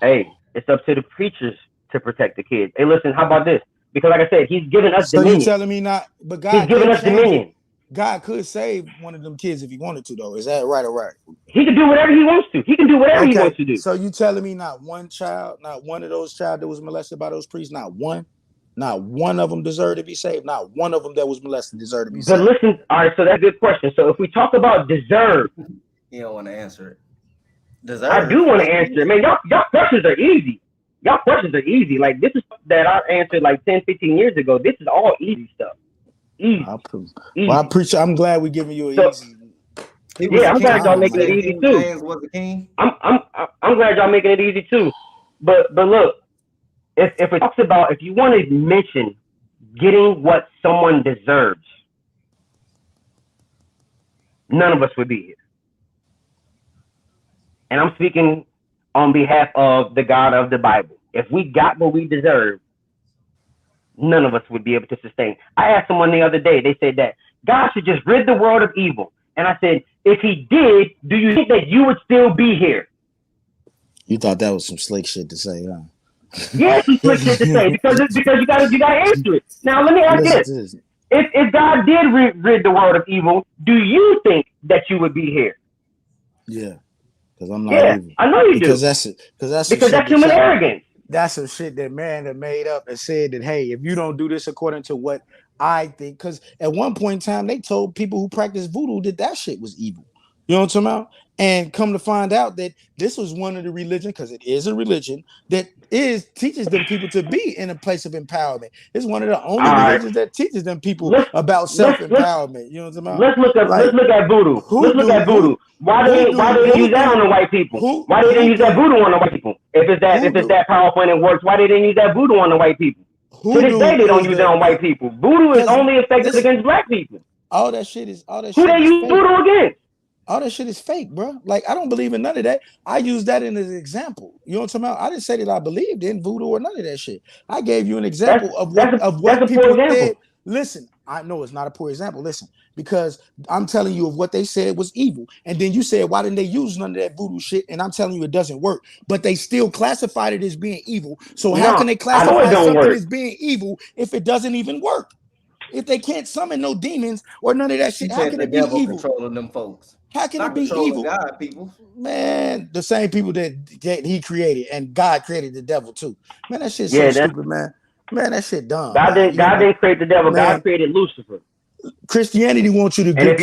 Hey, it's up to the preachers to protect the kids. Hey, listen, how about this? Because like I said, he's giving us dominion. So you're telling me not, but God he's giving us dominion. God could save one of them kids if he wanted to, though. Is that right or right? He can do whatever he wants to. He can do whatever he wants to do. So you telling me not one of those child that was molested by those priests, not one of them deserved to be saved. Not one of them that was molested deserved to be saved. But listen, all right, so that's a good question. So if we talk about deserve, you don't want to answer it. Deserve. I do want to answer it. Man, y'all questions are easy. Y'all questions are easy. Like this is that I answered like 10, 15 years ago. This is all easy stuff. Easy. Well, I appreciate. I'm glad we're giving you an easy. Yeah, I'm glad y'all making it easy too. James was the king. I'm glad y'all making it easy too. But look, if it talks about if you want to mention getting what someone deserves, none of us would be here. And I'm speaking on behalf of the God of the Bible. If we got what we deserve, none of us would be able to sustain. I asked someone the other day, they said that God should just rid the world of evil. And I said, if he did, do you think that you would still be here? You thought that was some slick shit to say, huh? Yeah, some slick shit to say because you gotta answer it. Now let me ask this. If God did rid the world of evil, do you think that you would be here? Yeah. Because I'm not evil. I know you do. Because that's human arrogance. That's some shit that man that made up and said that, hey, if you don't do this according to what I think, because at one point in time, they told people who practice voodoo that shit was evil. You know what I'm talking about? And come to find out that this was one of the religions, because it is a religion that teaches them people to be in a place of empowerment. It's one of the only religions that teaches them people about self-empowerment. You know what I'm talking about? Let's look at voodoo. Let's look at voodoo. Why they use that on the white people? Why they didn't use that voodoo on the white people? If it's that powerful and it works, why they didn't use that voodoo on the white people? To this day, they don't use it on white people. Voodoo is only effective against black people. All that shit. Who they use voodoo against? All that shit is fake, bro. Like, I don't believe in none of that. I use that in an example. You know what I'm talking about? I didn't say that I believed in voodoo or none of that shit. I gave you an example of what people did. Listen, I know it's not a poor example. Listen, because I'm telling you of what they said was evil. And then you said, why didn't they use none of that voodoo shit? And I'm telling you it doesn't work. But they still classified it as being evil. So how can they classify something as being evil if it doesn't even work? If they can't summon no demons or none of that shit, how can it be evil? Controlling them folks. How can it be evil? God, people. Man, the same people that he created, and God created the devil too. Man, that shit's so stupid, man. Man, that shit dumb. God didn't create the devil. Man. God created Lucifer. Christianity wants you to break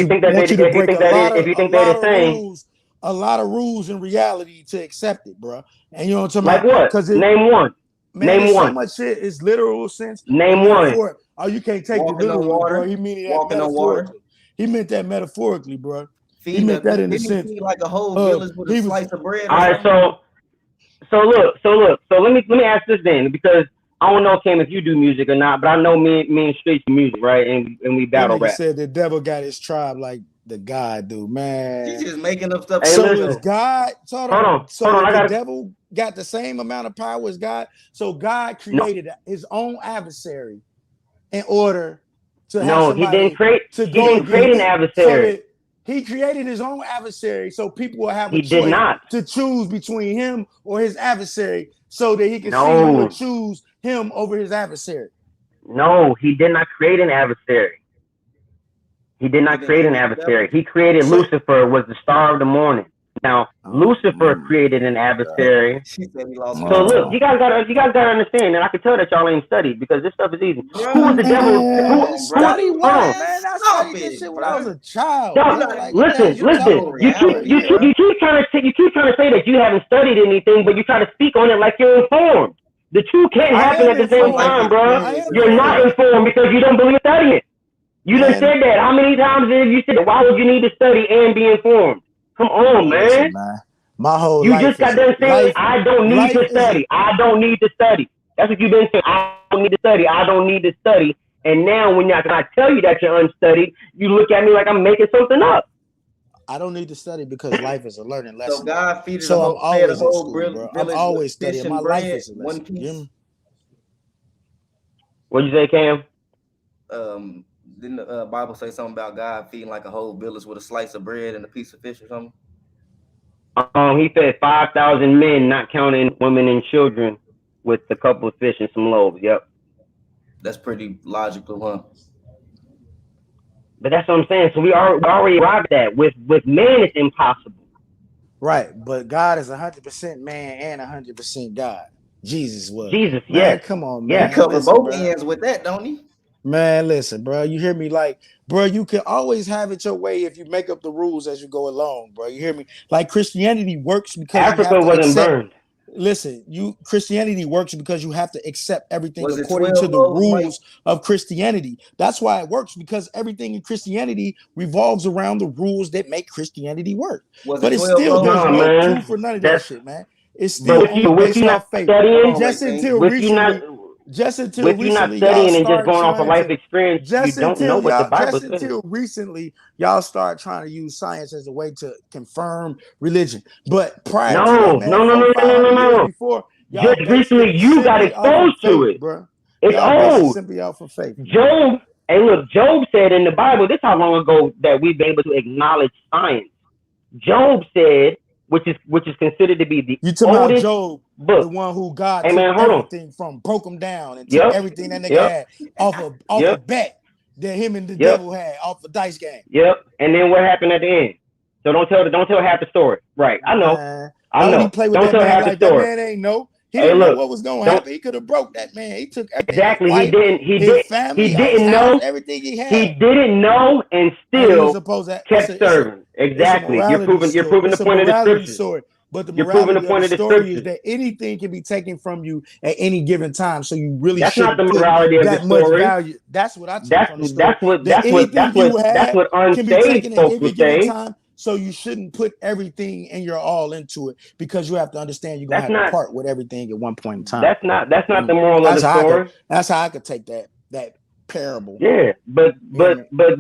a lot of rules in reality to accept it, bro. And you know what I'm talking about? Like what? Name one. Man, name one. So much shit is literal sense. Name one. Oh, you can't take the literal, bro. He meaning that metaphorically. He meant that metaphorically, bro. He meant that in the sense like a whole village with a slice of bread. All right, so look. So let me ask this then, because I don't know, Cam, if you do music or not, but I know me and Streatz do music, right? And we battle rap. Said the devil got his tribe like the God do, man. He's just making up stuff. Hey, so is God? Hold on. The devil got the same amount of power as God. So God created his own adversary in order to have he didn't create an adversary. So he created his own adversary, so people will have a choice to choose between him or his adversary, so that he can see who will choose him over his adversary. No, he did not create an adversary. He did not create an adversary. He created Lucifer, was the star of the morning. Now, Lucifer created an adversary. So look, you guys gotta understand, and I can tell that y'all ain't studied because this stuff is easy. Who was the devil? Study what, man? I studied this shit when I was a child. Listen. You keep trying to say that you haven't studied anything, but you try to speak on it like you're informed. The two can't happen at the same time, bro. You're not informed because you don't believe studying. You done said that. How many times have you said that? Why would you need to study and be informed? Come on, man. My whole life just got done saying, I don't need to study. I don't need to study. That's what you've been saying. I don't need to study. I don't need to study. And now when I tell you that you're unstudied, you look at me like I'm making something up. I don't need to study because life is a learning lesson. So God feeded I'm always in school, bro. I'm always studying. My life is a lesson. What'd you say, Cam? Didn't the Bible say something about God feeding like a whole village with a slice of bread and a piece of fish or something? He fed 5,000 men, not counting women and children, with a couple of fish and some loaves. Yep. That's pretty logical, huh? But that's what I'm saying. So we already arrived at that. With man, it's impossible. Right, but God is 100% man and 100% God. Jesus was. Jesus, man, yeah. Come on, man. Yeah, cover both ends with that, don't he? Man, listen, bro. You hear me? Like, bro, you can always have it your way if you make up the rules as you go along, bro. You hear me? Like, Christianity works because Africa wasn't burned. Listen, Christianity works because you have to accept everything according to the rules of Christianity. That's why it works, because everything in Christianity revolves around the rules that make Christianity work. But it's still there's no proof for none of that shit, man. It's still based off faith. Just until recently. Just until with you not studying and just going off of life experience, you don't know what the Bible says. Just until recently, y'all start trying to use science as a way to confirm religion. But prior to that, no. Before, just recently, you got exposed to it, bro. It's old. Simply out for faith. Job, Job said in the Bible, this is how long ago that we've been able to acknowledge science. Job said, which is considered to be the oldest Job book. The one who God took everything from, broke him down, and took everything that nigga had off a bet that him and the devil had off a dice game. Yep. And then what happened at the end? So don't tell half the story. Right. I know. I know. Don't tell half the story. That man ain't know. He didn't know what was going to happen. He could have broke that man. He took everything. Exactly. Wife, he didn't know everything he had. He didn't know and still kept serving. Exactly. You're proving the point of the scripture. But the morality of the story is that anything can be taken from you at any given time. So you really shouldn't not the morality of the story. Value. That's what I take from the story. That's what unsaved folks would say. So you shouldn't put everything and your all into it, because you have to understand you're gonna have to part with everything at one point in time. That's not the moral of the story. That's how I could take that parable. Yeah, but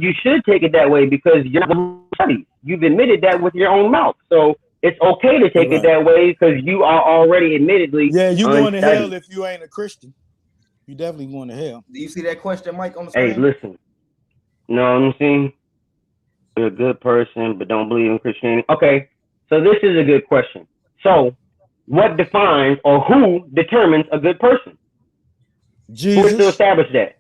you should take it that way, because you're not study. You've admitted that with your own mouth. So it's okay to take it that way, because you are already admittedly you're going to hell if you ain't a Christian. You definitely going to hell. Do you see that question, Mike, on the screen? Hey, listen. No, let me see. You're a good person, but don't believe in Christianity. Okay, so this is a good question. So, what defines or who determines a good person? Jesus. Who is to establish that?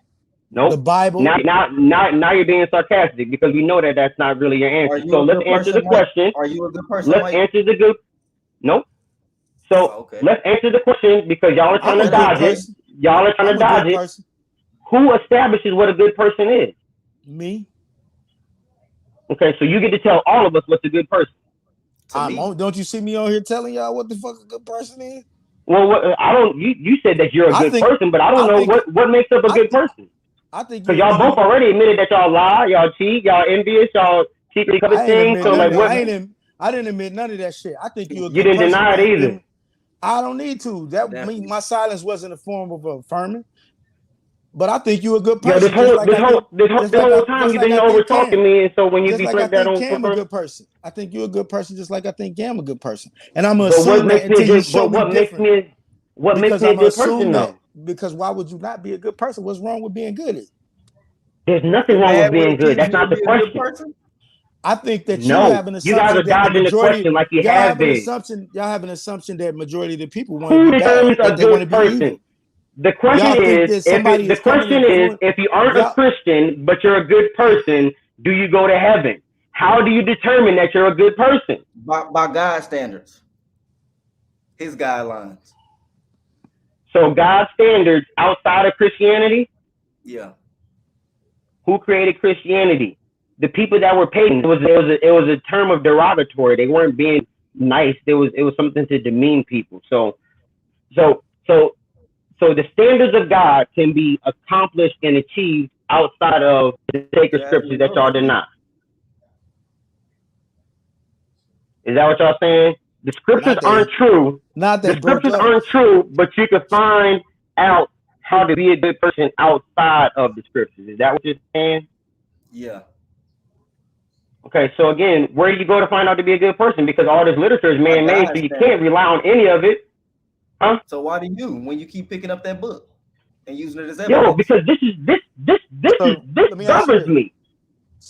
Nope. The Bible. Now you're being sarcastic because we know that that's not really your answer. So let's answer the question. Are you a good person? Let's answer the good. Nope. So let's answer the question because y'all are trying to dodge it. Y'all are trying to dodge it. Who establishes what a good person is? Me. Okay, so you get to tell all of us what's a good person. Don't you see me on here telling y'all what the fuck a good person is? Well, I don't. You said that you're a good person, but I don't know what makes up a good person. I think because y'all both already admitted that y'all lie, y'all cheat, y'all envious, y'all secretly cover things. So like, what? I didn't admit none of that shit. I think you a good You didn't person, deny it either. I don't need to. My silence wasn't a form of affirming. But I think you a good person. This whole time you've been over talking me, and so when you deflect that on Cam a good person, I think you're a good person, just like I think Cam a good person. And I'm gonna assume that until you show me different. What makes me a good person though? Because why would you not be a good person? What's wrong with being good? There's nothing wrong with being good. That's not the question. I think that you have an assumption. You guys are dodging the question like you have been. Y'all have an assumption that majority of the people want to be bad. That they want to be evil. The question is, if you aren't a Christian, but you're a good person, do you go to heaven? How do you determine that you're a good person? By God's standards. His guidelines. So God's standards outside of Christianity? Yeah. Who created Christianity? The people that were pagan. It was a term of derogatory. They weren't being nice. It was something to demean people. So the standards of God can be accomplished and achieved outside of the sacred scriptures that y'all deny. Is that what y'all saying? The scriptures aren't true. The scriptures aren't true, but you can find out how to be a good person outside of the scriptures. Is that what you're saying? Yeah. Okay, so again, where do you go to find out to be a good person? Because all this literature is man-made, so you can't rely on any of it. Huh? So why do you, when you keep picking up that book and using it as evidence? Yo, because this governs me.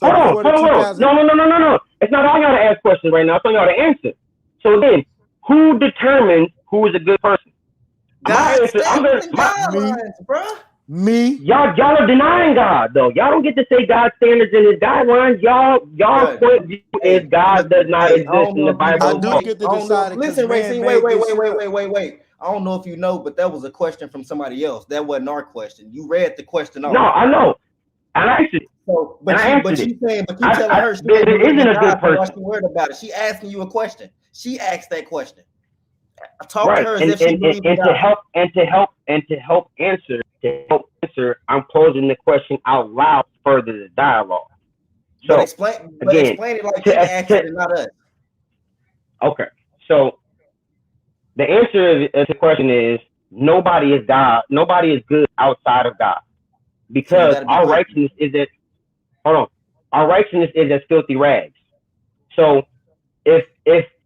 Hold on. No. It's not all y'all to ask questions right now. It's all y'all to answer. So then, who determines who is a good person? Me. Y'all are denying God though. Y'all don't get to say God's standards and His guidelines. Y'all point view is God does not exist in the Bible. I do get to decide. Listen, Racine. Wait. I don't know if you know, but that was a question from somebody else. That wasn't our question. You read the question off. No, I know. I answered it. So, but you telling her she isn't a good person. She worried about it. She asking you a question. She asked that question. Talk to her as if she believes in God. To help answer, I'm posing the question out loud to further the dialogue. So explain it like you asked it and not us. Okay, so the answer to the question is nobody is God. Nobody is good outside of God, because our righteousness is as our righteousness is as filthy rags. So if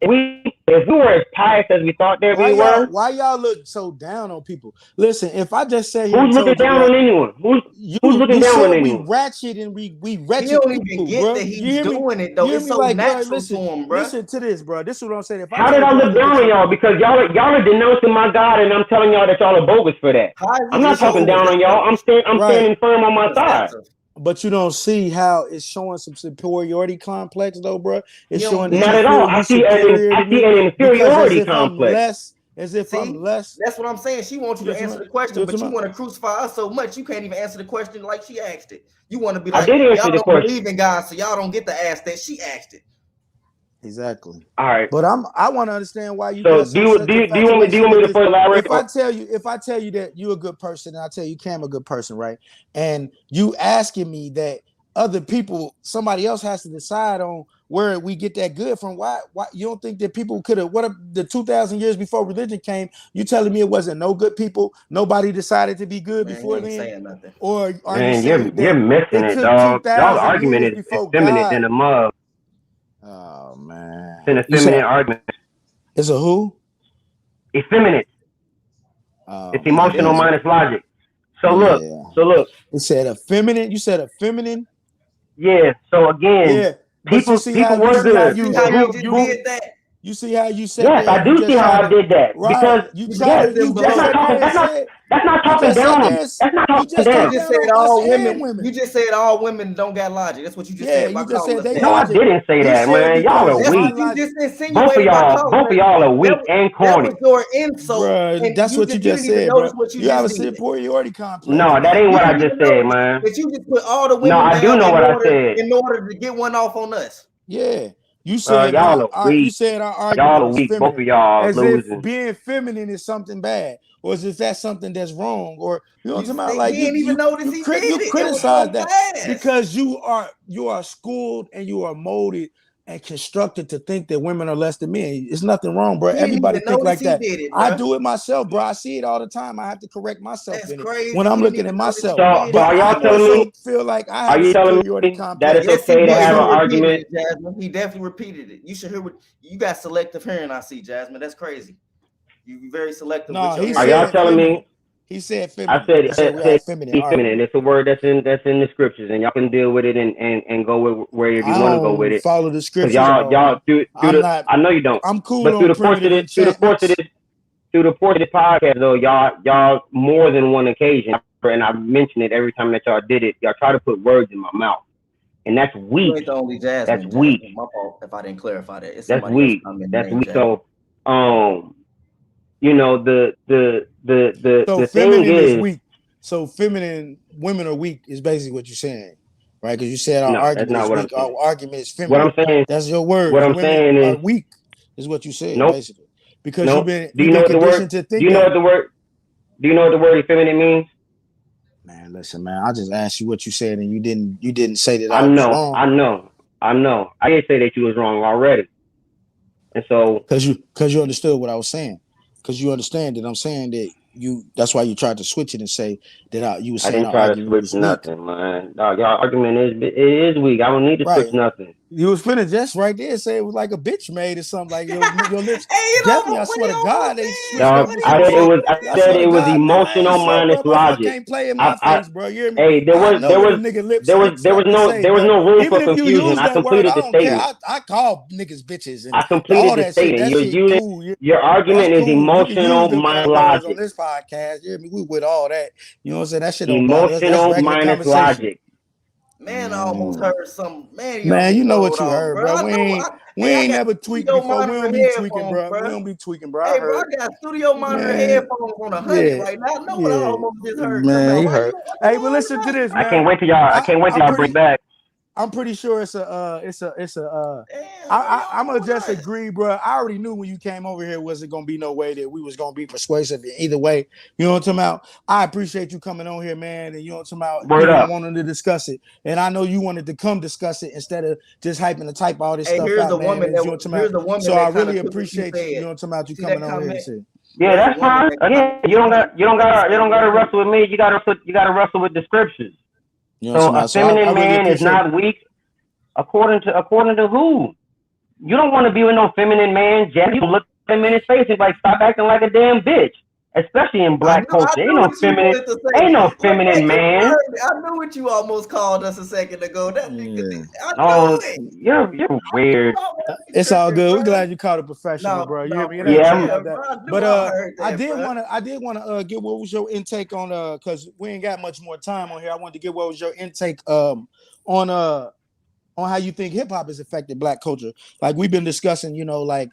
we were as pious as we thought that we were, why y'all look so down on people? Listen, if I just say who's looking down on anyone? Who's looking down on anyone? We ratchet and we wretched. You don't even get that he's doing it though. It's so natural to him, bro. Listen to this, bro. This is what I'm saying. How did I look down on y'all? Because y'all are denouncing my God, and I'm telling y'all that y'all are bogus for that. I'm not talking down on y'all. I'm standing firm on my side. But you don't see how it's showing some superiority complex, though, bro. It's showing not at all. I see an inferiority complex. As if I'm less. That's what I'm saying. She wants you to answer the question, but you want to crucify us so much you can't even answer the question like she asked it. You want to be like, y'all don't believe in God, so y'all don't get to ask that. She asked it. Exactly. All right. But I want to understand why you. So do you want me to further elaborate? If I tell you that you're a good person, and I tell you Cam a good person, right? And you asking me that other people, somebody else has to decide on where we get that good from. Why you don't think that people could have? What if the 2,000 years before religion came? You telling me it wasn't no good people? Nobody decided to be good before then. Saying nothing. Or are man, you you're missing it, dog. Y'all's argument is effeminate than a mug. Oh man, it's an effeminate argument. It's a who? Effeminate. It's emotional minus logic. So look. It said effeminate. You said effeminate. Yeah. So again, Yeah, but people you see how were good. See how you just did that? You see how you said Yes, that? I do see how I did that Right. because You yes, you That's just not sat talking. there and said That's not you talking just sat down on. there. That's not You talking just You talked down. just down said on us all and women. women. You just said all women don't got logic. That's what you just Yeah, said by you just calling said us they that. No, I logic. didn't say You that, said man. Y'all because are That's my weak. what you logic, just Both of insinuated by calling us y'all that. are weak and That was corny. your insult, bruh. and That's what you you just didn't even said, notice bruh. what you You have a just did. superiority complex, No, that man. ain't You what I didn't just even said, notice man. that you just put all the No, women I do down know what I said. in order to get one off on us. Yeah, you said Y'all are you weak. said our Y'all argument are was weak. Both feminine, of y'all as if losing. being feminine is something bad, or as if that's something that's wrong, or you know what I'm talking about? He Like didn't even notice he did you it. It was criticize so that fast. because you are schooled and you are molded and constructed to think that women are less than men. It's nothing wrong, bro. He didn't Everybody even think notice like he that. did it, I bro. do it myself, bro. I see it all the time. I have to correct myself That's in it crazy. when I'm He didn't looking at even notice he myself. So did But are it. I y'all more telling so me? feel like I Are have a you telling superiority me that it's complex. Yes, he okay to did. have He an repeated argument? it, Jasmine. He definitely repeated it. You should hear what you got selective hearing. I see, Jasmine. That's crazy. You very selective with No, your he Are hearing. y'all said telling feminine. me? He said I feminine. said He said we said have feminine be feminine. argument. It's a word that's in the scriptures, and y'all can deal with it and go with wherever I you want to go with don't it. follow the Because scriptures y'all on. through I'm the not. I know you don't, I'm cool but through on the course of primitive this enchantments. podcast though, y'all more than one occasion, and I mention it every time that y'all did it. Y'all try to put words in my mouth, and that's You weak. ain't the only That's Jasmine. weak. Jasmine, my fault if I didn't clarify that. It's That's somebody else weak. coming That's named weak. Jasmine. So you know So the thing feminine is is, weak. So feminine women are weak is basically what you're saying, right? Because you said our no, that's argument not is what I'm weak. Our saying. argument is What feminine. I'm saying, That's your what words. I'm Women saying are is, weak, is what you said nope, basically, because nope. Do you you've know been what the word? conditioned to Do think you know that. what the word? Do you know what the word effeminate means? Man, listen, man. I just asked you what you said, and you didn't say that I I was know, wrong. I know, I know. I didn't say that you was wrong already, and so Because you understood what I was saying. Because you understand that I'm saying that that's why you tried to switch it and say that you were I saying didn't our try to argument switch was weak. nothing, man. Dog, y'all argument is weak. I don't need to switch Right. nothing. You was finna just right there say it was like a bitch made or something. Like your lips Hey, definitely, I what swear he to almost God, they switched said? up Dog, What with he some shit. almost I said swear to it was God, man, I ain't emotional so, minus bro. Motherfucker logic. can't play in my face, bro. You hear me? Hey, I know what a nigga lips there fixed was up to say, there was but no room even for if you confusion. use I that word, completed I the don't care. statement. I call niggas bitches and I completed all the that shit. statement. That You're shit using cool. your That's argument is cool. You can use emotional them minus kind of words on logic. this podcast. You hear me? We with all that. You know what I'm saying? That shit don't bother us. That's Emotional regular minus conversation. logic. Man, I almost heard some. Man, you Man, you almost know what rolled you off, heard, bro. bro. I know. We Hey, I ain't got never tweaked studio before. We monitor don't be tweaking, headphones, bro. We bro. don't be tweaking, bro. I Hey, bro, I heard, got studio monitor man. headphones on 100 Yeah, right now. I know what I yeah, almost just heard come man. out. You Why heard. you Hey, but holding listen to up, this, bro? I can't man. wait till y'all bring back. I'm pretty sure it's Damn, bro, y'all I'm gonna just quiet. agree, bro. I already knew when you came over here wasn't gonna be no way that we was gonna be persuasive in either way. You know what I'm talking about? I appreciate you coming on here, man, and you know what I'm talking about, Word even up. wanting to discuss it. And I know you wanted to come discuss it instead of just hyping to type all this Hey, stuff here's out, the man. woman And you know what I'm talking here's about. the woman So I that kind of really took what you appreciate you said. know what I'm talking about, you See that coming on here and comment? shit. Yeah, There's a that's woman fine. that kind Again, of you don't let me say gotta real quick. wrestle with me. You gotta wrestle with the scriptures. You know what So I'm talking a about. So I feminine really man is appreciate not weak according to who? You don't want to be with no feminine man. Jack, you look at him in his face and like stop acting like a damn bitch. Especially in I black knew culture. what you wanted to Ain't say. no Okay, feminine you man. heard me. I knew what you almost called us a second ago. That nigga, yeah. I Oh, knew it. you're weird. It's all Tripping, good. We're bro. glad you caught a professional, No, bro. You hear no, me? It for ain't Yeah, something real, like that. bro. I knew But I heard I that, did bro. wanna get what was your intake on because we ain't got much more time on here. I wanted to get what was your intake on how you think hip hop has affected black culture. Like we've been discussing, you know, like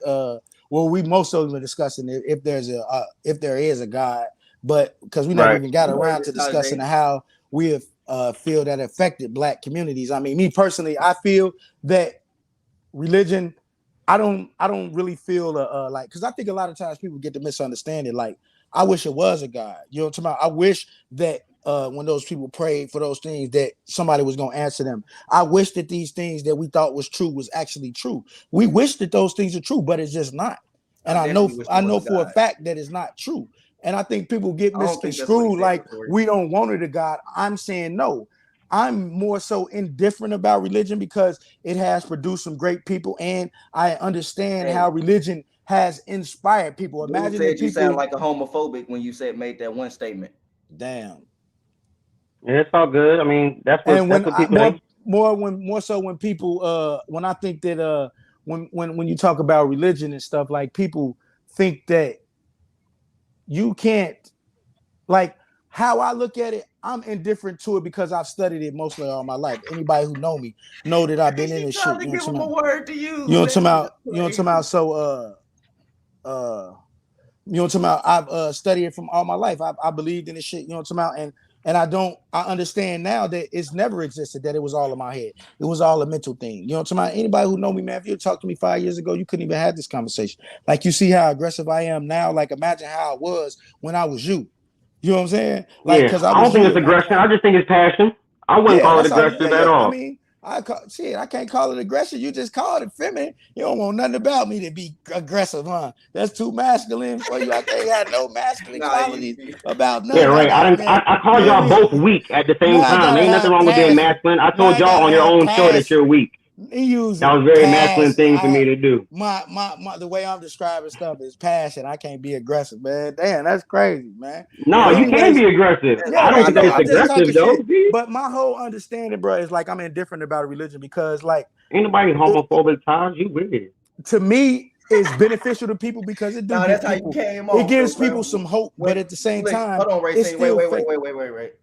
well, we most of them been discussing if there is a God, but because we never right. even got You heard around it, to discussing Tajay. how we have feel that affected black communities. I mean, me personally, I feel that religion, I don't really feel like, because I think a lot of times people get to misunderstand it. Like, I wish it was a God. You know what I'm talking about? I wish that when those people prayed for those things that somebody was going to answer them. I wish that these things that we thought was true was actually true. We wish that those things are true, but it's just not. I And I know definitely wish there was a for a God. fact that it's not true. And I think people get I don't think that's what he misconstrued said, like Corey. we don't want it a God. I'm saying no. I'm more so indifferent about religion because it has produced some great people, and I understand Hey, how religion has inspired people. dude Imagine if said you sound people, like a homophobic when you made that one statement. damn. Yeah, it's all good. I mean, And that's what people well, say. more so when people when I think that when you talk about religion and stuff, like people think that you can't, like how I look at it, I'm indifferent to it because I've studied it mostly all my life. Anybody who know me know that I've been in this shit. To give him a word to use. You know what I'm talking about? You know what I'm talking about? So you know what I'm talking about? I've studied it from all my life. I believed in this shit, you know what I'm talking about? And I understand now that it's never existed, that it was all in my head. It was all a mental thing. You know what I'm talking about? Anybody who know me, man, if you talked to me 5 years ago, you couldn't even have this conversation. Like, you see how aggressive I am now. Like, imagine how I was when I was you. You know what I'm saying? Like, yeah, I don't think it's aggression. I just think it's passion. I wouldn't call it aggressive at all. I mean, I can't call it aggression. You just called it feminine. You don't want nothing about me to be aggressive, huh? That's too masculine for you. I can't have no masculine qualities about nothing. Yeah, right. I called y'all both weak at the same time. Ain't nothing wrong with being masculine. I told y'all on your own show that you're weak. That was a very masculine thing for me to do. My the way I'm describing stuff is passion. I can't be aggressive, man. Damn, that's crazy, man. No, you can be aggressive. I don't think that it's aggressive though. But my whole understanding, bro, is like I'm indifferent about religion because, like, ain't nobody homophobic, Taj. You weird. To me, it's beneficial to people because it gives people some hope. But at the same time, hold on, Ray. Wait.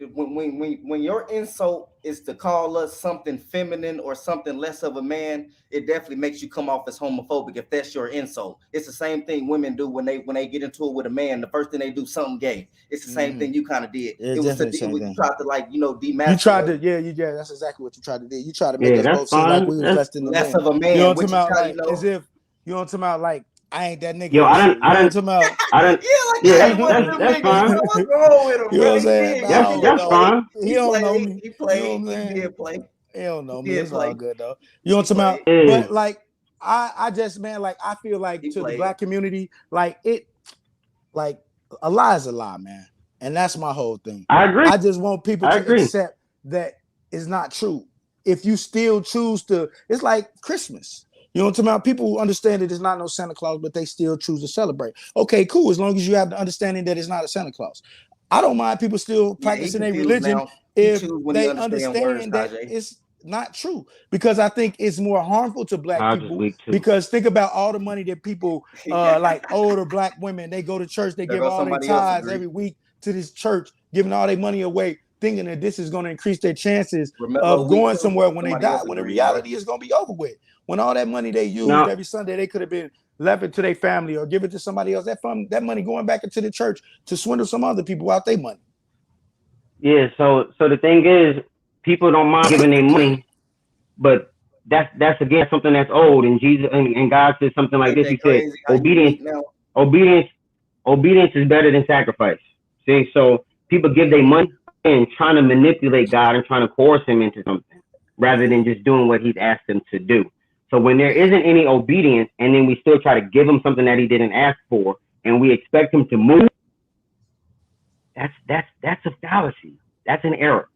When your insult is to call us something feminine or something less of a man, it definitely makes you come off as homophobic if that's your insult. It's the same thing women do when they get into it with a man. The first thing they do something gay. It's the same thing you kind of did. It was you tried to, like, demasculate. You tried to, yeah. That's exactly what you tried to do. You tried to make us both seem like we was less than less of a man. You know what I'm talking about? Like, as if you know what I'm talking about, like. I ain't that nigga. Yo, I didn't. That's fine. What's wrong with him? You know what I'm saying? That's fine. He don't know me. He played. You know what I'm saying? He did play. He don't know me. It's all good though. You know what I'm talking about? But like, I just, man, like, I feel like to the black community, like a lie is a lie, man, and that's my whole thing. I agree. I just want people to accept that it's not true. If you still choose to, it's like Christmas. You know what I'm talking about? People understand that it's not no Santa Claus, but they still choose to celebrate. Okay, cool. As long as you have the understanding that it's not a Santa Claus. I don't mind people still practicing their religion if they understand that it's not true. Because I think it's more harmful to black people. Because think about all the money that people, like older black women, they go to church, they give all their tithes every week to this church, giving all their money away, thinking that this is going to increase their chances of going somewhere when they die, when the reality is going to be over with. When all that money they used every Sunday, they could have been left it to their family or give it to somebody else. That money going back into the church to swindle some other people out their money. Yeah, so the thing is, people don't mind giving their money, but that's again something that's old. And Jesus and God said something like this. He said, obedience is better than sacrifice. See, so people give their money and trying to manipulate God and trying to coerce him into something rather than just doing what he's asked them to do. So when there isn't any obedience and then we still try to give him something that he didn't ask for and we expect him to move, that's a fallacy. That's an error.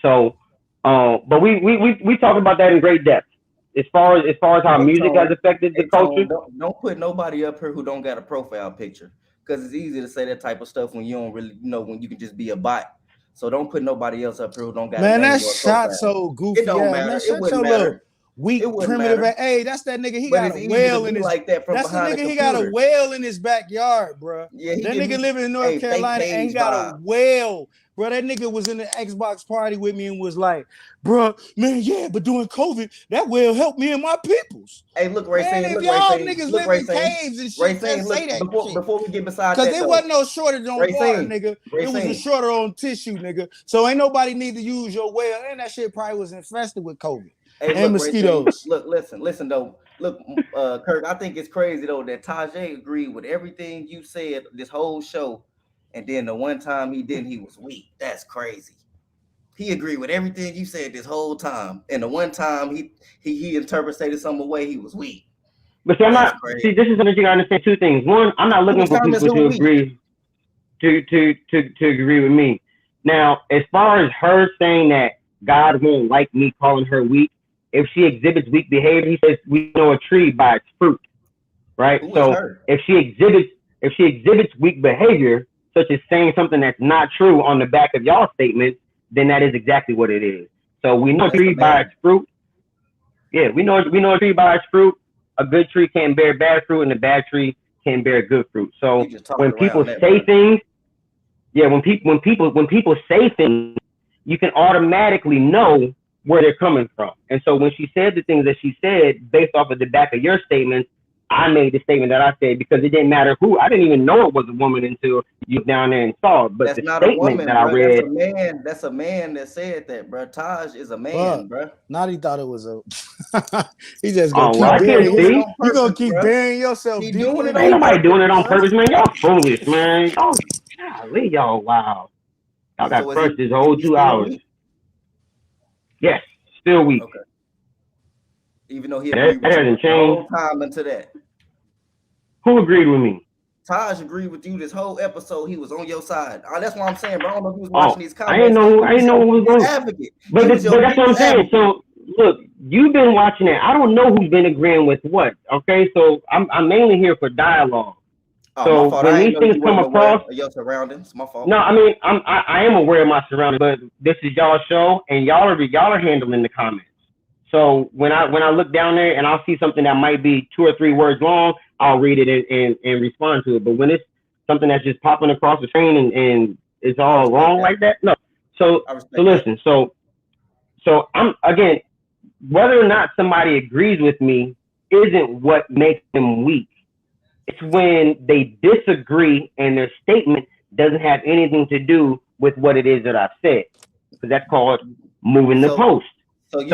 So, but we talk about that in great depth. As far as how music has affected the culture. Don't put nobody up here who don't got a profile picture, because it's easy to say that type of stuff when you don't really know, when you can just be a bot. So don't put nobody else up here who don't got. Man, that shot so goofy. It don't matter. It wouldn't matter. Weak, primitive. Hey, that's that nigga. He got a whale in his. Like that from that's the nigga. He got a whale in his backyard, bro. Yeah, that nigga living in North Carolina and he got a whale, bro. That nigga was in the Xbox party with me and was like, bro, man, yeah, but during COVID, that whale helped me and my peoples. Hey, look, Ray. If y'all niggas live in caves and shit, say that before we get beside that, because there wasn't no shortage on water, nigga. It was a shortage on tissue, nigga. So ain't nobody need to use your whale, and that shit probably was infested with COVID. Hey, and mosquitoes. Look, listen though. Look, Kirk, I think it's crazy though that Tajay agreed with everything you said this whole show, and then the one time he didn't, he was weak. That's crazy. He agreed with everything you said this whole time, and the one time he interpreted some way, he was weak. But see, see, this is something you gotta understand. Two things. One, I'm not looking for people to agree to agree with me. Now, as far as her saying that God won't like me calling her weak, if she exhibits weak behavior, he says we know a tree by its fruit, right? So if she exhibits weak behavior, such as saying something that's not true on the back of y'all statement, then that is exactly what it is. So we know a tree by its fruit. Yeah, we know a tree by its fruit. A good tree can't bear bad fruit, and a bad tree can bear good fruit. So when people say things, when people say things, you can automatically know where they're coming from. And so when she said the things that she said based off of the back of your statements, I made the statement that I said because it didn't matter who. I didn't even know it was a woman until you were down there and saw it. But that's the not statement a woman, that I read, that's a man that said that, bro. Taj is a man, bro. Not he thought it was a. He just gonna keep burying. You gonna keep burying yourself. He doing it. Ain't nobody doing it on purpose, man. Y'all foolish, man. Golly, y'all wow. Y'all got crushed this whole 2 hours. Weak? Yes, still weak. Okay. Even though he that hasn't changed. The whole time into that. Who agreed with me? Taj agreed with you this whole episode. He was on your side. That's what I'm saying, bro. I don't know if he was watching these comments. I didn't know who was going. Advocate. But that's what I'm saying. So look, you've been watching it. I don't know who's been agreeing with what. Okay, so I'm mainly here for dialogue. So when these things come across, your surroundings, my fault. No, I mean I am aware of my surroundings, but this is y'all's show, and y'all are handling the comments. So when I look down there and I'll see something that might be 2 or 3 words long, I'll read it and respond to it. But when it's something that's just popping across the screen and it's all wrong like that, no. So listen, so I'm again, whether or not somebody agrees with me isn't what makes them weak. It's when they disagree and their statement doesn't have anything to do with what it is that I've said. So that's called moving the post. I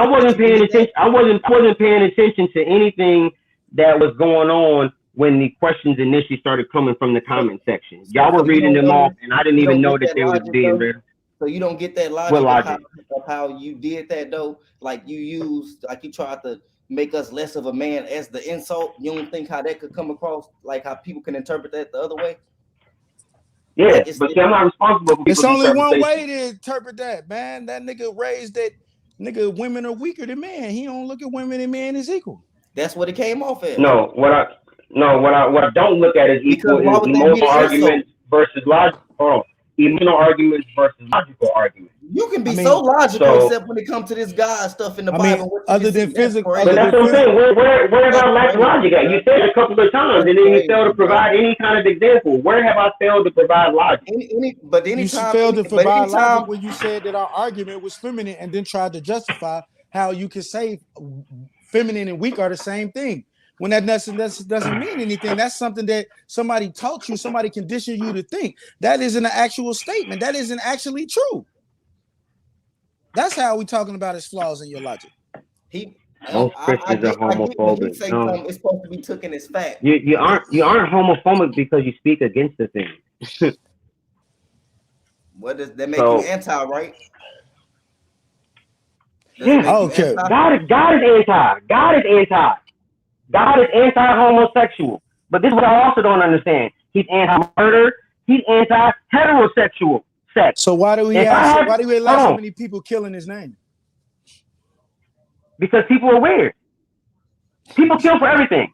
wasn't paying attention. I wasn't paying attention to anything that was going on when the questions initially started coming from the comment section. Y'all were reading them off, and I didn't even know that they were being read. So you don't get that logic of how you did that though. Like you tried to make us less of a man as the insult. You don't think how that could come across, like how people can interpret that the other way? Yeah, like but see, I'm not responsible for it's only one way to interpret that, man. That nigga raised that nigga women are weaker than men. He don't look at women and men as equal. That's what it came off as. No, what I don't look at is equal is emotional arguments versus logical. Emotional arguments versus logical arguments. You can be so logical, except when it comes to this God stuff in the Bible. Other than physical, but that's what I'm saying. Where have I lacked logic at? You said it a couple of times, and then you failed to provide any kind of example. Where have I failed to provide logic? You failed to provide logic when you said that our argument was feminine, and then tried to justify how you can say feminine and weak are the same thing. When that doesn't mean anything. That's something that somebody taught you, somebody conditioned you to think. That isn't an actual statement. That isn't actually true. That's how we talking about his flaws in your logic. Most Christians are homophobic. It's supposed to be taken as fact. You aren't homophobic because you speak against the thing. What does that make you anti, right? Yeah. Okay. God is anti. God is anti. God is anti-homosexual. But this is what I also don't understand. He's anti-murder. He's anti-heterosexual sex. So why do we allow so many people killing his name? Because people are weird. People kill for everything.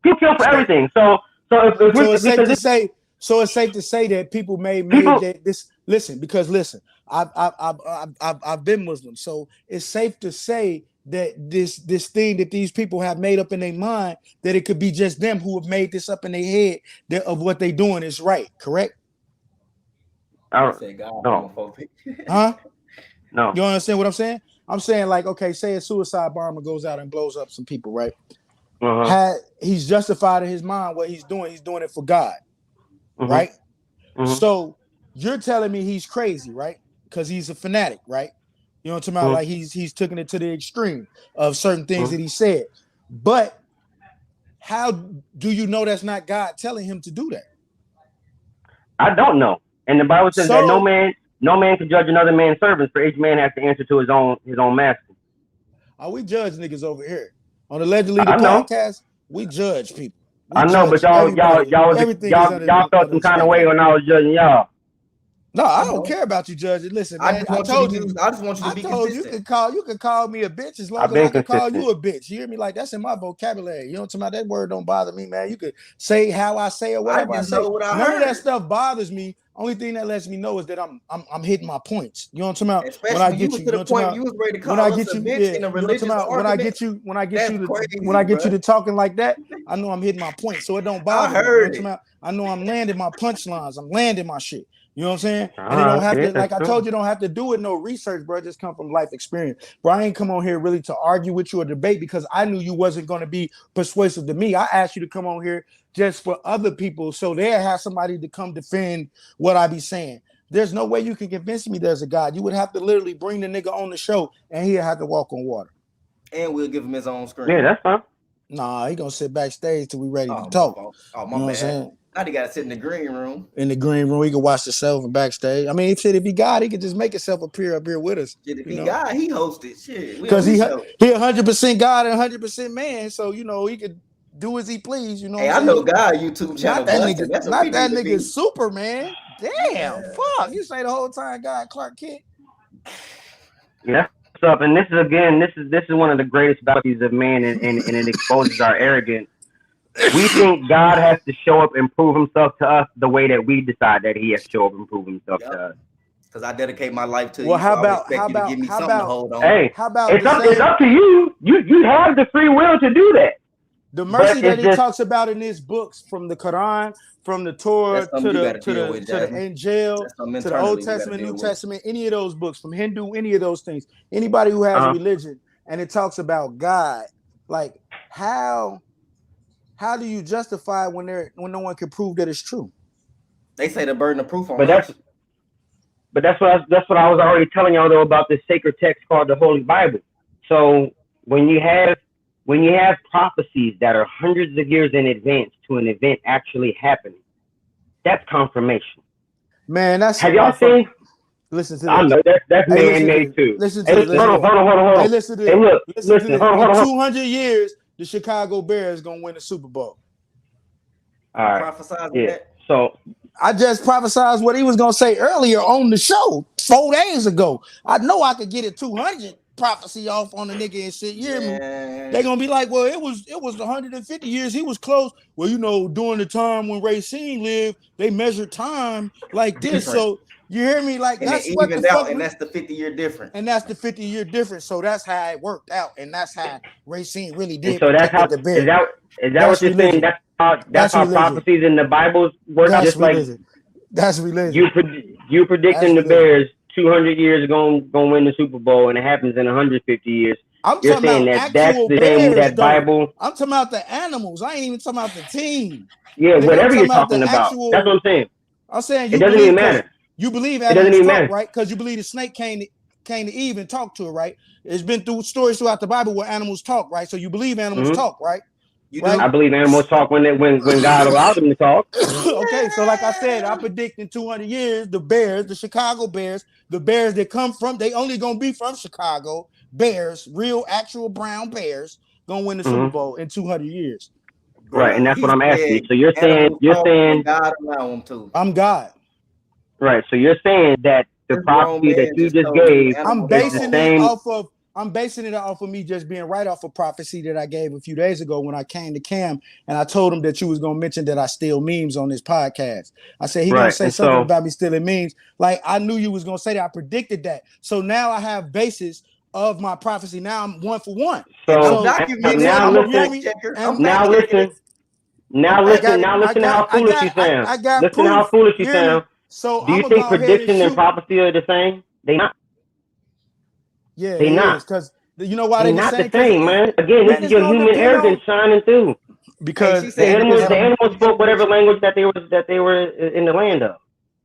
Everything. So it's safe to say that people made that this. Listen, I've been Muslim, so it's safe to say that this thing that these people have made up in their mind, that it could be just them who have made this up in their head of what they doing is right, correct? No. Huh? No. You understand what I'm saying? I'm saying, like, okay, say a suicide bomber goes out and blows up some people, right? He's justified in his mind what he's doing it for God, right? So you're telling me he's crazy, right? Because he's a fanatic, right? You know what I'm talking about? Like he's taking it to the extreme of certain things that he said. But how do you know that's not God telling him to do that? I don't know. And the Bible says that no man can judge another man's servants, for each man has to answer to his own master. We judge niggas over here. On Allegedly the podcast, we judge people. I know, but y'all felt some kind of way when I was judging y'all. No, I don't care about you judging. Listen, man, I told you. I just want you to be consistent. You can call me a bitch as long as I can call you a bitch. You hear me? Like, that's in my vocabulary. You know what I'm talking about? That word don't bother me, man. You could say how I say or whatever I say. None of that stuff bothers me Only thing that lets me know is that I'm hitting my points. You know what I'm talking about? Especially when I get you to the point you was ready to call us a bitch in a religious argument. When I get you to talking like that, I know I'm hitting my point. So it don't bother me. You know what I'm talking about? I know I'm landing my punchlines. I'm landing my shit. You know what I'm saying? And it don't have to, like I told you, don't have to do it no research, bro. Just come from life experience. Bro, I ain't come on here really to argue with you or debate because I knew you wasn't going to be persuasive to me. I asked you to come on here just for other people so they'll have somebody to come defend what I be saying. There's no way you can convince me there's a God. You would have to literally bring the nigga on the show and he'll have to walk on water. And we'll give him his own screen. Yeah, that's fine. Nah, he gonna sit backstage till we ready to talk. My bad. Now he gotta sit in the green room. In the green room, he can watch himself and backstage. I mean, if he God, he could just make himself appear up here with us. Yeah, if he God, he hosted shit. Because he 100% God and 100% man, so you know he could do as he please. You know. Hey, I know God YouTube channel. Not that nigga Superman. Damn, fuck. You say the whole time God Clark Kent. Yeah. Up, and this is one of the greatest battles of man, and it exposes our arrogance. We think God has to show up and prove himself to us the way that we decide that he has to show up and prove himself to us. Because I dedicate my life to you. Well, how about Hey, it's up to you. You have the free will to do that. The mercy that he talks about in his books, from the Quran, from the Torah to the Angel, to the Old Testament, New Testament, any of those books, from Hindu, any of those things. Anybody who has a religion and it talks about God, like how do you justify when no one can prove that it's true? They say the burden of proof on that's what I was already telling y'all though about this sacred text called the Holy Bible. So when you have prophecies that are hundreds of years in advance to an event actually happening, that's confirmation. Man, that's have y'all seen? Listen to this. I know that's man-made too. Listen to this. Hold on. Hey, listen to this. Hey, look, listen. Hold on. 200 years, the Chicago Bears gonna win the Super Bowl. All right. Prophesizing that. So I just prophesized what he was gonna say earlier on the show 4 days ago. I know I could get a 200 prophecy off on the nigga and shit. You hear me? They're gonna be like, well, it was 150 years. He was close. Well, you know, during the time when Racine lived, they measured time like this. So you hear me? Like and that's what the fuck. And that's the 50-year difference. And that's the 50-year difference. So that's how it worked out, and that's how Racine really did. And so that's how. Is that what you're saying? That's how prophecies in the Bible work. That's just religion. Like that's religion. You predicting the Bears 200 years going win the Super Bowl, and it happens in 150 years. You're saying that's the same with that Bible. I'm talking about the animals. I ain't even talking about the team. Yeah, whatever you're talking about. That's what I'm saying. I'm saying it doesn't even matter. You believe animals talk, right? Because you believe the snake came to Eve and talked to her, right? It's been through stories throughout the Bible where animals talk, right? So you believe animals talk, right? Right? I believe animals talk when God allowed them to talk. Okay, so like I said, I predict in 200 years, the Bears, the Chicago Bears, the Bears that come from, they only gonna be from Chicago. Bears, real, actual brown Bears, gonna win the Super Bowl in 200 years. Right, and that's what I'm asking. So you're saying God allow them to. I'm God. Right, so you're saying that the prophecy that you just gave, I'm basing it off of me just being right off of prophecy that I gave a few days ago when I came to Cam and I told him that you was gonna mention that I steal memes on this podcast. I said he gonna say something about me stealing memes. Like I knew you was gonna say that. I predicted that. So now I have basis of my prophecy. Now I'm 1 for 1. So now listen how foolish you sound. Listen how foolish you sound. So do you think prediction and prophecy are the same? They not. Yeah, they not. Because you know why they're not the same, man. Again, this is your human arrogance shining through. Because the animals spoke whatever language that they were in the land of.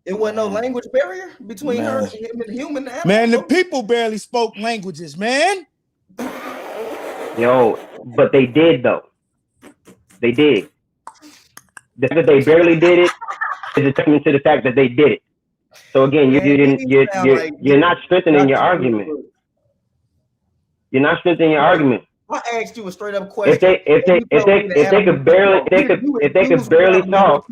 It wasn't no language barrier between her and him and human animal. Man, the people barely spoke languages, man. Yo, but they did though. They did. The fact that they barely did it is a testament to the fact that they did it. So again, you're not strengthening your argument. You're not strengthening your argument. I asked you a straight up question. If they could barely talk,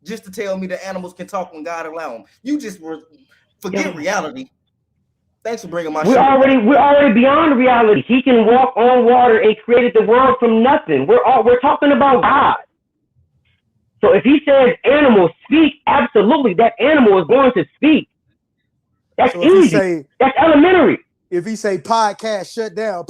just to tell me the animals can talk when God allow them. You just forget reality. Thanks for bringing my. We're already beyond reality. He can walk on water and created the world from nothing. We're talking about God. So if he says animals speak, absolutely, that animal is going to speak. That's So if easy. he say, That's elementary. if he say podcast shut down,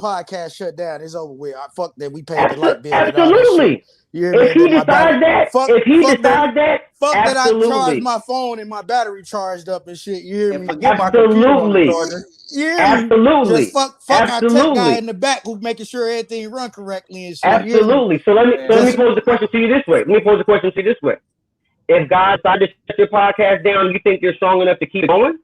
it's over with. Fuck that. We paid the light bill and all that shit. Absolutely. You hear me? If he decides that, fuck that I charged absolutely. my phone and my battery charged up and shit. You hear And me? forget my computer on the charger. You hear me? Absolutely. Just fuck our tech guy Absolutely. in the back who's making sure everything run correctly and shit. Absolutely. So let me pose the question to you this way. If God decided to shut your podcast down, you think you're strong enough to keep going?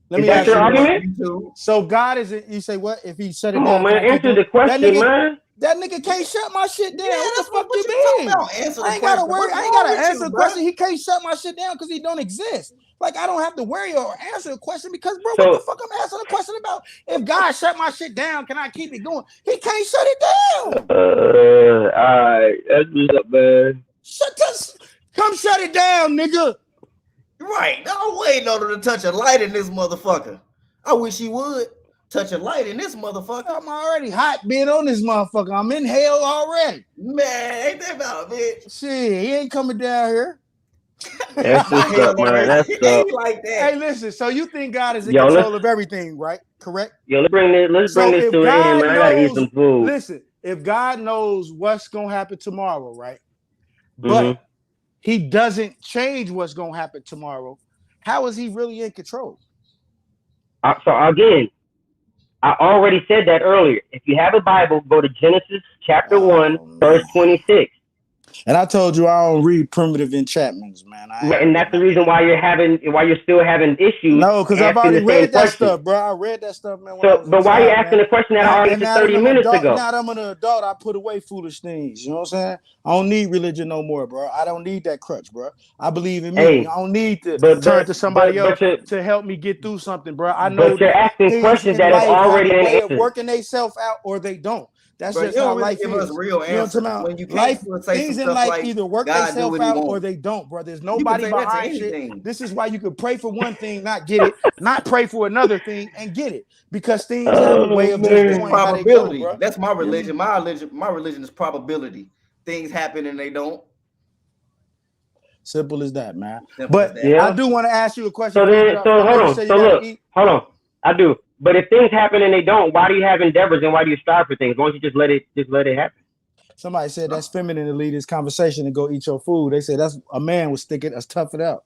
Let Is me that ask your you argument? So God isn't. You say what? If he shut it Come down, on, man. can I keep Answer the going? question, man. That nigga can't shut my shit down. Yeah, What the that's fuck what you you talking mean? about. Answer the I ain't gotta question. worry. What's I ain't wrong gotta with answer you, the bro? question. He can't shut my shit down because he don't exist. Like I don't have to worry or answer the question because, bro, what the fuck I'm asking a question about? If God shut my shit down, can I keep it going? He can't shut it down. All right. That's what's up, man. Come shut it down, nigga. Right. I'm waiting on him to touch a light in this motherfucker. I wish he would touch a light in this motherfucker. I'm already hot being on this motherfucker. I'm in hell already. Man, ain't that about a bitch? Shit, he ain't coming down here. That's what's up, man. That's up. Like that. Hey, listen. So you think God is in control of everything, right? Correct. Yo, let's bring this to an end, man. I gotta eat some food. Listen, if God knows what's gonna happen tomorrow, right? But he doesn't change what's gonna happen tomorrow. How is he really in control? So again, I already said that earlier. If you have a Bible, go to Genesis chapter 1, verse 26. And I told you I don't read primitive enchantments, man. And that's the reason why you're still having issues. No, because I've already read that stuff, bro. I read that stuff, man. But why are you asking a question that I already answered 30 minutes ago? Now that I'm an adult, I put away foolish things. You know what I'm saying? I don't need religion no more, bro. I don't need that crutch, bro. I believe in me. Hey, I don't need to turn to somebody else to help me get through something, bro. I know but you're asking questions that have already been answered. Working themselves out or they don't. That's Bro, just how life give is. us real answers. When you life, say things in stuff life like either work themselves out or they don't, bro. There's nobody behind shit. This is why you could pray for one thing, not get it, not pray for another thing and get it, because things have a way of just going how they go, bro. That's my religion. My religion is probability. Things happen and they don't. Simple as that, man. But I do want to ask you a question. Hold on. I do. But if things happen and they don't, why do you have endeavors and why do you strive for things? Why don't you just let it happen? Somebody said that's feminine to lead this conversation and go eat your food. They said that's a man would stick it, that's tough it out.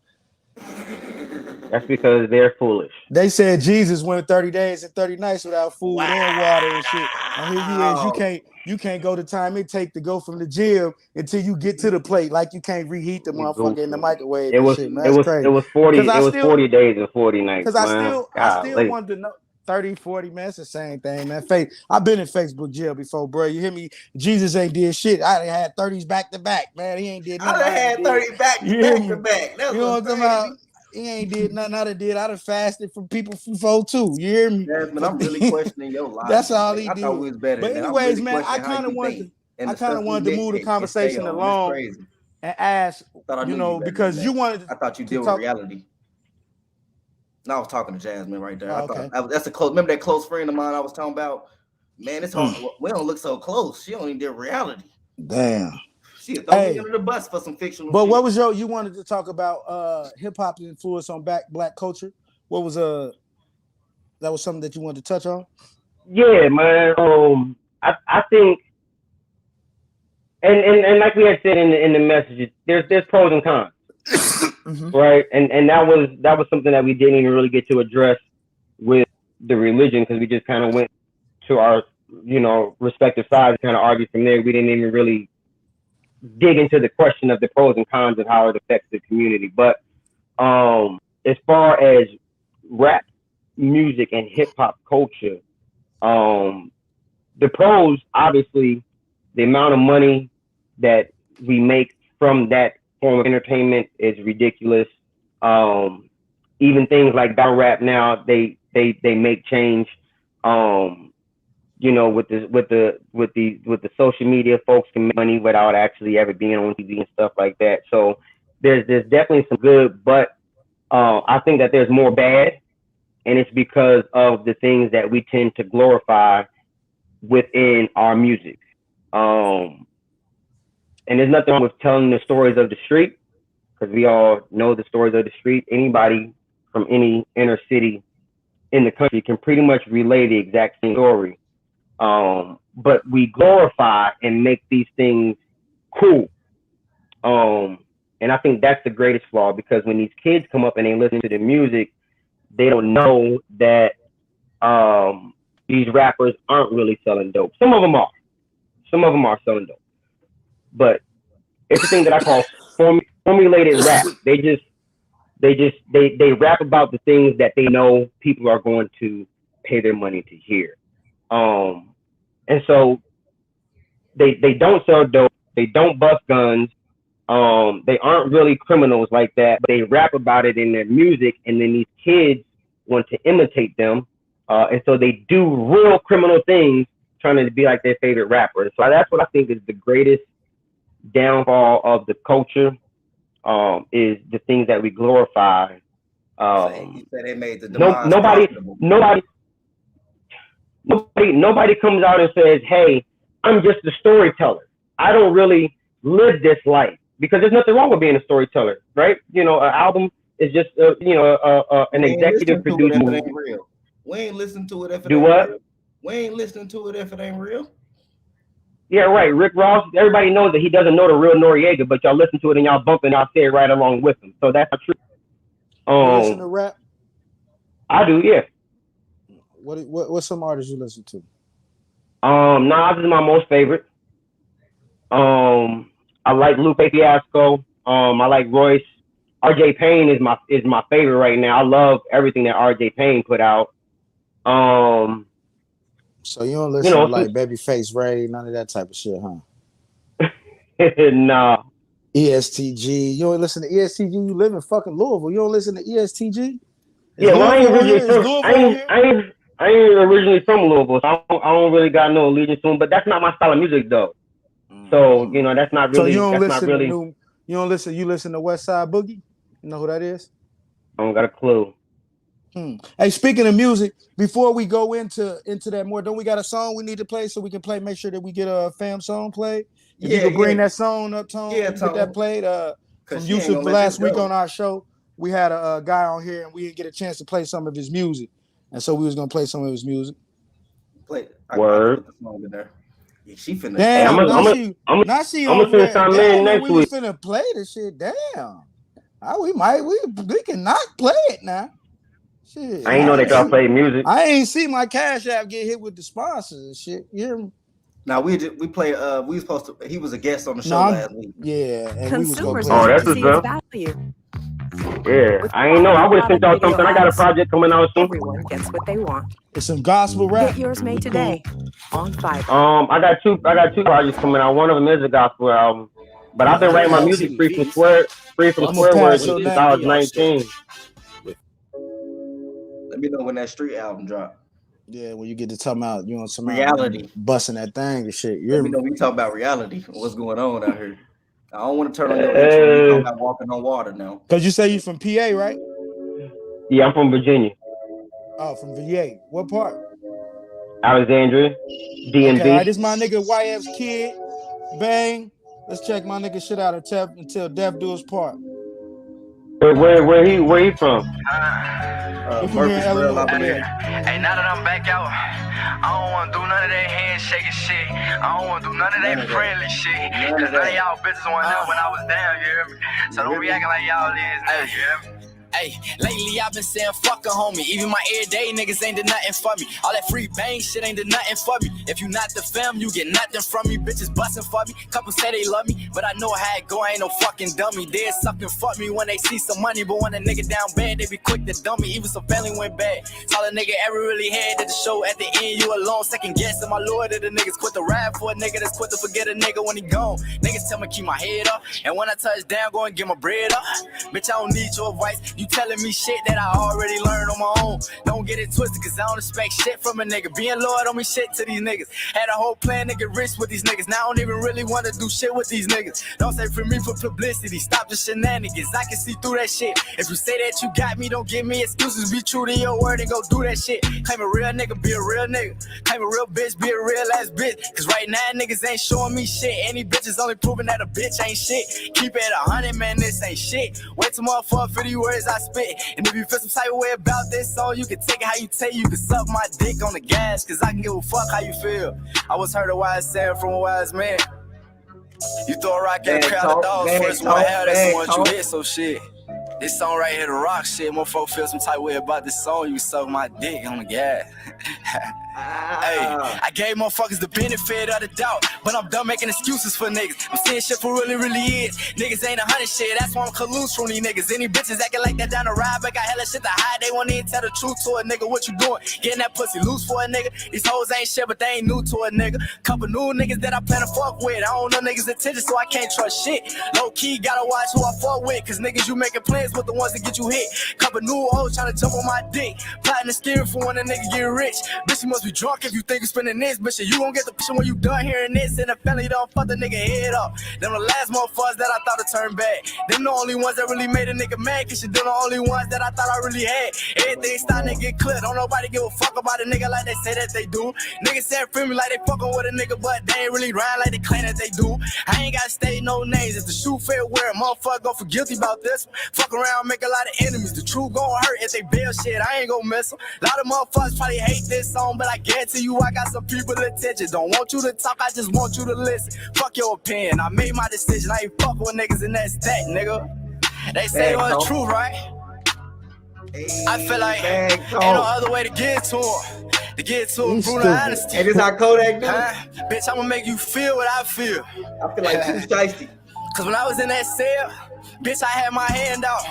That's because they're foolish. They said Jesus went 30 days and 30 nights without food and water and shit. And here you is, you can't go the time it take to go from the gym until you get to the plate. Like you can't reheat the motherfucker in the microwave. It was shit, man. It was 40 days and 40 nights. Because I still wanted to know 30, 40, man. It's the same thing, man. I've been in Facebook jail before, bro. You hear me? Jesus ain't did shit. I had 30s back to back, man. He ain't did nothing. I had 30 back to back. That's you know what I'm talking about? He ain't did nothing I did. I'd have fasted from people before too. You hear me? Jasmine, I'm really questioning your life. That's all he did. I thought we was better. But anyways, man, I kind of wanted to move the conversation along and ask, because you wanted. I thought you deal with reality. No, I was talking to Jasmine right there. That's a close. Remember that close friend of mine I was talking about? Man, it's hard. We don't look so close. She don't even deal with reality. Damn. She throw me under the bus for some fictional. But what was you wanted to talk about hip hop's influence on black culture? What was that was something that you wanted to touch on? Yeah, man. I think, and like we had said in the messages, there's pros and cons. Right, and that was something that we didn't even really get to address with the religion, because we just kind of went to our respective sides and kind of argued from there. We didn't even really dig into the question of the pros and cons and how it affects the community. But as far as rap music and hip hop culture, the pros, obviously, the amount of money that we make from that form of entertainment is ridiculous. Even things like battle rap now, they make change. With the social media, folks can make money without actually ever being on TV and stuff like that. So there's definitely some good, but I think that there's more bad, and it's because of the things that we tend to glorify within our music. And there's nothing wrong with telling the stories of the street. because we all know the stories of the street. Anybody from any inner city in the country can pretty much relay the exact same story. But we glorify and make these things cool. And I think that's the greatest flaw, because when these kids come up and they listen to the music, they don't know that these rappers aren't really selling dope. Some of them are. Some of them are selling dope. But it's a thing that I call formulated rap. They rap about the things that they know people are going to pay their money to hear. And so they don't sell dope. They don't bust guns. They aren't really criminals like that, but they rap about it in their music, and then these kids want to imitate them. And so they do real criminal things trying to be like their favorite rapper. So that's what I think is the greatest downfall of the culture, is the things that we glorify. You said they made the nobody comes out and says, hey, I'm just a storyteller. I don't really live this life. Because there's nothing wrong with being a storyteller, right? You know, an album is just, an executive produced movie. We ain't listening to it if it ain't real. We ain't listening to it if it ain't real. Yeah, right. Rick Ross, everybody knows that he doesn't know the real Noriega, but y'all listen to it and y'all bump and y'all say it right along with him. So that's not true. You listen to rap? I do, yeah. What some artists you listen to? Nas is my most favorite. I like Lupe Fiasco. I like Royce. RJ Payne is my favorite right now. I love everything that RJ Payne put out. So you don't listen to like Babyface Ray, none of that type of shit, huh? Nah. ESTG. You don't listen to ESTG. You live in fucking Louisville. You don't listen to ESTG? Yeah, well, I ain't originally from Louisville, so I don't really got no allegiance to them. But that's not my style of music, though. So that's not really. So you listen to West Side Boogie? You know who that is? I don't got a clue. Hey, speaking of music, before we go into that more, don't we got a song we need to play so we can make sure that we get a fam song played? If you can bring that song up, Tone, get that played. From Yusuf last week on our show, we had a guy on here and we didn't get a chance to play some of his music, and so we was gonna play some of his music. Word. Put the song in there. Yeah, she finna. Damn, I'm gonna send something in next week. We finna play this shit. Damn. We cannot play it now. Shit. I ain't know that y'all play music. I ain't see my Cash App get hit with the sponsors and shit. You hear me? Now we play. We was supposed to. He was a guest on the show last week. Yeah, and consumers that's what's up. Value. Yeah, I ain't know. I would have sent y'all something. I got a project coming out soon. Everyone gets what they want. It's some gospel rap. Get yours made today on Fiverr. I got two projects coming out. One of them is a gospel album, but I've been writing my music free from swear words since 2019. Let me know when that Street album drop. Yeah, when you get to talking about some reality, busting that thing and shit. Let me know we talk about reality. What's going on out here? I don't want to turn on your intro. We talking about walking on water now. Cause you say you from PA, right? Yeah, I'm from Virginia. Oh, from VA. What part? Alexandria, DMV. Okay, all right, this my nigga YF's kid. Bang. Let's check my nigga shit out until death do his part. Where he from? Murfreesboro, Alabama. Hey, now that I'm back out, I don't want to do none of that handshaking shit. I don't want to do none of that friendly shit. Cause none of y'all bitches went out when I was down, you hear me? So don't be acting like y'all is now, you hear me? Hey, lately I've been saying fuck a homie. Even my everyday niggas ain't did nothing for me. All that free bang shit ain't did nothing for me. If you not the fam, you get nothing from me. Bitches bustin' for me. Couple say they love me, but I know how it go. I ain't no fucking dummy. They suckin' fuck me when they see some money, but when a nigga down bad, they be quick to dump me. Even some family went bad. It's all a nigga ever really had at the show. At the end, you alone, second guessing. My lord, that the niggas quit to ride for a nigga that's quit to forget a nigga when he gone. Niggas tell me keep my head up, and when I touch down, go and get my bread up. Bitch, I don't need your advice. You telling me shit that I already learned on my own. Don't get it twisted, cause I don't expect shit from a nigga. Being loyal don't mean shit to these niggas. Had a whole plan to get rich with these niggas. Now I don't even really want to do shit with these niggas. Don't say for me for publicity. Stop the shenanigans. I can see through that shit. If you say that you got me, don't give me excuses. Be true to your word and go do that shit. Claim a real nigga, be a real nigga. Claim a real bitch, be a real ass bitch. Cause right now niggas ain't showing me shit. Any bitches only proving that a bitch ain't shit. Keep it 100, man, this ain't shit. Wait till motherfucker for these words I spit. And if you feel some type of way about this song, you can take it how you take. You can suck my dick on the gas, cause I can give a fuck how you feel. I was heard a wise saying from a wise man. You throw a rock at a crowd of dogs, first one hell, that's the one you hit, so shit. This song right here, the rock shit, motherfucker feel some type of way about this song, you suck my dick on the gas. Hey, I gave motherfuckers the benefit of the doubt, but I'm done making excuses for niggas. I'm seeing shit for really is. Niggas ain't 100 shit, that's why I'm collude from these niggas. Any bitches acting like that down the ride, but got hella shit to hide. They won't even tell the truth to a nigga. What you doing? Getting that pussy loose for a nigga. These hoes ain't shit, but they ain't new to a nigga. Couple new niggas that I plan to fuck with. I don't know niggas' attention, so I can't trust shit. Low key, gotta watch who I fuck with, cause niggas you making plans with the ones that get you hit. Couple new hoes trying to jump on my dick. Plotting and steering for when a nigga get rich. Bitch, you must be drunk if you think you spending this. Bitch, you gon' get the picture when you done hearing this. And the family don't fuck the nigga head up. Them the last motherfuckers that I thought to turn back. Them the only ones that really made a nigga mad, cause you them the only ones that I thought I really had. Everything starting to get clear. Don't nobody give a fuck about a nigga like they say that they do. Niggas say it for me like they fucking with a nigga, but they ain't really ride like they claim that they do. I ain't gotta state no names. If the shoe fit, wear it. Motherfucker go for guilty about this. Fuck around, make a lot of enemies. The truth gon' hurt if they bail shit. I ain't gon' miss them. A lot of motherfuckers probably hate this song, but I guarantee you I got some people attention. Don't want you to talk, I just want you to listen. Fuck your opinion. I made my decision. I ain't fucking with niggas and that's that, nigga. They say it was true, right? I feel like ain't no other way to get to him. To get to him, Bruno honesty. Hey, this how Kodak do? Bitch, I'ma make you feel what I feel. I feel like too shiesty. Cause when I was in that cell, bitch, I had my hand out.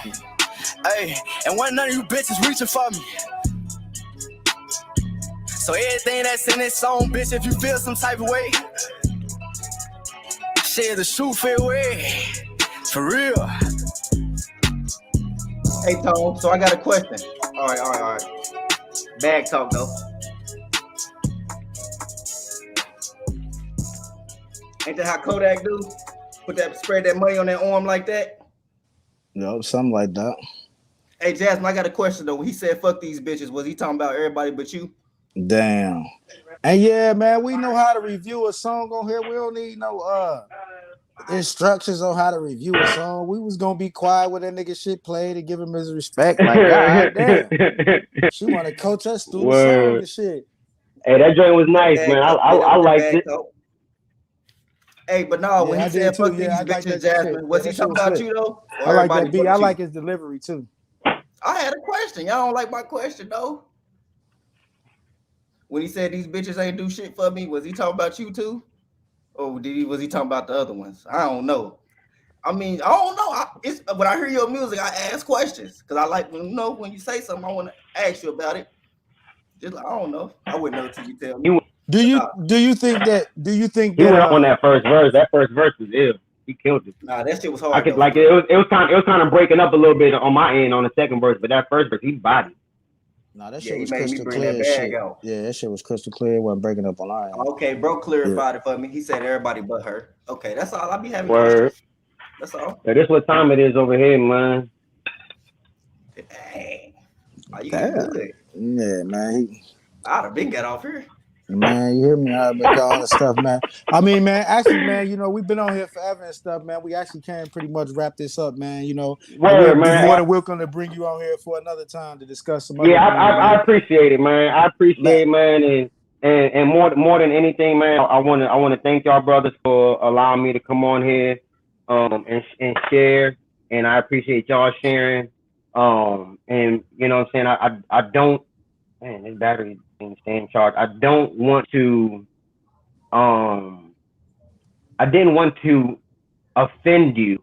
Hey, and wasn't none of you bitches reaching for me. So everything that's in this song, bitch, if you feel some type of way, shit, the shoe fit way. For real. Hey, Tom, so I got a question. All right. Bag talk, though. Ain't that how Kodak do? Spread that money on that arm like that? No, something like that. Hey, Jasmine, I got a question, though. When he said, fuck these bitches, was he talking about everybody but you? Damn. And yeah, man, we know how to review a song on here. We don't need no instructions on how to review a song. We was gonna be quiet when that nigga shit played and give him his respect. Like, god damn. She wanna coach us through the song and shit. Hey, that joint was nice, man. I liked it. Hey, but no, when he said fuck these bitches, Jasmine, was he talking about you though? I like that beat. I like his delivery too. I had a question. Y'all don't like my question though. When he said these bitches ain't do shit for me, was he talking about you too? Or was he talking about the other ones? I don't know. I mean, I don't know. When I hear your music, I ask questions. Because I like, when you say something, I want to ask you about it. Just like, I don't know. I wouldn't know until you tell me. Do you think that he went up on that first verse? That first verse was ill. He killed it. Nah, that shit was hard. It was kind of breaking up a little bit on my end on the second verse, but that first verse, he bodied. Nah, that shit was crystal clear. Yeah, that shit was crystal clear. It wasn't breaking up on our end. Okay, bro clarified it for me. He said everybody but her. Okay, that's all. I be having word. Questions. That's all. Yeah, this what time it is over here, man. Dang. Oh, you good. Yeah, man. I'd have been got off here. Man, you hear me? I make all this stuff, man. I mean, man, actually, man, we've been on here forever and stuff, man. We actually can pretty much wrap this up, man. We're more than welcome to bring you on here for another time to discuss some other things, I appreciate it, man. I appreciate it, man. And more than anything, man, I want to thank y'all brothers for allowing me to come on here and share. And I appreciate y'all sharing. And you know what I'm saying? I don't, man, this battery staying charged. I don't want to I didn't want to offend you,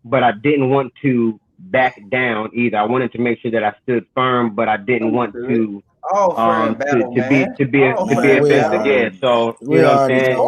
but I didn't want to back down either. I wanted to make sure that I stood firm, but I didn't want to be offensive again. So you know what I'm saying?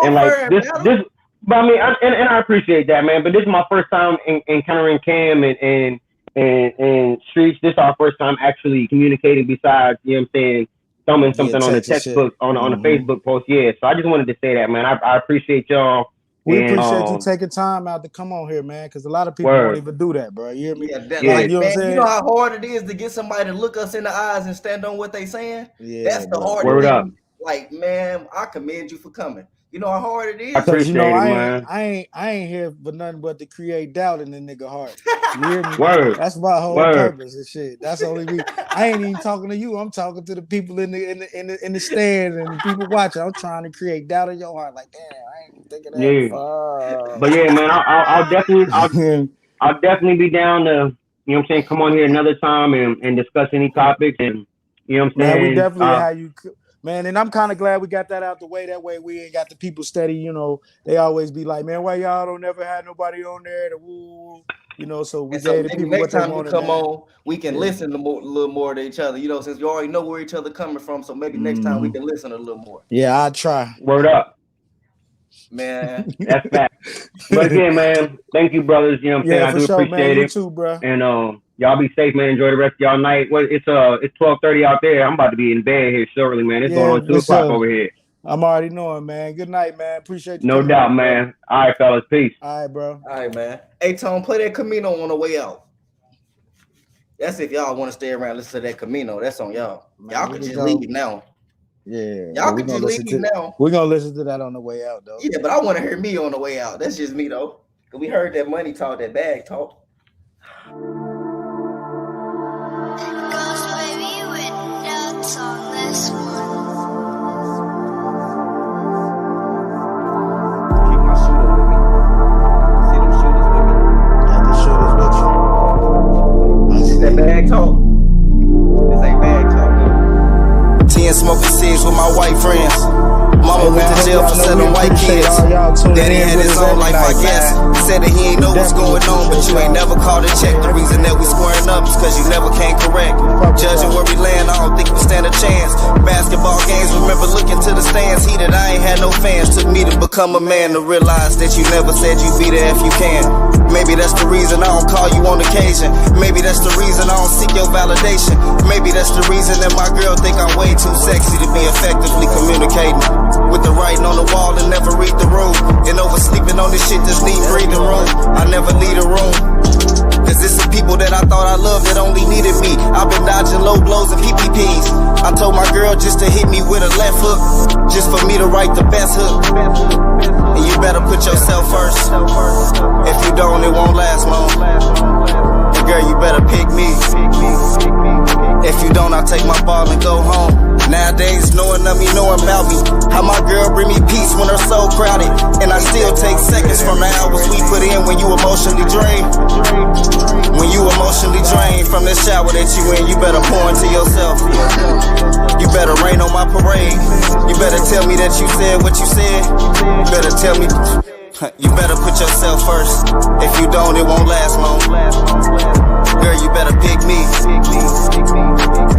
And like this but I mean, and I appreciate that, man. But this is my first time encountering Cam and and Streatz, this is our first time actually communicating besides, you know what I'm saying, thumbing something on the textbook, on a Facebook post. Yeah, so I just wanted to say that, man. I appreciate y'all. We appreciate you taking time out to come on here, man, because a lot of people don't even do that, bro. You hear me? Yeah, like, you know what I'm saying? You know how hard it is to get somebody to look us in the eyes and stand on what they saying? Yeah, that's the hardest Word thing. up. Like, man, I commend you for coming. You know how hard it is? I appreciate it, man. I ain't here for nothing but to create doubt in the nigga heart. You hear me? Word. That's my whole purpose and shit. That's the only reason. I ain't even talking to you. I'm talking to the people in the stand and the people watching. I'm trying to create doubt in your heart. Like, damn, I ain't thinking that. Yeah. But yeah, man, I'll definitely be down to, you know what I'm saying, come on here another time and discuss any topics, and you know what I'm saying. Man, we definitely have you. Man, and I'm kind of glad we got that out the way. That way we ain't got the people steady, you know. They always be like, man, why y'all don't never have nobody on there to woo, you know, so we gave the people next what they time wanted. you come on, we can listen a little more to each other, you know, since you already know where each other coming from, so maybe next time we can listen a little more. Yeah, I'll try. Word up. Man. That's fact. But again, man, thank you, brothers. You know what I'm saying? I do appreciate it. You too, bro. And y'all be safe, man. Enjoy the rest of y'all night. Well, it's 12:30 out there. I'm about to be in bed here shortly, man. It's going on 2 o'clock over here. I'm already knowing, man. Good night, man. Appreciate you. No doubt, man. All right, fellas. Peace. All right, bro. All right, man. Hey, Tone, play that Camino on the way out. That's if y'all want to stay around, listen to that Camino. That's on y'all. Y'all can just leave now. Yeah. Y'all can just leave now. We're going to listen to that on the way out, though. Yeah, but I want to hear me on the way out. That's just me, though. Because we heard that money talk, that bag talk. Ghost baby with notes on this one. Keep my shooter with me. See them shooters with me. Got the shooters with you. Is that bag talk? This ain't bag talk, though. 10 smoking cigs with my white friends. Mama went to jail for selling white kids. Daddy had his own life, I guess. Said that he ain't know what's going on, but you ain't never called a check. The reason that we squaring up is cause you never came correct. Judging where we land, I don't think we stand a chance. Basketball games, remember looking to the stands. Heated, I ain't had no fans. Took me to become a man to realize that you never said you'd be there if you can. Maybe that's the reason I don't call you on occasion. Maybe that's the reason I don't seek your validation. Maybe that's the reason that my girl think I'm way too sexy to be effectively communicating. With the writing on the wall and never read the room. And oversleeping on this shit just need breathing room. I never leave a room. Cause it's some people that I thought I loved that only needed me. I've been dodging low blows and PPPs. I told my girl just to hit me with a left hook, just for me to write the best hook. And you better put yourself first. If you don't, it won't last long. And girl, you better pick me. If you don't, I'll take my ball and go home. Nowadays, knowing of me, knowing about me. How my girl bring me peace when her soul crowded. And I still take seconds from the hours we put in when you emotionally drained. When you emotionally drained from the shower that you in, you better pour into yourself. You better rain on my parade. You better tell me that you said what you said. You better tell me. You better put yourself first. If you don't, it won't last long. Girl, you better pick me.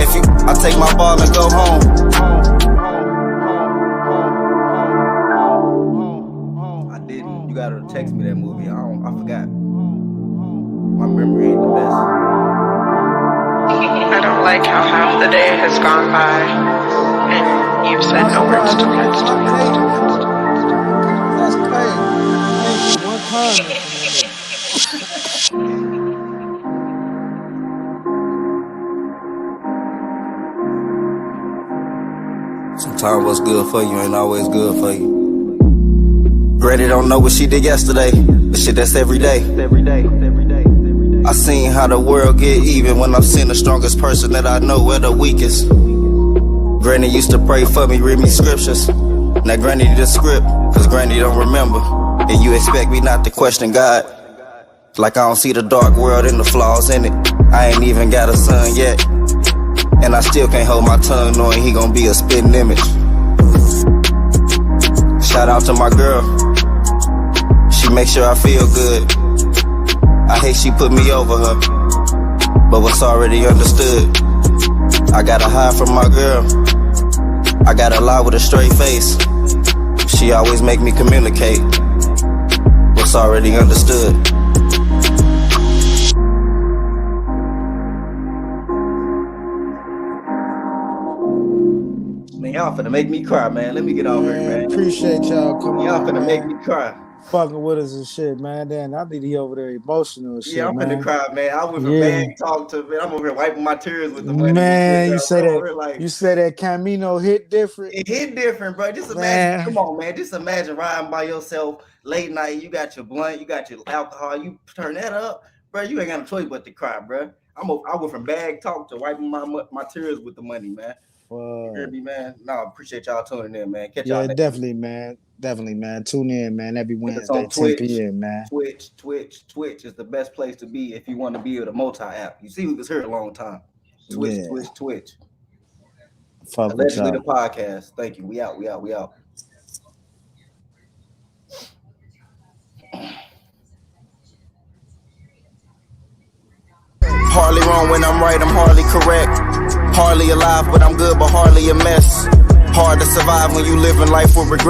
If you, I take my ball and go home. I didn't. You gotta text me that movie. I forgot. My memory ain't the best. I don't like how half the day has gone by and you've said no words to words. That's crazy. One time. Sometimes what's good for you ain't always good for you. Granny don't know what she did yesterday, but shit, that's every day. I seen how the world get even when I'm seeing the strongest person that I know at the weakest. Granny used to pray for me, read me scriptures. Now Granny need a script, cause Granny don't remember. And you expect me not to question God? Like I don't see the dark world and the flaws in it. I ain't even got a son yet. And I still can't hold my tongue knowing he gon' be a spitting image. Shout out to my girl. She makes sure I feel good. I hate she put me over her, but what's already understood. I gotta hide from my girl. I gotta lie with a straight face. She always make me communicate what's already understood. Y'all finna make me cry, man. Let me get on here, man. Appreciate y'all coming Y'all on, finna man. make me cry. Fucking with us and shit, man. Damn, I think he over there emotional and shit, Yeah, I'm finna cry, man. I went from bad talk to, man, I'm over here wiping my tears with the money. Man, you say that Camino hit different. It hit different, bro. Just imagine, come on, man. Just imagine riding by yourself late night. You got your blunt, you got your alcohol. You turn that up, bro. You ain't got no choice but to cry, bro. I went from bad talk to wiping my tears with the money, man. You hear me, man? No, appreciate y'all tuning in, man. Catch y'all next definitely, man. Definitely, man. Tune in, man. Every Wednesday, on Twitch, 10 p.m., man. Twitch is the best place to be if you want to be able to multi-app. You see, we was here a long time. Twitch. Fuck Allegedly with the podcast. Thank you. We out. Hardly wrong when I'm right, I'm hardly correct. Hardly alive, but I'm good, but hardly a mess. Hard to survive when you living life with regret.